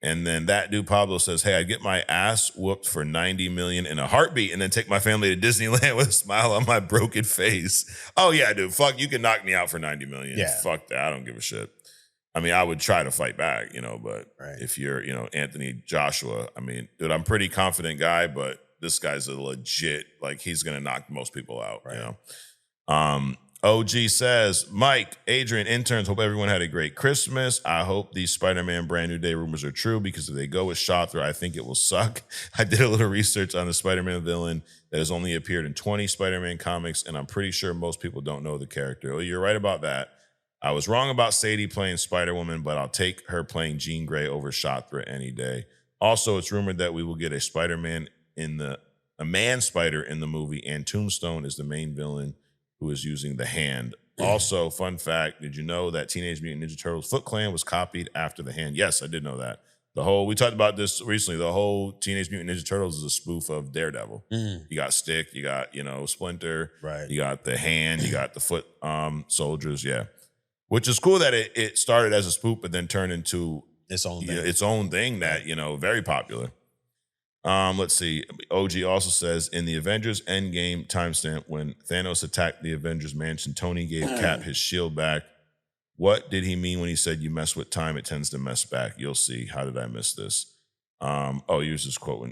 And then that dude Pablo says, hey, I'd get my ass whooped for 90 million in a heartbeat and then take my family to Disneyland with a smile on my broken face. Oh yeah, dude. Fuck, you can knock me out for 90 million. Yeah. Fuck that. I don't give a shit. I mean, I would try to fight back, but if you're, Anthony Joshua, I mean, dude, I'm a pretty confident guy, but this guy's a legit, he's going to knock most people out, OG says, Mike, Adrian, interns, hope everyone had a great Christmas. I hope these Spider-Man Brand New Day rumors are true because if they go with Shothra, I think it will suck. I did a little research on the Spider-Man villain that has only appeared in 20 Spider-Man comics, and I'm pretty sure most people don't know the character. Well, you're right about that. I was wrong about Sadie playing Spider-Woman, but I'll take her playing Jean Grey over Shothra any day. Also, it's rumored that we will get a Spider-Man a man-spider in the movie, and Tombstone is the main villain who is using the hand. Also, fun fact, did you know that Teenage Mutant Ninja Turtles Foot Clan was copied after the hand? Yes, I did know that. We talked about this recently, the whole Teenage Mutant Ninja Turtles is a spoof of Daredevil. You got Stick, you got, Splinter, you got the hand, you got the foot soldiers, Which is cool that it started as a spoof, but then turned into its own thing that, very popular. Let's see. OG also says, in the Avengers Endgame timestamp, when Thanos attacked the Avengers mansion, Tony gave Cap his shield back. What did he mean when he said, you mess with time, it tends to mess back? You'll see. How did I miss this? Here's this quote.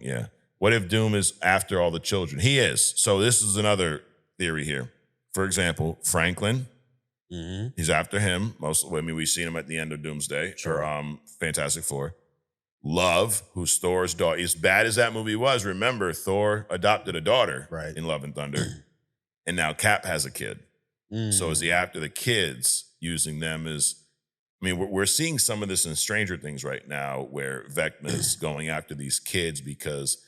What if Doom is after all the children? He is. So this is another theory here. For example, Franklin, he's after him. We've seen him at the end of Doomsday or Fantastic Four. Love, who's Thor's daughter. As bad as that movie was, remember, Thor adopted a daughter in Love and Thunder. And now Cap has a kid. So is he after the kids, using them as... I mean, we're seeing some of this in Stranger Things right now, where Vecna's going after these kids because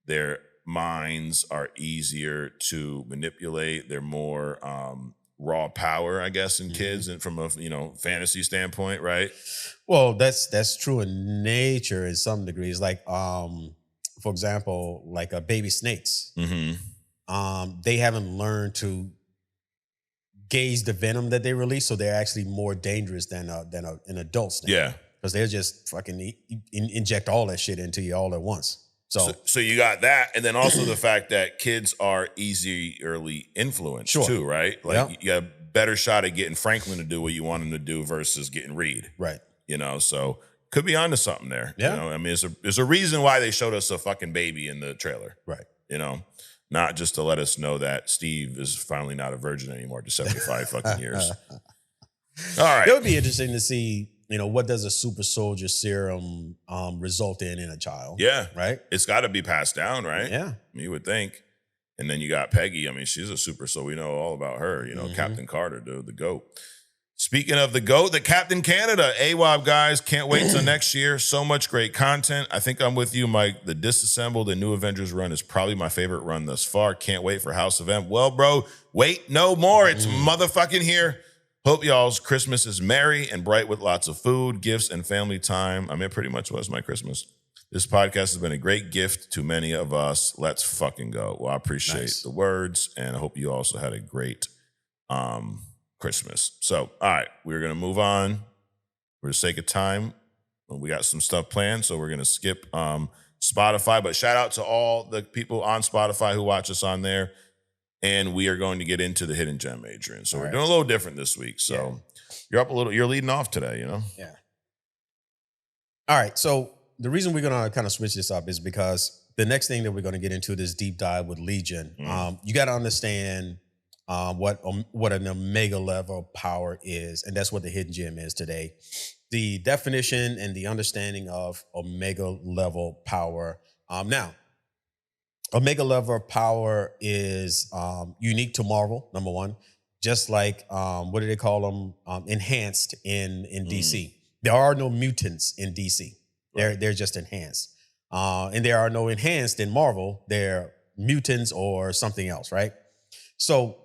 their minds are easier to manipulate. They're more... raw power, I guess, in kids, and from a fantasy standpoint, right? Well, that's true in nature in some degrees. Like, for example, like baby snakes. They haven't learned to gauge the venom that they release, so they're actually more dangerous than an adult snake. Yeah, because they'll just fucking inject all that shit into you all at once. So you got that, and then also the fact that kids are early influenced too, right? Like you got a better shot at getting Franklin to do what you want him to do versus getting Reed. Right. So could be onto something there. Yeah. I mean, there's a reason why they showed us a fucking baby in the trailer. Right. Not just to let us know that Steve is finally not a virgin anymore to 75 fucking years. All right. It would be interesting to see, what does a super soldier serum result in a child? Yeah. Right? It's got to be passed down, right? Yeah. You would think. And then you got Peggy. I mean, she's a super, so we know all about her. Captain Carter, dude, the GOAT. Speaking of the GOAT, the Captain Canada. AWOB, guys, can't wait till next year. So much great content. I think I'm with you, Mike. The Disassembled and New Avengers run is probably my favorite run thus far. Can't wait for House of M. Well, bro, wait no more. It's motherfucking here. Hope y'all's Christmas is merry and bright with lots of food, gifts, and family time. I mean, it pretty much was my Christmas. This podcast has been a great gift to many of us. Let's fucking go. Well, I appreciate the words, and I hope you also had a great Christmas. So, all right, we're going to move on. For the sake of time, we got some stuff planned, so we're going to skip Spotify. But shout out to all the people on Spotify who watch us on there. And we are going to get into the hidden gem, Adrian. So we're doing a little different this week. So you're up a little. You're leading off today, Yeah. All right. So the reason we're going to kind of switch this up is because the next thing that we're going to get into this deep dive with Legion, you got to understand what an Omega level power is, and that's what the hidden gem is today. The definition and the understanding of Omega level power. Now, Omega level power is unique to Marvel, number one. Just like, what do they call them? Enhanced in DC. There are no mutants in DC. Right. They're just enhanced. And there are no enhanced in Marvel. They're mutants or something else, right? So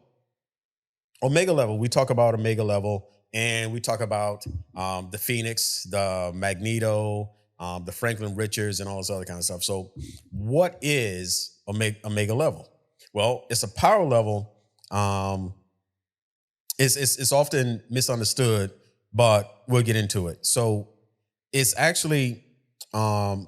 Omega level, we talk about Omega level, and we talk about the Phoenix, the Magneto, the Franklin Richards, and all this other kind of stuff. So what is Omega level? Well, it's a power level. It's often misunderstood, but we'll get into it. So it's actually an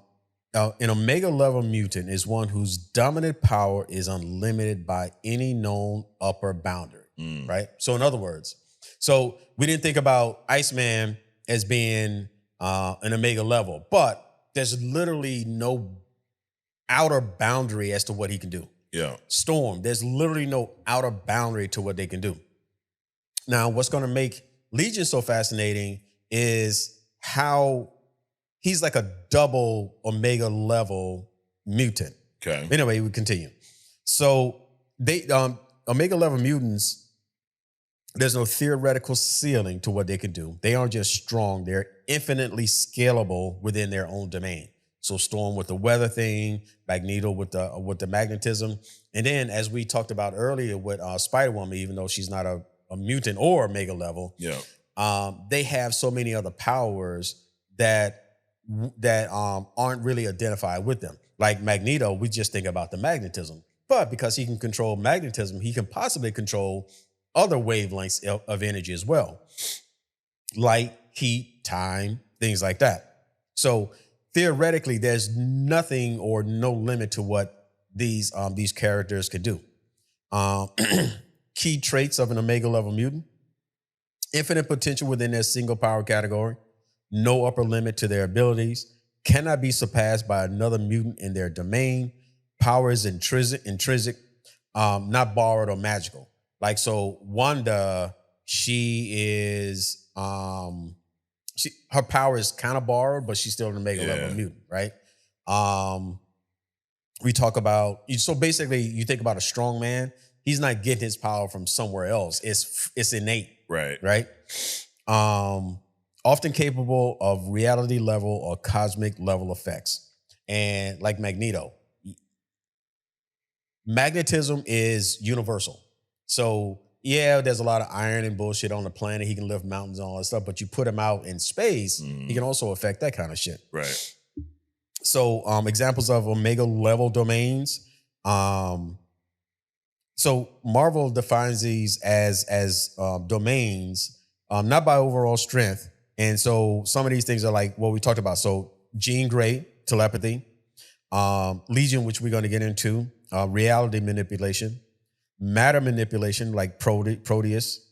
Omega level mutant is one whose dominant power is unlimited by any known upper boundary, right? So in other words, so we didn't think about Iceman as being an Omega level, but there's literally no outer boundary as to what he can do. Yeah. Storm, there's literally no outer boundary to what they can do. Now, what's going to make Legion so fascinating is how he's like a double Omega level mutant. Okay. Anyway, we continue. So they Omega level mutants, there's no theoretical ceiling to what they can do. They aren't just strong, they're infinitely scalable within their own domain. So Storm with the weather thing, Magneto with the magnetism. And then as we talked about earlier with Spider-Woman, even though she's not a mutant or Omega level, they have so many other powers that aren't really identified with them. Like Magneto, we just think about the magnetism. But because he can control magnetism, he can possibly control other wavelengths of energy as well. Light, heat, time, things like that. So theoretically, there's nothing or no limit to what these characters could do. Key traits of an Omega level mutant: infinite potential within their single power category, no upper limit to their abilities, cannot be surpassed by another mutant in their domain, power is intrinsic, not borrowed or magical. Like, so Wanda, she is, her power is kind of borrowed, but she's still an Omega level mutant, right? We talk about, so basically you think about a strong man, he's not getting his power from somewhere else. It's innate. Right. Often capable of reality level or cosmic level effects. And like Magneto, magnetism is universal. So yeah, there's a lot of iron and bullshit on the planet. He can lift mountains and all that stuff, but you put him out in space, he can also affect that kind of shit. Right. So examples of Omega level domains. So Marvel defines these as domains, not by overall strength. And so some of these things are like what we talked about. So Jean Grey, telepathy, Legion, which we're going to get into, reality manipulation, matter manipulation, like Proteus,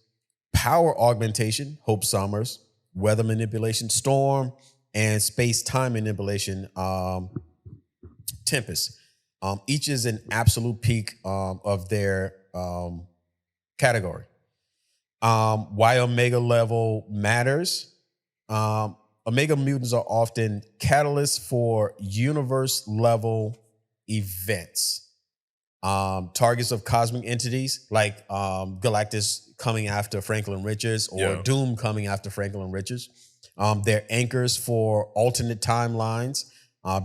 power augmentation, Hope Summers, weather manipulation, Storm, and space-time manipulation, Tempest. Each is an absolute peak of their category. Why Omega level matters. Omega mutants are often catalysts for universe level events. Targets of cosmic entities like Galactus coming after Franklin Richards or Doom coming after Franklin Richards. They're anchors for alternate timelines.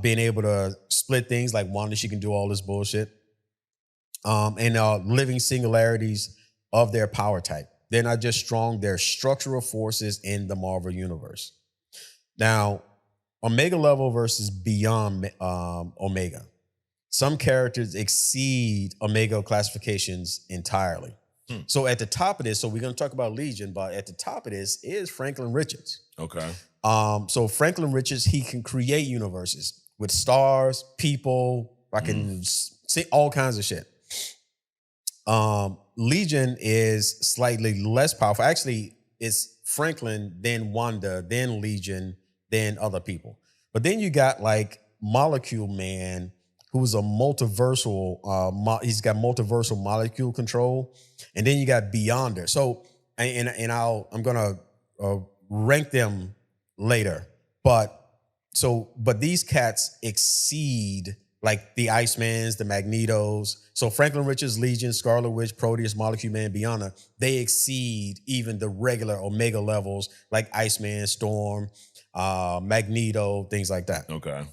Being able to split things like Wanda, she can do all this bullshit. And living singularities of their power type. They're not just strong, they're structural forces in the Marvel Universe. Now, Omega level versus beyond Omega. Some characters exceed Omega classifications entirely. So at the top of this, so we're going to talk about Legion, but at the top of this is Franklin Richards. Okay. So Franklin Richards, he can create universes with stars, people, I can see all kinds of shit. Legion is slightly less powerful. Actually, it's Franklin, then Wanda, then Legion, then other people. But then you got like Molecule Man, who's a multiversal, he's got multiversal molecule control. And then you got Beyonder. So, I'm gonna rank them later. But these cats exceed like the Icemans, the Magnetos. So Franklin Richards, Legion, Scarlet Witch, Proteus, Molecule Man, Beyonder, they exceed even the regular Omega levels like Iceman, Storm, Magneto, things like that. Okay.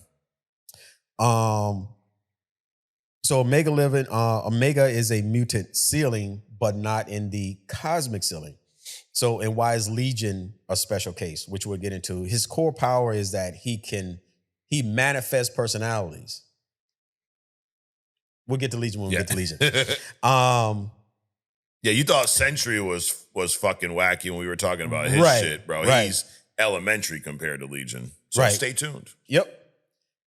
So Omega is a mutant ceiling, but not in the cosmic ceiling. So, and why is Legion a special case, which we'll get into? His core power is that he manifests personalities. We'll get to Legion when we get to Legion. Yeah, you thought Sentry was fucking wacky when we were talking about his shit, bro. Right. He's elementary compared to Legion. So stay tuned. Yep.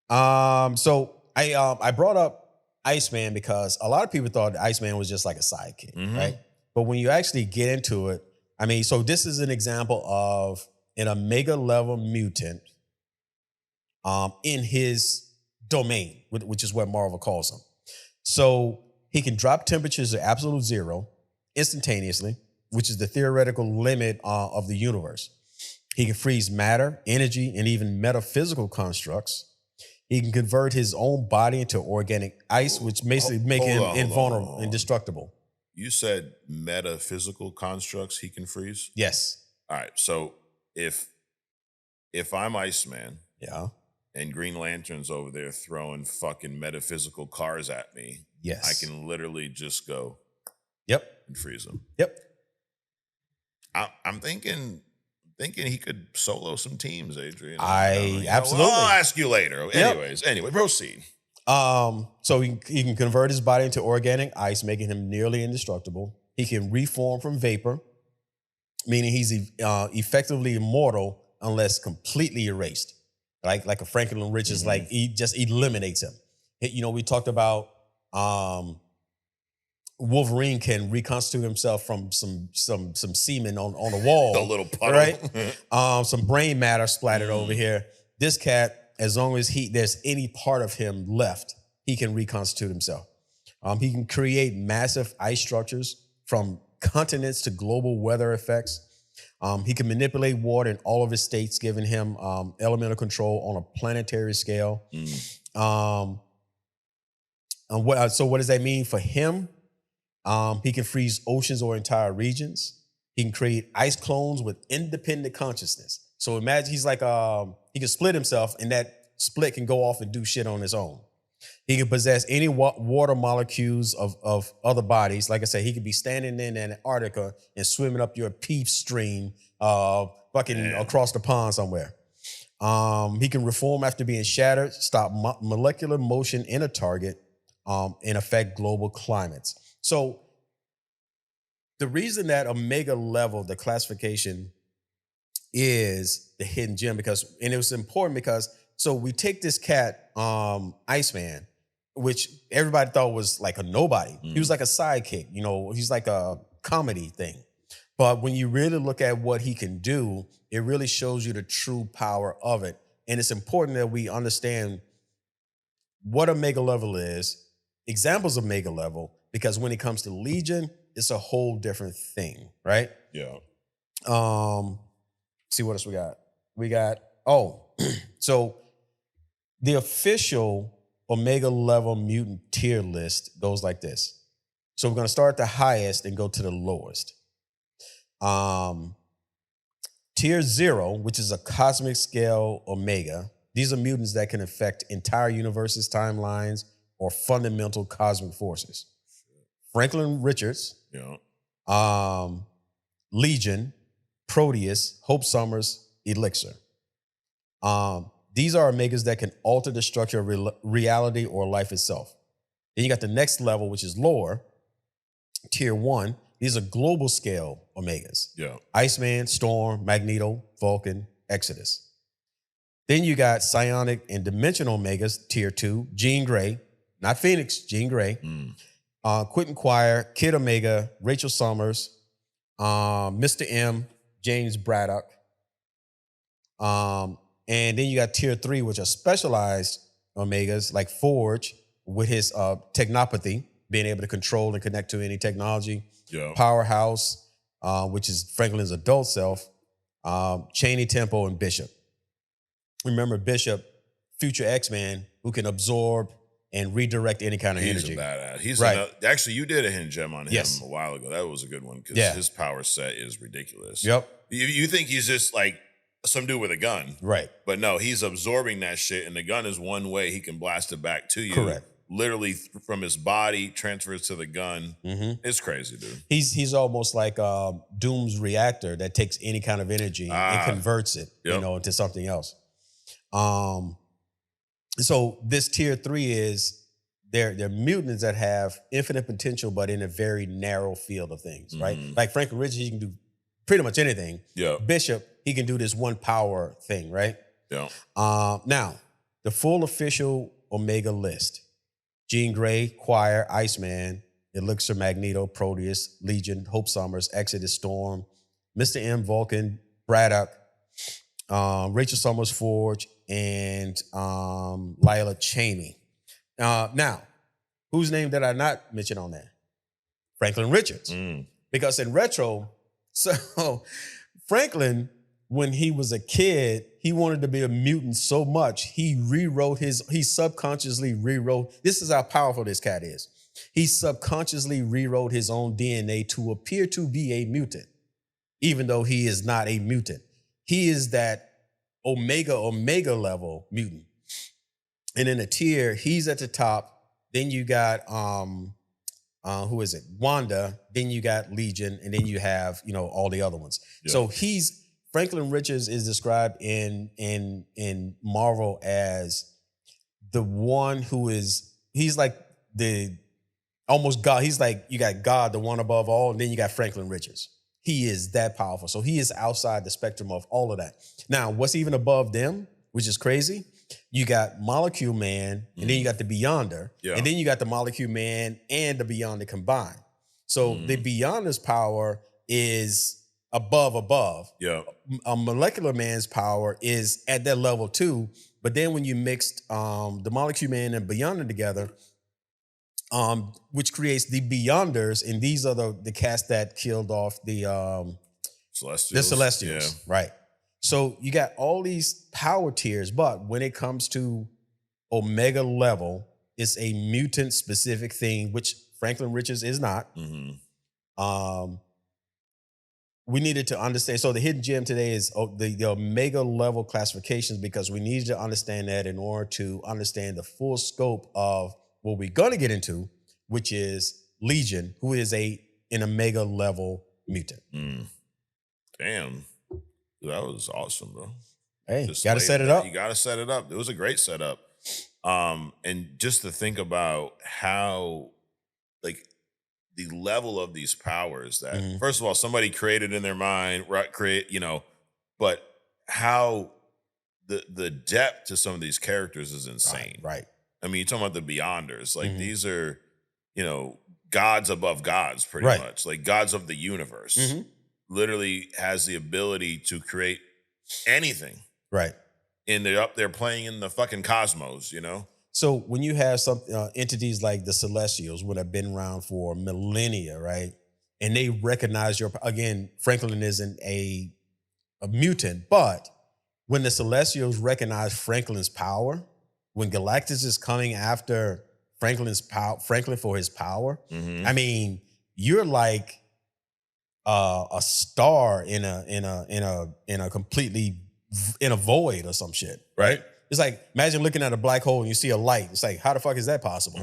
So I brought up Iceman because a lot of people thought Iceman was just like a sidekick, right? But when you actually get into it, I mean, so this is an example of an Omega level mutant in his domain, which is what Marvel calls him. So he can drop temperatures to absolute zero instantaneously, which is the theoretical limit of the universe. He can freeze matter, energy, and even metaphysical constructs. He can convert his own body into organic ice, which basically make him invulnerable, indestructible. You said metaphysical constructs he can freeze? Yes. All right. So if I'm Iceman, yeah, and Green Lantern's over there throwing fucking metaphysical cars at me, yes, I can literally just go, and freeze them. Yep. I'm thinking he could solo some teams, Adrian. Absolutely. I'll ask you later. Anyway, proceed. So he can convert his body into organic ice, making him nearly indestructible. He can reform from vapor, meaning he's effectively immortal unless completely erased. Like a Franklin Richards, like he just eliminates him. We talked about Wolverine can reconstitute himself from some semen on a wall. The little puddle. Right? Some brain matter splattered over here. This cat, as long as there's any part of him left, he can reconstitute himself. He can create massive ice structures from continents to global weather effects. He can manipulate water in all of his states, giving him elemental control on a planetary scale. So what does that mean for him? He can freeze oceans or entire regions. He can create ice clones with independent consciousness. So imagine he's like, he can split himself and that split can go off and do shit on its own. He can possess any water molecules of other bodies. Like I said, he could be standing in Antarctica and swimming up your Peep stream fucking across the pond somewhere. He can reform after being shattered, stop molecular motion in a target, and affect global climates. So the reason that Omega level, the classification, is the hidden gem and it was important because so we take this cat, Iceman, which everybody thought was like a nobody. He was like a sidekick, he's like a comedy thing. But when you really look at what he can do, it really shows you the true power of it. And it's important that we understand what Omega level is, examples of Omega level, because when it comes to Legion, it's a whole different thing, right? Yeah. See what else we got. So the official Omega level mutant tier list goes like this. So we're going to start at the highest and go to the lowest. Tier 0, which is a cosmic scale Omega. These are mutants that can affect entire universes, timelines, or fundamental cosmic forces. Franklin Richards, Legion, Proteus, Hope Summers, Elixir. These are Omegas that can alter the structure of reality or life itself. Then you got the next level, which is lower, tier 1. These are global scale Omegas. Yeah. Iceman, Storm, Magneto, Vulcan, Exodus. Then you got psionic and dimensional Omegas, tier 2, Jean Grey, not Phoenix, Jean Grey. Quentin Quire, Kid Omega, Rachel Summers, Mr. M, James Braddock. And then you got tier 3, which are specialized Omegas like Forge, with his technopathy, being able to control and connect to any technology. Yeah. Powerhouse, which is Franklin's adult self. Cheney, Tempo, and Bishop. Remember Bishop, future X-Man, who can absorb and redirect any kind of energy. He's a badass. He's right. Actually, you did a hidden gem on him a while ago. That was a good one because his power set is ridiculous. Yep. You think he's just like some dude with a gun. Right. But no, he's absorbing that shit, and the gun is one way he can blast it back to you. Correct. Literally from his body, transfers to the gun. Mm-hmm. It's crazy, dude. He's almost like Doom's reactor that takes any kind of energy and converts it, into something else. So this tier 3 is they're mutants that have infinite potential, but in a very narrow field of things, right? Like Franklin Richards, he can do pretty much anything. Yeah. Bishop, he can do this one power thing, right? Yeah. Now, the full official Omega list: Jean Grey, Choir, Iceman, Elixir, Magneto, Proteus, Legion, Hope Summers, Exodus, Storm, Mr. M, Vulcan, Braddock, Rachel Summers, Forge, and Lila Cheney. Now, whose name did I not mention on there? Franklin Richards. Because in retro, so Franklin, when he was a kid, he wanted to be a mutant so much, he subconsciously rewrote, this is how powerful this cat is. He subconsciously rewrote his own DNA to appear to be a mutant, even though he is not a mutant. He is that Omega level mutant. And in a tier, he's at the top. Then you got who is it? Wanda. Then you got Legion, and then you have all the other ones. Yeah. So Franklin Richards is described in Marvel as the one who he's like the almost God. He's like, you got God, the one above all, and then you got Franklin Richards. He is that powerful. So he is outside the spectrum of all of that. Now, what's even above them, which is crazy, you got Molecule Man, and then you got the Beyonder, and then you got the Molecule Man and the Beyonder combined. So the Beyonder's power is above. Yeah. A Molecular Man's power is at that level too. But then when you mixed the Molecule Man and Beyonder together, which creates the Beyonders, and these are the cast that killed off the Celestials, right? So you got all these power tiers, but when it comes to Omega level, it's a mutant specific thing, which Franklin Richards is not. We needed to understand. So the hidden gem today is the Omega level classifications, because we needed to understand that in order to understand the full scope of what we're going to get into, which is Legion, who is an Omega level mutant. Damn. That was awesome, bro. Hey, got to set it up. You got to set it up. It was a great setup. And just to think about how, like, the level of these powers that, first of all, somebody created in their mind, but how the depth to some of these characters is insane. Right. I mean, you're talking about the Beyonders. Like, these are, gods above gods, pretty much. Like, gods of the universe. Literally has the ability to create anything. Right. And they're up there playing in the fucking cosmos, So when you have some entities like the Celestials, would have been around for millennia, right? And they recognize again, Franklin isn't a mutant, but when the Celestials recognize Franklin's power, when Galactus is coming after Franklin for his power, I mean, you're like a star in a completely in a void or some shit, right? It's like, imagine looking at a black hole and you see a light. It's like, how the fuck is that possible?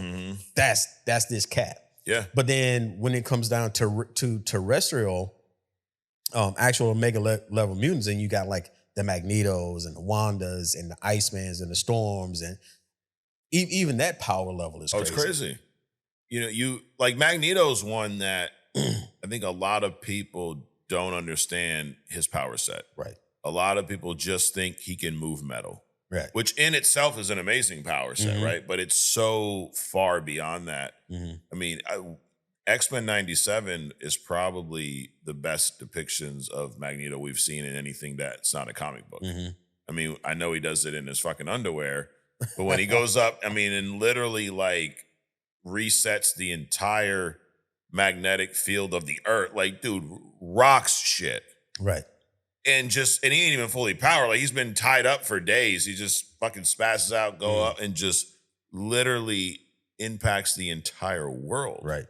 That's this cat. Yeah. But then when it comes down to terrestrial, actual Omega level mutants, and you got like the Magnetos and the Wandas and the Icemans and the Storms, and even that power level is crazy. It's crazy. You like Magneto's one that I think a lot of people don't understand his power set. Right. A lot of people just think he can move metal. Right. Which in itself is an amazing power set, right? But it's so far beyond that. I mean, X-Men 97 is probably the best depictions of Magneto we've seen in anything that's not a comic book. I mean, I know he does it in his fucking underwear, But when he goes up, I mean, and literally like resets the entire magnetic field of the earth, like, dude, rocks shit. Right. And he ain't even fully powered. Like, he's been tied up for days. He just fucking spasses out, go up, and just literally impacts the entire world. Right.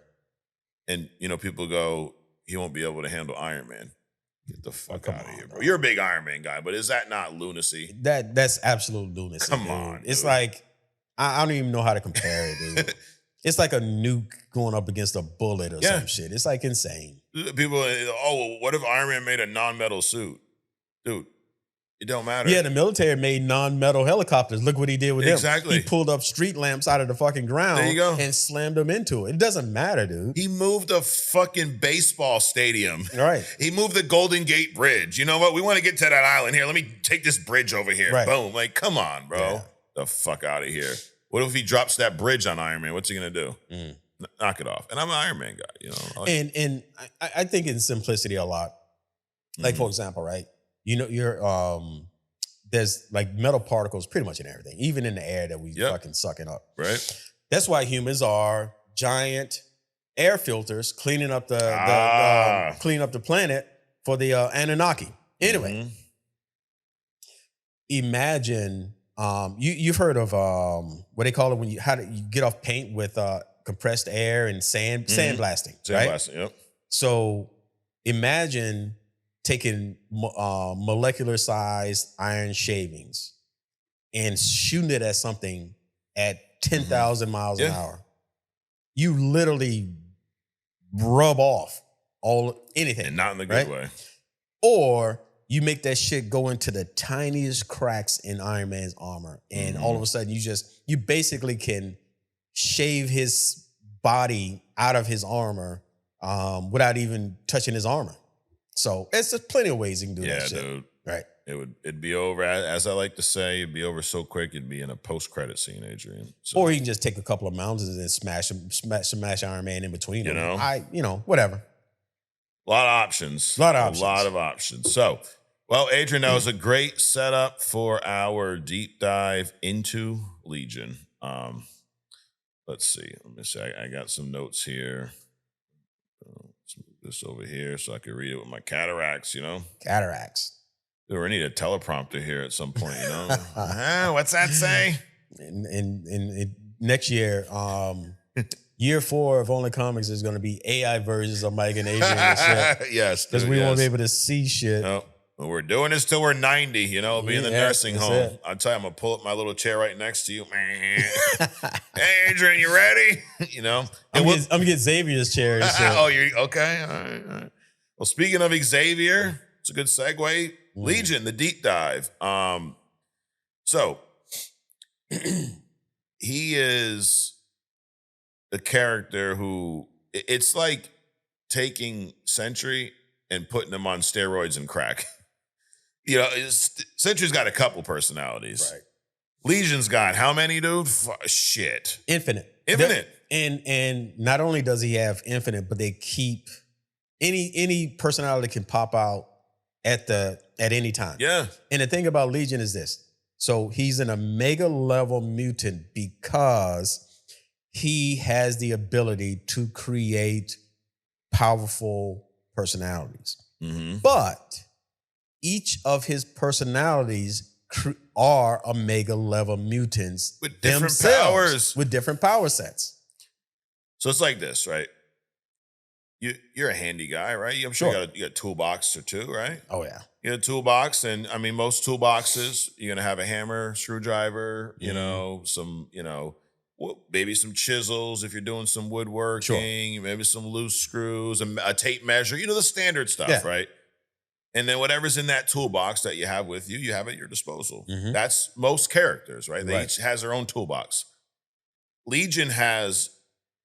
And, people go, he won't be able to handle Iron Man. Get the fuck out of here, bro. You're a big Iron Man guy, but is that not lunacy? That's absolute lunacy. Come on. Dude. It's like, I don't even know how to compare it, dude. It's like a nuke going up against a bullet or some shit. It's like insane. People, what if Iron Man made a non-metal suit? Dude, it don't matter. Yeah, the military made non-metal helicopters. Look what he did with them. Exactly. He pulled up street lamps out of the fucking ground there you go. And slammed them into it. It doesn't matter, dude. He moved a fucking baseball stadium. Right. He moved the Golden Gate Bridge. You know what? We want to get to that island here. Let me take this bridge over here. Right. Boom. Like, come on, bro. Yeah. The fuck out of here. What if he drops that bridge on Iron Man? What's he going to do? Knock it off. And I'm an Iron Man guy, And I think in simplicity a lot. Like, for example, right? There's like metal particles pretty much in everything, even in the air that we fucking sucking up. Right. That's why humans are giant air filters cleaning up the planet for the Anunnaki. Anyway, imagine you've heard of what they call it when you get off paint with compressed air and sandblasting. Sandblasting, yep. So imagine taking molecular sized iron shavings and shooting it at something at 10,000 miles an hour. You literally rub off anything. And not in the good way. Or you make that shit go into the tiniest cracks in Iron Man's armor. And all of a sudden you basically can shave his body out of his armor without even touching his armor. So it's just plenty of ways you can do that shit. Yeah, dude. Right. It'd be over, as I like to say, it'd be over so quick, it'd be in a post-credit scene, Adrian. So, or you can just take a couple of mountains and smash Iron Man in between them. Whatever. A lot of options. A lot of options. So, well, Adrian, that was a great setup for our deep dive into Legion. Let's see. Let me see. I got some notes here. Let's move this over here so I can read it with my cataracts, Cataracts. Dude, we need a teleprompter here at some point, What's that say? In next year, year 4 of Only Comics is going to be AI versions of Mike and Adrian and shit. Yes. Because we won't be able to see shit. No. Well, we're doing this till we're 90, it'll be in the nursing home. It. I'll tell you, I'm going to pull up my little chair right next to you. Hey, Adrian, you ready? I'm going to get Xavier's chair and shit. Oh, you're okay? All right. Well, speaking of Xavier, it's a good segue. Legion, the deep dive. So he is a character who, it's like taking Sentry and putting him on steroids and crack. Sentry's got a couple personalities. Right. Legion's got how many, dude? Shit. Infinite. And not only does he have infinite, but they keep any personality can pop out at any time. Yeah. And the thing about Legion is this. So he's an Omega Level Mutant because he has the ability to create powerful personalities. But each of his personalities are Omega Level Mutants with different powers. With different power sets. So it's like this, right? You're a handy guy, right? I'm sure you got a toolbox or two, right? Oh, yeah. You got a toolbox, and I mean, most toolboxes, you're going to have a hammer, screwdriver, some, maybe some chisels if you're doing some woodworking, maybe some loose screws, a tape measure, the standard stuff, right? And then whatever's in that toolbox that you have with you, you have at your disposal. That's most characters, right? They each has their own toolbox. Legion has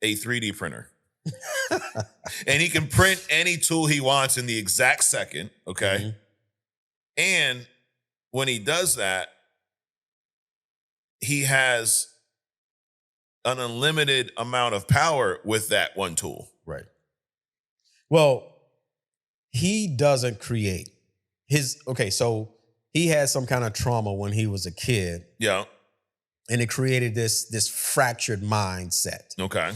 a 3D printer. And he can print any tool he wants in the exact second, okay? And when he does that, he has an unlimited amount of power with that one tool. Right. Well, he doesn't create so he had some kind of trauma when he was a kid. Yeah. and it created this fractured mindset. Okay.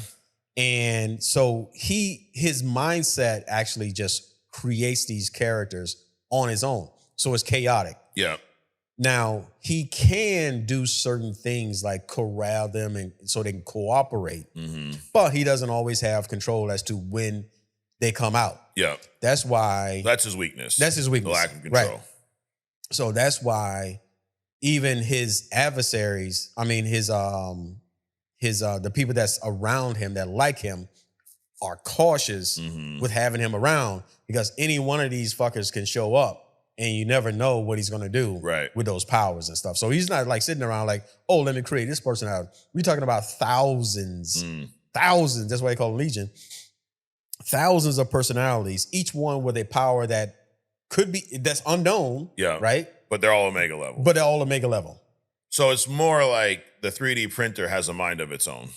And so his mindset actually just creates these characters on his own. So it's chaotic. Yeah. Now, he can do certain things like corral them and so they can cooperate, but he doesn't always have control as to when they come out. Yeah. That's why... That's his weakness. That's his weakness. The lack of control. Right. So that's why even his adversaries, I mean, the people that's around him that like him are cautious with having him around because any one of these fuckers can show up and you never know what he's going to do with those powers and stuff. So he's not like sitting around like, oh, let me create this personality. We're talking about thousands. That's why they call it Legion. Thousands of personalities, each one with a power that could be, that's unknown. Yeah. Right? But they're all Omega level. But they're all Omega level. So it's more like the 3D printer has a mind of its own.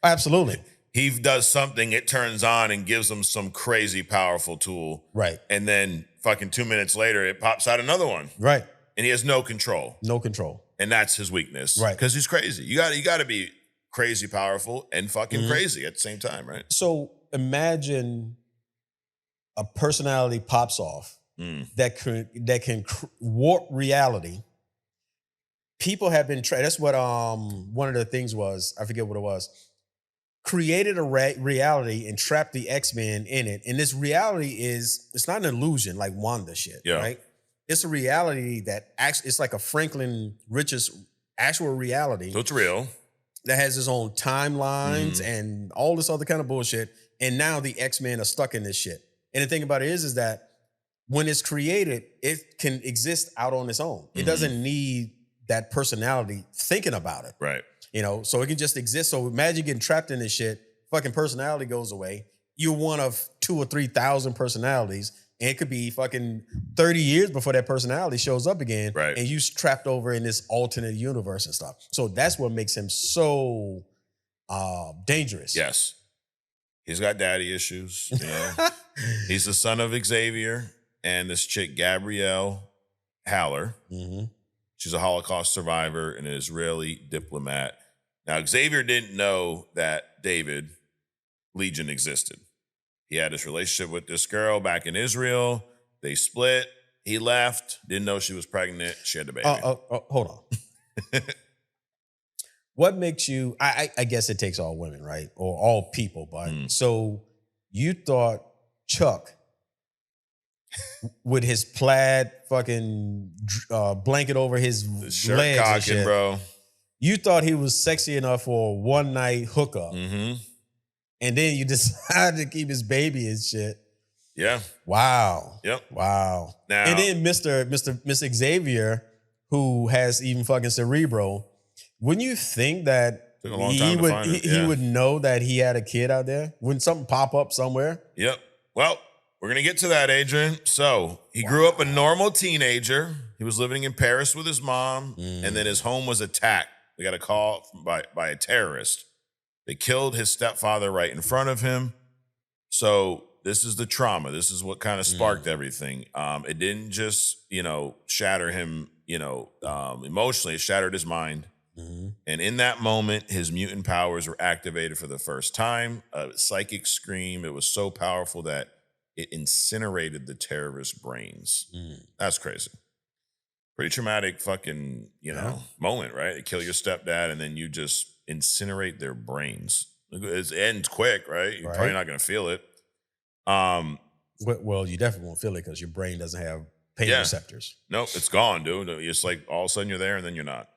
Absolutely. He does something, it turns on and gives him some crazy powerful tool. Right. And then fucking 2 minutes later, it pops out another one. Right. And he has no control. No control. And that's his weakness. Right. Because he's crazy. You got to be crazy powerful and fucking crazy at the same time, right? So imagine a personality pops off that can warp reality. People have been that's what one of the things was, I forget what it was, created a reality and trapped the X-Men in it. And this reality it's not an illusion like Wanda shit, right? It's a reality that actually, it's like a Franklin Richards actual reality. So it's real. That has its own timelines and all this other kind of bullshit. And now the X-Men are stuck in this shit. And the thing about it is that when it's created, it can exist out on its own. It doesn't need that personality thinking about it. Right. You know, so it can just exist. So imagine getting trapped in this shit, fucking personality goes away. You're one of 2,000 or 3,000 personalities. And it could be fucking 30 years before that personality shows up again. Right. And you trapped over in this alternate universe and stuff. So that's what makes him so dangerous. Yes. He's got daddy issues. You know? He's the son of Xavier and this chick, Gabrielle Haller. She's a Holocaust survivor and an Israeli diplomat. Now, Xavier didn't know that David Legion existed. He had this relationship with this girl back in Israel. They split. He left. Didn't know she was pregnant. She had the baby. Hold on. What makes you, I guess it takes all women, right? Or all people, but so you thought Chuck with his plaid fucking blanket over his shirt legs cocking, and shit, bro. You thought he was sexy enough for a one night hookup. And then you decided to keep his baby and shit. Yeah. Wow. Yep. Wow. Now, and then Mr. Xavier, who has even fucking Cerebro, wouldn't you think that took a long time to find him. he would know that he had a kid out there? Wouldn't something pop up somewhere? Yep. Well, we're going to get to that, Adrian. So he grew up a normal teenager. He was living in Paris with his mom, and then his home was attacked. They got a call by a terrorist. They killed his stepfather right in front of him. So this is the trauma. This is what kind of sparked everything. It didn't just, shatter him, emotionally. It shattered his mind. And in that moment, his mutant powers were activated for the first time. A psychic scream. It was so powerful that it incinerated the terrorist brains. That's crazy. Pretty traumatic fucking, moment, right? They kill your stepdad and then you just incinerate their brains. It ends quick, right? You're probably not going to feel it. Well, you definitely won't feel it because your brain doesn't have pain receptors. Nope, it's gone, dude. It's like all of a sudden you're there and then you're not.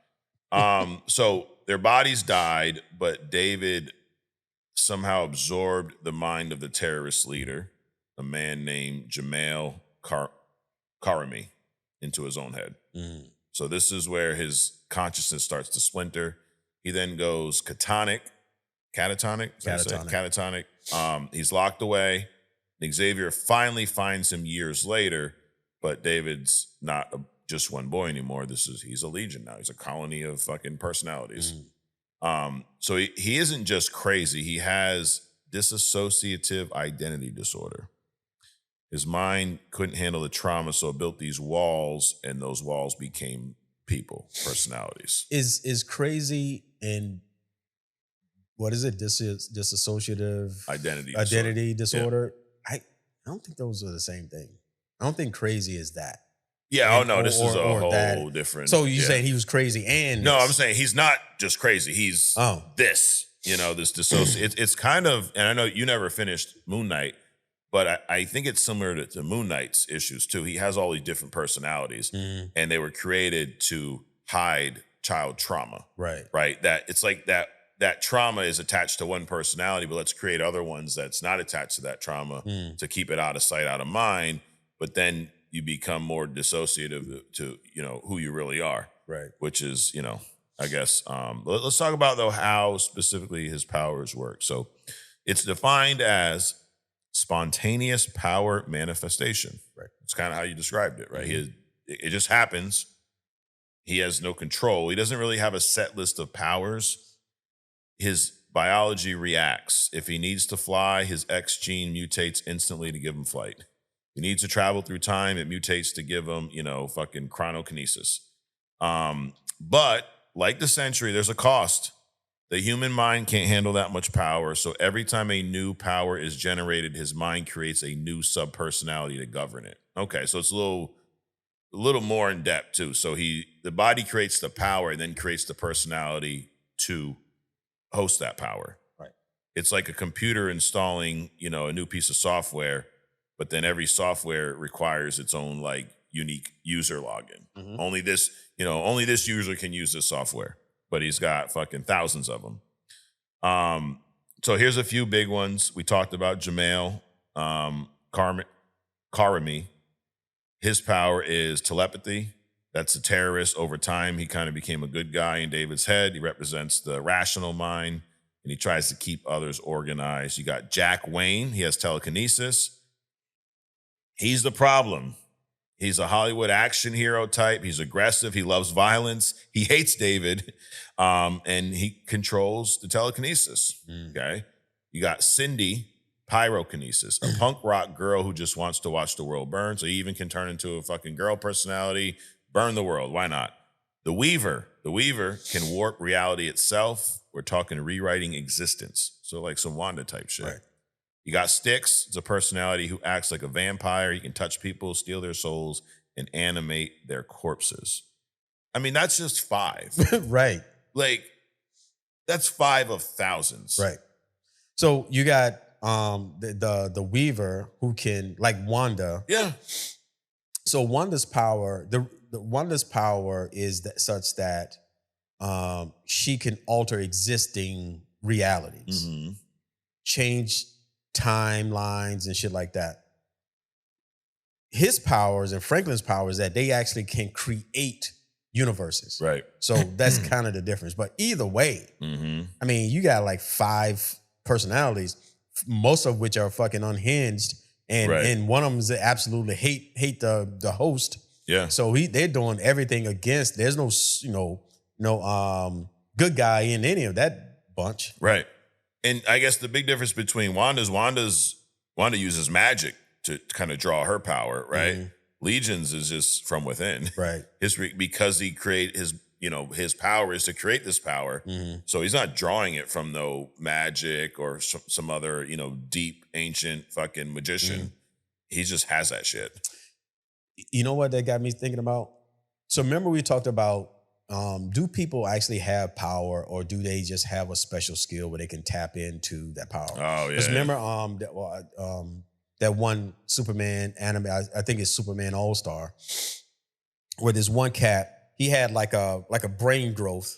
So their bodies died, but David somehow absorbed the mind of the terrorist leader, a man named Jamal Karami, into his own head. So this is where his consciousness starts to splinter. He then goes catatonic. He's locked away. Xavier finally finds him years later, but David's not just one boy anymore. He's a legion now. He's a colony of fucking personalities. So he isn't just crazy. He has dissociative identity disorder. His mind couldn't handle the trauma, so it built these walls, and those walls became people, personalities. Is crazy and what is it? Dissociative identity disorder. Yeah. I don't think those are the same thing. I don't think crazy is that. Yeah. This is a whole different. So you saying he was crazy and no? I'm saying he's not just crazy. He's this. This dissociate. It's kind of, and I know you never finished Moon Knight, but I think it's similar to Moon Knight's issues too. He has all these different personalities, and they were created to hide child trauma. Right. That it's like that trauma is attached to one personality, but let's create other ones that's not attached to that trauma to keep it out of sight, out of mind. But then you become more dissociative to who you really are. Right. Which is, I guess, let's talk about, though, how specifically his powers work. So it's defined as spontaneous power manifestation. Right. It's kind of how you described it, right? It just happens. He has no control. He doesn't really have a set list of powers. His biology reacts. If he needs to fly, his X gene mutates instantly to give him flight. He needs to travel through time, it mutates to give him, fucking chronokinesis. But like the Sentry, there's a cost. The human mind can't handle that much power. So every time a new power is generated, his mind creates a new subpersonality to govern it. Okay, so it's a little more in depth too. So the body creates the power and then creates the personality to host that power. Right. It's like a computer installing, a new piece of software, but then every software requires its own unique user login. Only this user can use this software, but he's got fucking thousands of them. So here's a few big ones. We talked about Jamail, Karami. His power is telepathy. That's a terrorist. Over time, he kind of became a good guy in David's head. He represents the rational mind, and he tries to keep others organized. You got Jack Wayne. He has telekinesis. He's the problem. He's a Hollywood action hero type. He's aggressive. He loves violence. He hates David, and he controls the telekinesis. Okay. You got Cindy, pyrokinesis, a punk rock girl who just wants to watch the world burn. So he even can turn into a fucking girl personality, burn the world. Why not? The Weaver can warp reality itself. We're talking rewriting existence. So like some Wanda type shit. Right. You got Styx. It's a personality who acts like a vampire. He can touch people, steal their souls, and animate their corpses. I mean, that's just 5. Right. That's 5 of thousands. Right. So you got the Weaver who can, like Wanda. Yeah. So Wanda's power, the Wanda's power is such that she can alter existing realities, change timelines and shit like that. His powers and Franklin's powers that they actually can create universes. Right. So that's kind of the difference. But either way, I mean, you got like 5 personalities, most of which are fucking unhinged, and one of them is absolutely hate the host. Yeah. So they're doing everything against. There's no good guy in any of that bunch. Right. And I guess the big difference between Wanda uses magic to kind of draw her power, right? Legions is just from within. Right. Because he create his power is to create this power. So he's not drawing it from no magic or some other, deep ancient fucking magician. He just has that shit. You know what that got me thinking about? So remember we talked about, do people actually have power, or do they just have a special skill where they can tap into that power? Oh, yeah. Because remember that one Superman anime, I think it's Superman All-Star, where this one cat, he had like a brain growth,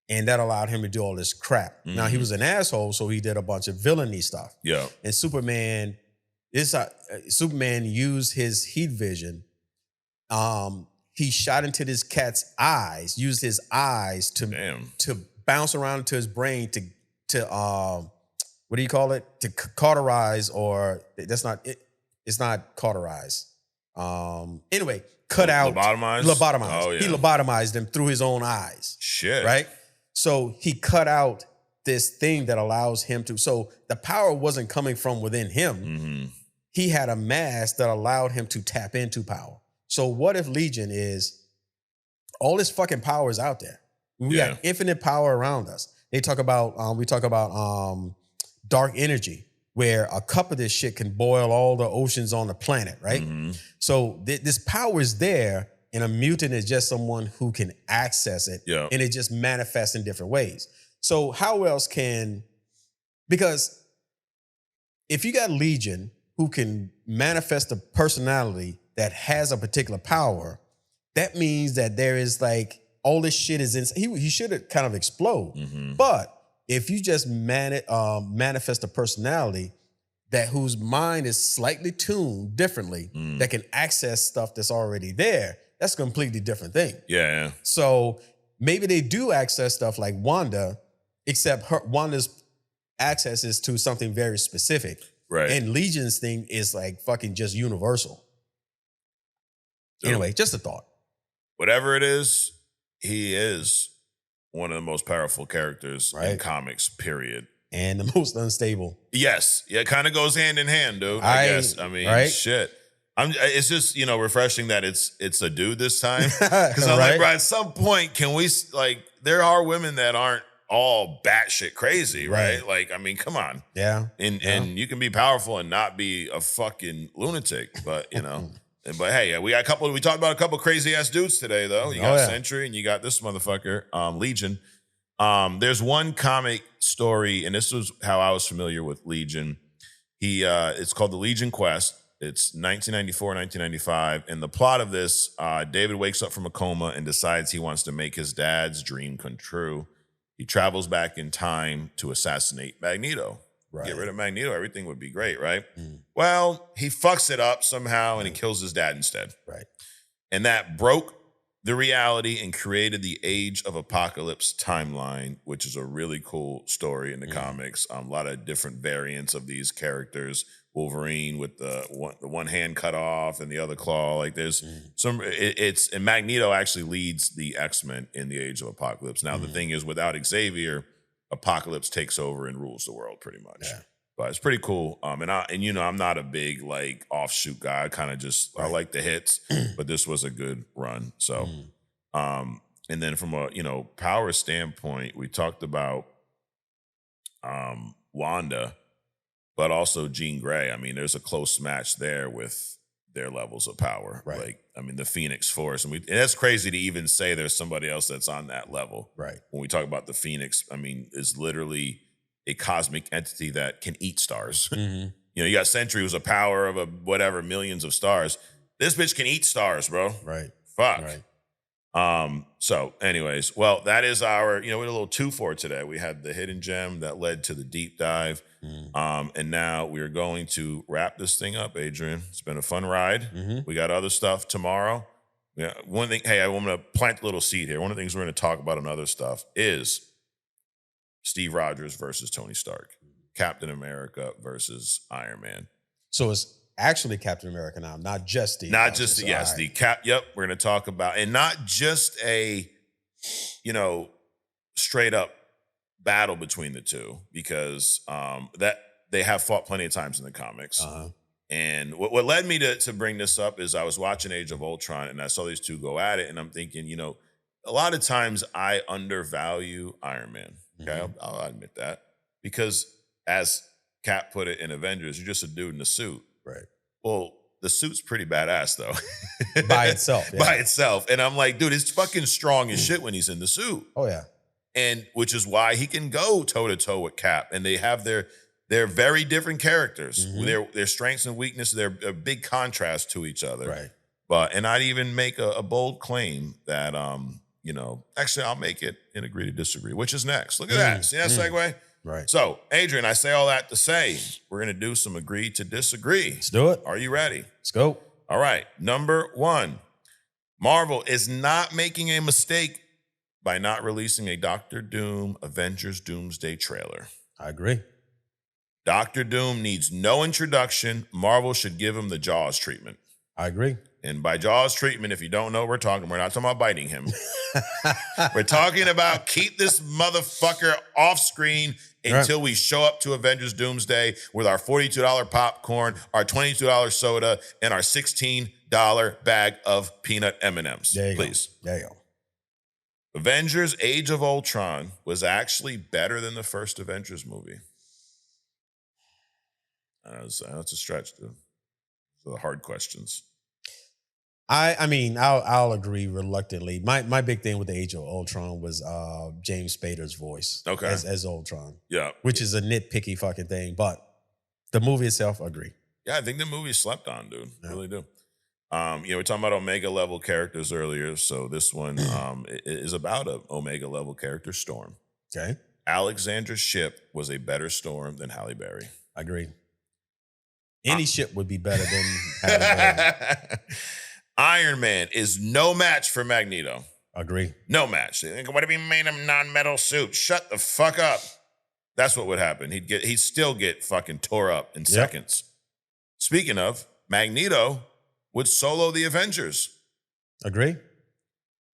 and that allowed him to do all this crap. Now, he was an asshole, so he did a bunch of villainy stuff. Yeah. And Superman used his heat vision. He shot into this cat's eyes, used his eyes to bounce around into his brain to what do you call it? To cauterize, or that's not it. It's not cauterize. Anyway, cut out. Lobotomized. Oh, yeah. He lobotomized him through his own eyes. Shit. Right? So he cut out this thing that allows him to. So the power wasn't coming from within him. He had a mask that allowed him to tap into power. So what if Legion is all this fucking power is out there. We got infinite power around us. They talk about, we talk about dark energy, where a cup of this shit can boil all the oceans on the planet, right? Mm-hmm. So this power is there, and a mutant is just someone who can access it, and it just manifests in different ways. So how else can, because if you got Legion who can manifest a personality that has a particular power, that means that there is like, all this shit is in, he should kind of explode. Mm-hmm. But if you just manifest a personality that whose mind is slightly tuned differently, that can access stuff that's already there, that's a completely different thing. Yeah. So maybe they do access stuff like Wanda, except Wanda's access is to something very specific. Right. And Legion's thing is like fucking just universal. Anyway, just a thought. Whatever it is, he is one of the most powerful characters in comics, period. And the most unstable. Yes. Yeah, it kind of goes hand in hand, dude. I guess. I mean, shit. It's just, refreshing that it's a dude this time. Because I'm like, bro, at some point, can we, like, there are women that aren't all batshit crazy, right? Like, I mean, come on. Yeah. And you can be powerful and not be a fucking lunatic, but, But hey, we talked about a couple crazy ass dudes today, though. You got Sentry and you got this motherfucker, Legion. There's one comic story, and this was how I was familiar with Legion. It's called The Legion Quest. It's 1994, 1995. And the plot of this, David wakes up from a coma and decides he wants to make his dad's dream come true. He travels back in time to assassinate Magneto. Right. Get rid of Magneto, everything would be great, right? Well, he fucks it up somehow and he kills his dad instead. Right. And that broke the reality and created the Age of Apocalypse timeline, which is a really cool story in the comics. A lot of different variants of these characters. Wolverine with the one hand cut off and the other claw. Like there's and Magneto actually leads the X-Men in the Age of Apocalypse. Now the thing is, without Xavier, Apocalypse takes over and rules the world pretty much. Yeah. But it's pretty cool. And I'm not a big like offshoot guy. I kind of just I like the hits, but this was a good run. So and then from a power standpoint, we talked about Wanda, but also Jean Grey. I mean, there's a close match there with their levels of power. Right. Like, I mean, the Phoenix Force. And that's crazy to even say there's somebody else that's on that level. Right. When we talk about the Phoenix, I mean, it's literally a cosmic entity that can eat stars. You got Sentry, who's a power of millions of stars. This bitch can eat stars, bro. Right. Fuck. Right. So anyways, well, that is our, we had a little 2 for today. We had the hidden gem that led to the deep dive. And now we're going to wrap this thing up, Adrian. It's been a fun ride. We got other stuff tomorrow. Yeah. One thing, hey, I want to plant a little seed here. One of the things we're going to talk about on other stuff is Steve Rogers versus Tony Stark. Captain America versus Iron Man. So it's actually Captain America now, not just Steve. Not just the cap. Yep, we're going to talk about, and not just a, straight up battle between the two, because that they have fought plenty of times in the comics. And what led me to bring this up is I was watching Age of Ultron and I saw these two go at it, and I'm thinking, a lot of times I undervalue Iron Man. Okay, I'll admit that, because as Cap put it in Avengers, you're just a dude in a suit. Right. Well, the suit's pretty badass though. By itself. Yeah. By itself. And I'm like, dude, it's fucking strong as shit when he's in the suit. Oh yeah. And which is why he can go toe to toe with Cap. And they have their very different characters. Their strengths and weaknesses, they're a big contrast to each other. Right. And I'd even make a bold claim that actually I'll make it and agree to disagree, which is next. Look at that. See that segue? Right. So, Adrian, I say all that to say we're going to do some agree to disagree. Let's do it. Are you ready? Let's go. All right. Number 1, Marvel is not making a mistake by not releasing a Doctor Doom Avengers Doomsday trailer. I agree. Doctor Doom needs no introduction. Marvel should give him the Jaws treatment. I agree. And by Jaws treatment, if you don't know what we're not talking about biting him. We're talking about keep this motherfucker off screen until we show up to Avengers Doomsday with our $42 popcorn, our $22 soda, and our $16 bag of peanut M&Ms. There you Please. Go. There you go. Avengers Age of Ultron was actually better than the first Avengers movie. That's a stretch, dude. So the hard questions. I mean, I'll agree reluctantly. My big thing with the Age of Ultron was James Spader's voice as Ultron. Yeah. Which is a nitpicky fucking thing, but the movie itself, I agree. Yeah, I think the movie slept on, dude. Yeah. I really do. We're talking about Omega level characters earlier, so this one is about an Omega level character, Storm. Okay. Alexander's ship was a better Storm than Halle Berry. I agree. Any ship would be better than Halle Berry. Iron Man is no match for Magneto. Agree. No match. They think, what if he made him non-metal suit? Shut the fuck up. That's what would happen. He'd still get fucking tore up in seconds. Speaking of, Magneto would solo the Avengers. Agree.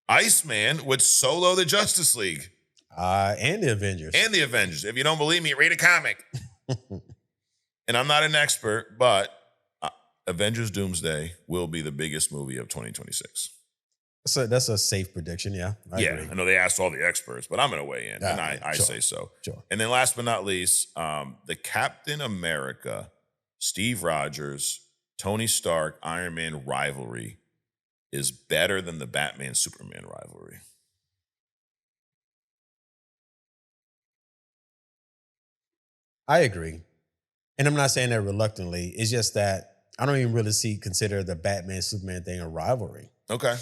Iceman would solo the Justice League. And the Avengers. And the Avengers. If you don't believe me, read a comic. And I'm not an expert, but Avengers Doomsday will be the biggest movie of 2026. So that's a safe prediction, yeah. I agree. I know they asked all the experts, but I'm going to weigh in, and I say so. Sure. And then last but not least, the Captain America, Steve Rogers, Tony Stark, Iron Man rivalry is better than the Batman-Superman rivalry. I agree. And I'm not saying that reluctantly. It's just that I don't even really consider the Batman-Superman thing a rivalry. Okay.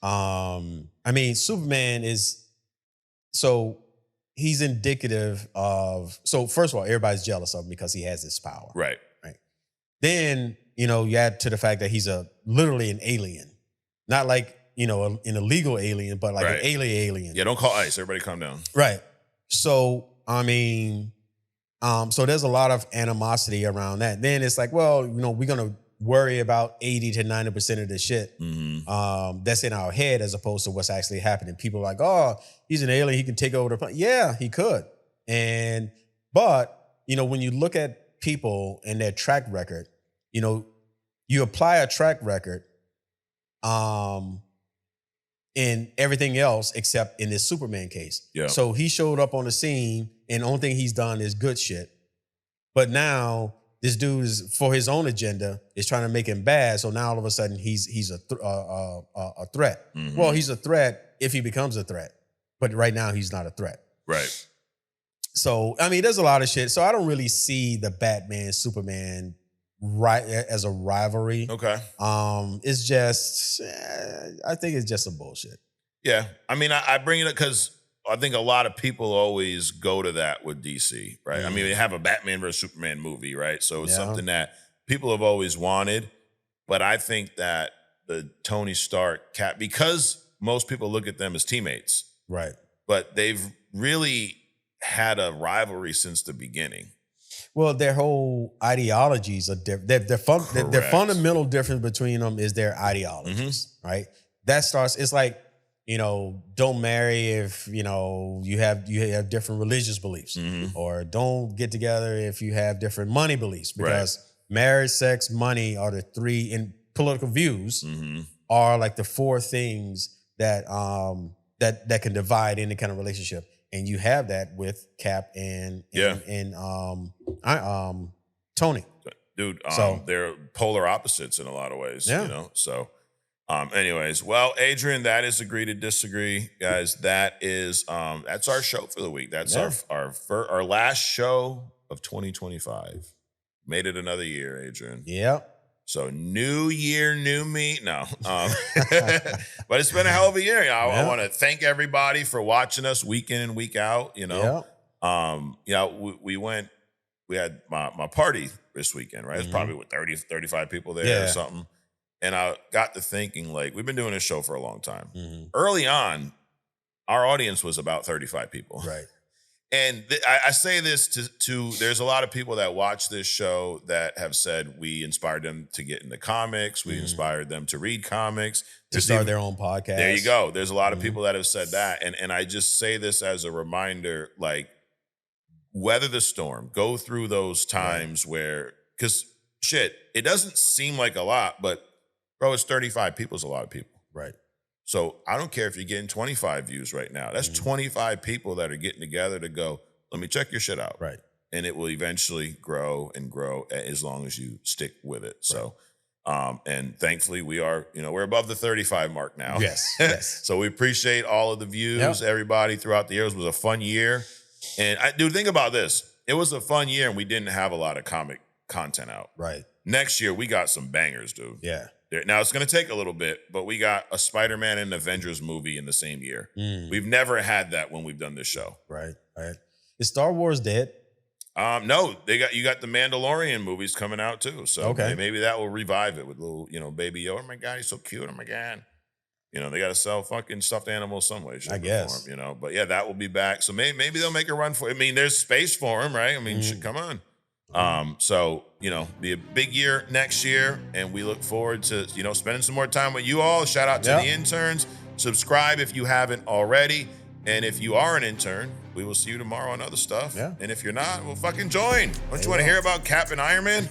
I mean, Superman is, so he's indicative of, so first of all, everybody's jealous of him because he has this power. Right. Then, you add to the fact that he's literally an alien. Not like, an illegal alien, but like an alien. Yeah, don't call ICE. Everybody calm down. Right. So, I mean, so there's a lot of animosity around that. Then it's like, well, we're going to worry about 80 to 90% of the shit that's in our head as opposed to what's actually happening. People are like, oh, he's an alien. He can take over the planet. Yeah, he could. But when you look at people and their track record, you apply a track record in everything else except in this Superman case. Yeah. So he showed up on the scene and the only thing he's done is good shit. But now this dude is, for his own agenda, is trying to make him bad. So now all of a sudden he's a threat. Mm-hmm. Well, he's a threat if he becomes a threat. But right now he's not a threat. Right. So, I mean, there's a lot of shit. So I don't really see the Batman, Superman as a rivalry. Okay. It's just, I think it's just some bullshit. Yeah. I mean, I bring it up because I think a lot of people always go to that with DC, right? I mean, they have a Batman versus Superman movie, right? So it's something that people have always wanted. But I think that the Tony Stark Cap, because most people look at them as teammates. Right. But they've really had a rivalry since the beginning. Well, their whole ideologies are different. Their fundamental difference between them is their ideologies, right? That starts, it's like, don't marry if, you have different religious beliefs, or don't get together if you have different money beliefs, because marriage, sex, money are the three, in political views, are like the four things that that can divide any kind of relationship. And you have that with Cap and Tony. Dude, they're polar opposites in a lot of ways, So anyways, well, Adrian, that is agree to disagree, guys. That is that's our show for the week. That's our last show of 2025. Made it another year, Adrian. Yep. So new year, new me. No, but it's been a hell of a year. I want to thank everybody for watching us week in and week out. We had my party this weekend, right? It's probably with 30, 35 people there or something. And I got to thinking, like, we've been doing this show for a long time. Early on, our audience was about 35 people. Right. And I say this to there's a lot of people that watch this show that have said we inspired them to get into comics. We inspired them to read comics. To start their own podcast. There you go. There's a lot of people that have said that. And I just say this as a reminder, like, weather the storm. Go through those times where, because shit, it doesn't seem like a lot, but bro, it's 35 people is a lot of people. Right. So I don't care if you're getting 25 views right now. That's 25 people that are getting together to go, let me check your shit out. Right. And it will eventually grow and grow as long as you stick with it. So, and thankfully we are, we're above the 35 mark now. Yes, yes. So we appreciate all of the views, everybody throughout the years. It was a fun year. And dude, think about this. It was a fun year and we didn't have a lot of comic content out. Right. Next year, we got some bangers, dude. Yeah. Now, it's going to take a little bit, but we got a Spider-Man and Avengers movie in the same year. We've never had that when we've done this show. Right, right. Is Star Wars dead? No, you got the Mandalorian movies coming out too. So maybe that will revive it with little, Baby Yoda. Oh my God, he's so cute. Oh my God. They got to sell fucking stuffed animals some way. I guess. But yeah, that will be back. So maybe they'll make a run for it. I mean, there's space for him, right? I mean, come on. So, be a big year next year, and we look forward to, spending some more time with you all. Shout out to the interns. Subscribe if you haven't already. And if you are an intern, we will see you tomorrow on other stuff. Yeah. And if you're not, well, fucking join. Don't you want to hear about Cap and Iron Man?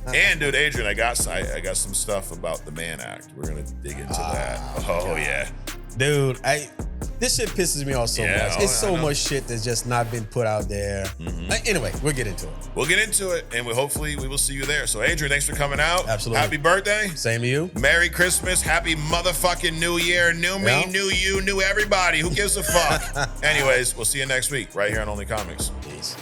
And dude, Adrian, I got some stuff about the Mann Act. We're gonna dig into that. Oh yeah. Dude, this shit pisses me off so much. It's so much shit that's just not been put out there. Anyway, we'll get into it. We'll get into it, and hopefully we will see you there. So, Adrian, thanks for coming out. Absolutely. Happy birthday. Same to you. Merry Christmas. Happy motherfucking New Year. New me, new you, new everybody. Who gives a fuck? Anyways, we'll see you next week right here on Only Comics. Peace.